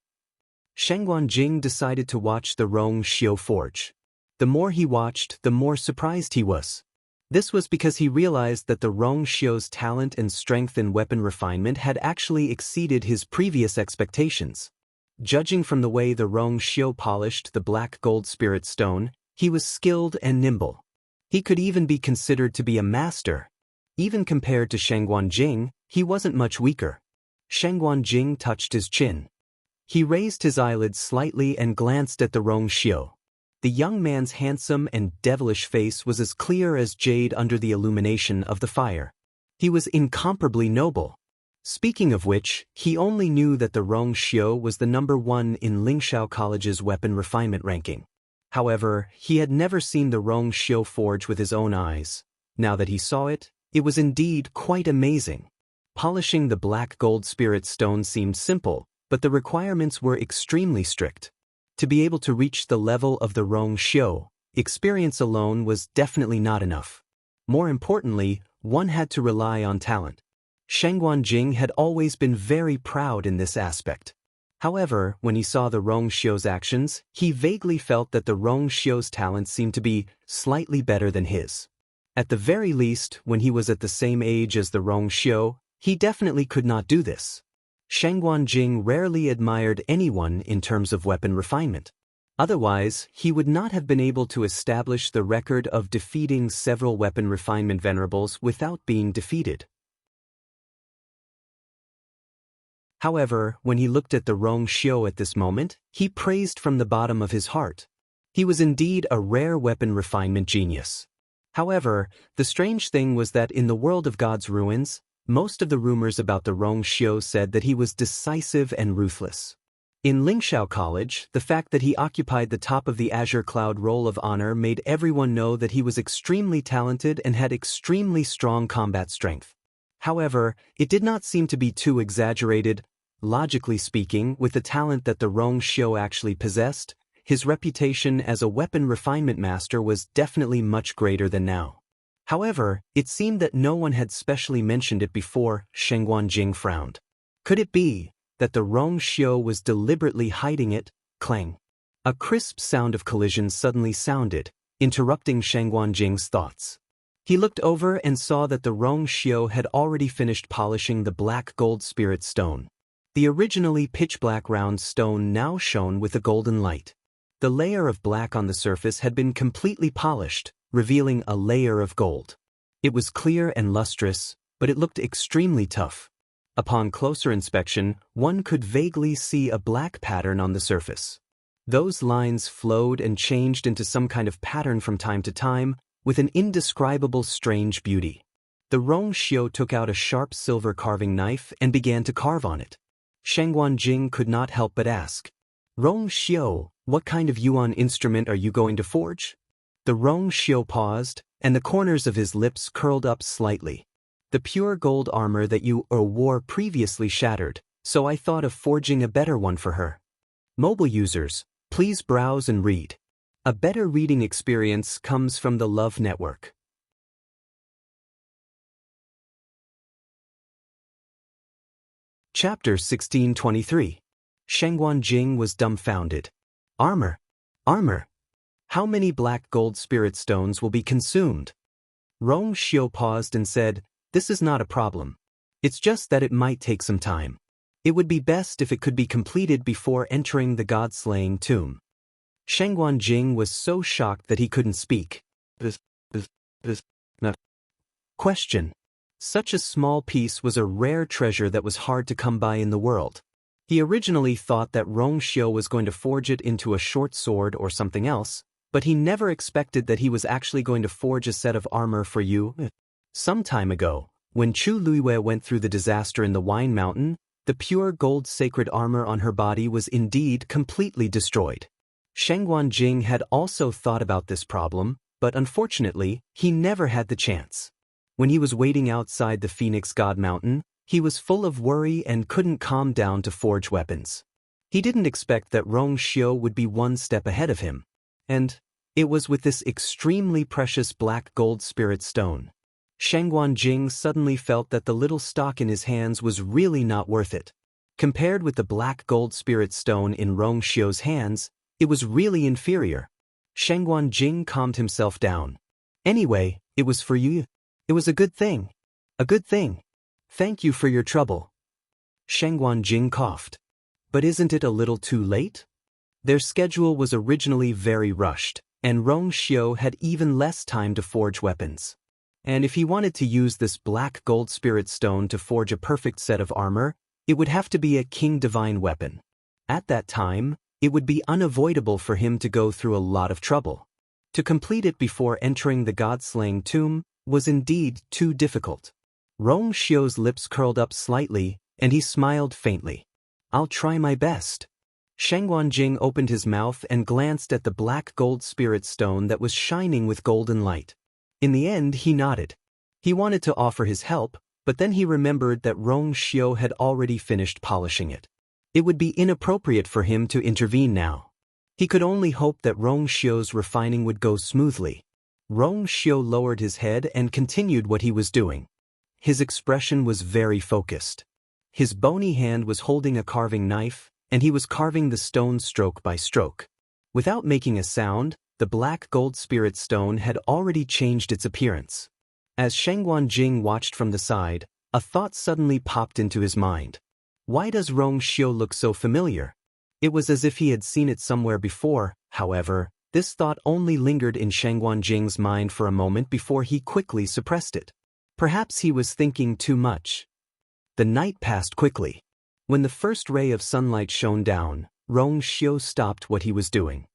Sheng Guanjing decided to watch the Rong Xiu forge. The more he watched, the more surprised he was. This was because he realized that the Rong Xiu's talent and strength in weapon refinement had actually exceeded his previous expectations. Judging from the way the Rong Xiu polished the black gold spirit stone, he was skilled and nimble. He could even be considered to be a master. Even compared to Sheng Guanjing, he wasn't much weaker. Sheng Guanjing touched his chin. He raised his eyelids slightly and glanced at the Rong Xiu. The young man's handsome and devilish face was as clear as jade under the illumination of the fire. He was incomparably noble. Speaking of which, he only knew that the Rong Xiu was the #1 in Lingshao College's weapon refinement ranking. However, he had never seen the Rong Xiu forge with his own eyes. Now that he saw it, it was indeed quite amazing. Polishing the black gold spirit stone seemed simple, but the requirements were extremely strict. To be able to reach the level of the Rong Xiu, experience alone was definitely not enough. More importantly, one had to rely on talent. Sheng Guanjing had always been very proud in this aspect. However, when he saw the Rong Xiu's actions, he vaguely felt that the Rong Xiu's talent seemed to be slightly better than his. At the very least, when he was at the same age as the Rong Xiu, he definitely could not do this. Sheng Guanjing rarely admired anyone in terms of weapon refinement. Otherwise, he would not have been able to establish the record of defeating several weapon refinement venerables without being defeated. However, when he looked at the Rong Xiu at this moment, he praised from the bottom of his heart. He was indeed a rare weapon refinement genius. However, the strange thing was that in the world of God's ruins, most of the rumors about the Rong Xiu said that he was decisive and ruthless. In Lingshao College, the fact that he occupied the top of the Azure Cloud Roll of Honor made everyone know that he was extremely talented and had extremely strong combat strength. However, it did not seem to be too exaggerated. Logically speaking, with the talent that the Rong Xiu actually possessed, his reputation as a weapon refinement master was definitely much greater than now. However, it seemed that no one had specially mentioned it before. Sheng Guanjing frowned. Could it be that the Rong Xiu was deliberately hiding it? Clang. A crisp sound of collision suddenly sounded, interrupting Shangguanjing's thoughts. He looked over and saw that the Rong Xiu had already finished polishing the black gold spirit stone. The originally pitch-black round stone now shone with a golden light. The layer of black on the surface had been completely polished, revealing a layer of gold. It was clear and lustrous, but it looked extremely tough. Upon closer inspection, one could vaguely see a black pattern on the surface. Those lines flowed and changed into some kind of pattern from time to time, with an indescribable strange beauty. The Rong Xiu took out a sharp silver carving knife and began to carve on it. Shangguanjing could not help but ask, "Rong Xiu, what kind of yuan instrument are you going to forge?" The Rong Xiu paused, and the corners of his lips curled up slightly. "The pure gold armor that you wore previously shattered, so I thought of forging a better one for her." Mobile users, please browse and read. A better reading experience comes from the Love Network. Chapter 1623. Shangguanjing was dumbfounded. Armor? Armor? How many black gold spirit stones will be consumed? Rong Xiu paused and said, "This is not a problem. It's just that it might take some time. It would be best if it could be completed before entering the god-slaying tomb." Shangguanjing was so shocked that he couldn't speak. Question. Such a small piece was a rare treasure that was hard to come by in the world. He originally thought that Rong Xiu was going to forge it into a short sword or something else, but he never expected that he was actually going to forge a set of armor for you. Some time ago, when Chu Luiwei went through the disaster in the Wine Mountain, the pure gold sacred armor on her body was indeed completely destroyed. Shangguanjing had also thought about this problem, but unfortunately, he never had the chance. When he was waiting outside the Phoenix God Mountain, he was full of worry and couldn't calm down to forge weapons. He didn't expect that Rong Xiu would be one step ahead of him. And it was with this extremely precious black gold spirit stone. Shangguanjing suddenly felt that the little stock in his hands was really not worth it. Compared with the black gold spirit stone in Rong Xiu's hands, it was really inferior. Shangguanjing calmed himself down. "Anyway, it was for you. It was a good thing. A good thing. Thank you for your trouble." Shangguanjing coughed. "But isn't it a little too late?" Their schedule was originally very rushed, and Rong Xiu had even less time to forge weapons. And if he wanted to use this black gold spirit stone to forge a perfect set of armor, it would have to be a king divine weapon. At that time, it would be unavoidable for him to go through a lot of trouble. To complete it before entering the god-slaying tomb was indeed too difficult. Rong Xiu's lips curled up slightly, and he smiled faintly. "I'll try my best." Shangguanjing opened his mouth and glanced at the black gold spirit stone that was shining with golden light. In the end, he nodded. He wanted to offer his help, but then he remembered that Rong Xiu had already finished polishing it. It would be inappropriate for him to intervene now. He could only hope that Rong Xiu's refining would go smoothly. Rong Xiu lowered his head and continued what he was doing. His expression was very focused. His bony hand was holding a carving knife, and he was carving the stone stroke by stroke. Without making a sound, the black gold spirit stone had already changed its appearance. As Shangguanjing watched from the side, a thought suddenly popped into his mind. Why does Rong Xiu look so familiar? It was as if he had seen it somewhere before. However, this thought only lingered in Shangguanjing's mind for a moment before he quickly suppressed it. Perhaps he was thinking too much. The night passed quickly. When the first ray of sunlight shone down, Rong Xiu stopped what he was doing.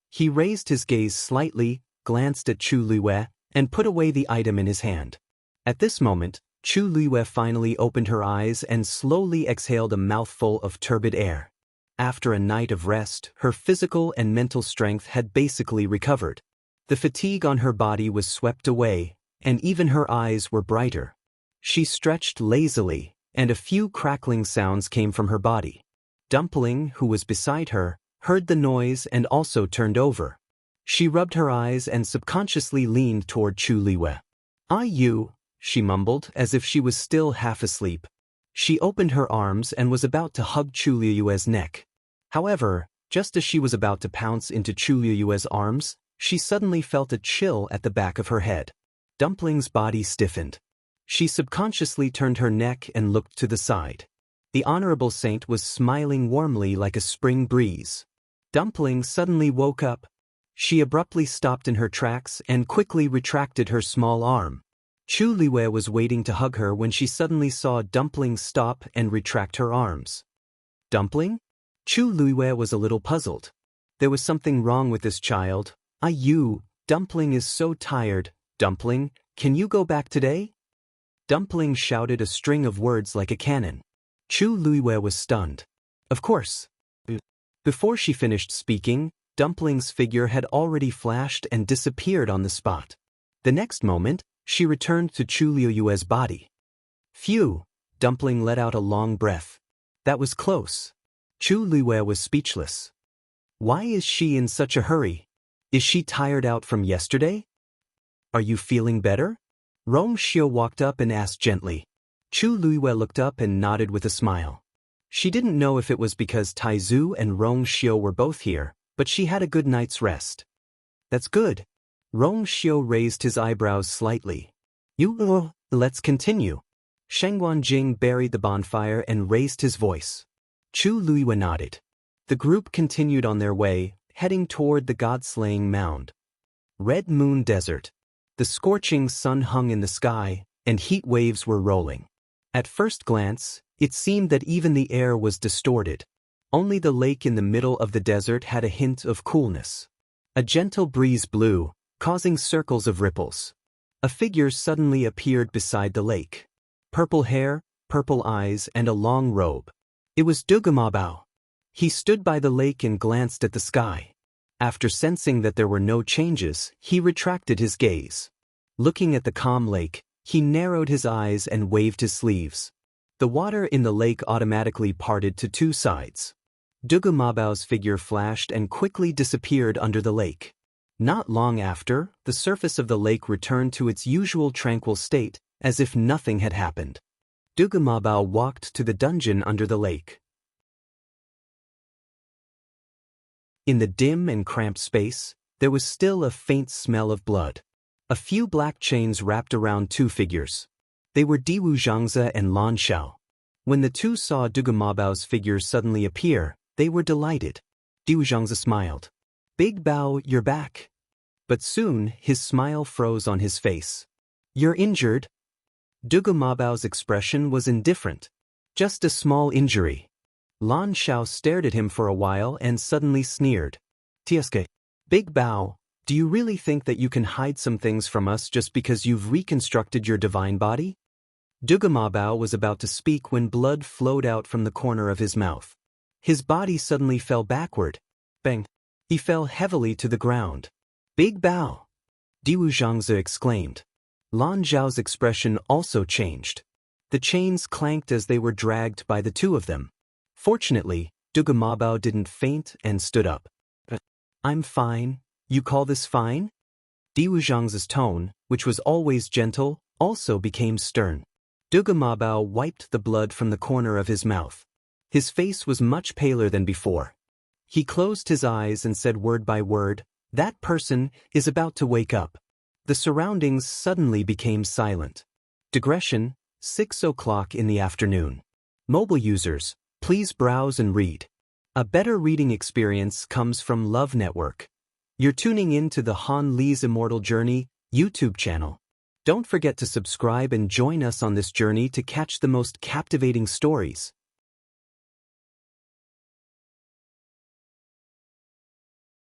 He raised his gaze slightly, glanced at Chu Luiwei, and put away the item in his hand. At this moment, Chu Luiwei finally opened her eyes and slowly exhaled a mouthful of turbid air. After a night of rest, her physical and mental strength had basically recovered. The fatigue on her body was swept away, and even her eyes were brighter. She stretched lazily, and a few crackling sounds came from her body. Dumpling, who was beside her, heard the noise and also turned over. She rubbed her eyes and subconsciously leaned toward Chu Luiwei. "You," she mumbled, as if she was still half asleep. She opened her arms and was about to hug Chu Luiwei's neck. However, Just as she was about to pounce into Chu Liyue's arms, she suddenly felt a chill at the back of her head. Dumpling's body stiffened. She subconsciously turned her neck and looked to the side. The Honorable Saint was smiling warmly like a spring breeze. Dumpling suddenly woke up. She abruptly stopped in her tracks and quickly retracted her small arm. Chu Liyue was waiting to hug her when she suddenly saw Dumpling stop and retract her arms. Dumpling? Chu Liyue was a little puzzled. There was something wrong with this child. Dumpling is so tired. Dumpling, can you go back today? Dumpling shouted a string of words like a cannon. Chu Liyue was stunned. Of course. Before she finished speaking, Dumpling's figure had already flashed and disappeared on the spot. The next moment, she returned to Chu Liyue's body. Phew! Dumpling let out a long breath. That was close. Chu Liyue was speechless. Why is she in such a hurry? Is she tired out from yesterday? Are you feeling better? Rong Xiu walked up and asked gently. Chu Liyue looked up and nodded with a smile. She didn't know if it was because Taizu and Rong Xiu were both here, but she had a good night's rest. That's good. Rong Xiu raised his eyebrows slightly. Let's continue. Shengguan Jing buried the bonfire and raised his voice. Chu Liyue nodded. The group continued on their way, heading toward the god-slaying mound. Red Moon Desert. The scorching sun hung in the sky, and heat waves were rolling. At first glance, it seemed that even the air was distorted. Only the lake in the middle of the desert had a hint of coolness. A gentle breeze blew, causing circles of ripples. A figure suddenly appeared beside the lake. Purple hair, purple eyes, and a long robe. It was Dugamabao. He stood by the lake and glanced at the sky. After sensing that there were no changes, he retracted his gaze. Looking at the calm lake, he narrowed his eyes and waved his sleeves. The water in the lake automatically parted to two sides. Dugamabao's figure flashed and quickly disappeared under the lake. Not long after, the surface of the lake returned to its usual tranquil state, as if nothing had happened. Dugamabao walked to the dungeon under the lake. In the dim and cramped space, there was still a faint smell of blood. A few black chains wrapped around two figures. They were Diwu Zhangze and Lan Xiao. When the two saw Dugamabao's figure suddenly appear, they were delighted. Diwu Zhangze smiled. Big Bao, you're back. But soon, his smile froze on his face. You're injured? Dugamabao's expression was indifferent. Just a small injury. Lan Xiao stared at him for a while and suddenly sneered. Tieske, Big Bao, do you really think that you can hide some things from us just because you've reconstructed your divine body? Dugamabao was about to speak when blood flowed out from the corner of his mouth. His body suddenly fell backward. Bang! He fell heavily to the ground. Big Bao! Diwu Zhangze exclaimed. Lan Zhao's expression also changed. The chains clanked as they were dragged by the two of them. Fortunately, Dugamabao didn't faint and stood up. I'm fine. You call this fine? Diwu Zhangze's tone, which was always gentle, also became stern. Dugamabao wiped the blood from the corner of his mouth. His face was much paler than before. He closed his eyes and said word by word, "That person is about to wake up." The surroundings suddenly became silent. Digression, 6 o'clock in the afternoon. Mobile users, please browse and read. A better reading experience comes from Love Network. You're tuning in to the Han Li's Immortal Journey YouTube channel. Don't forget to subscribe and join us on this journey to catch the most captivating stories.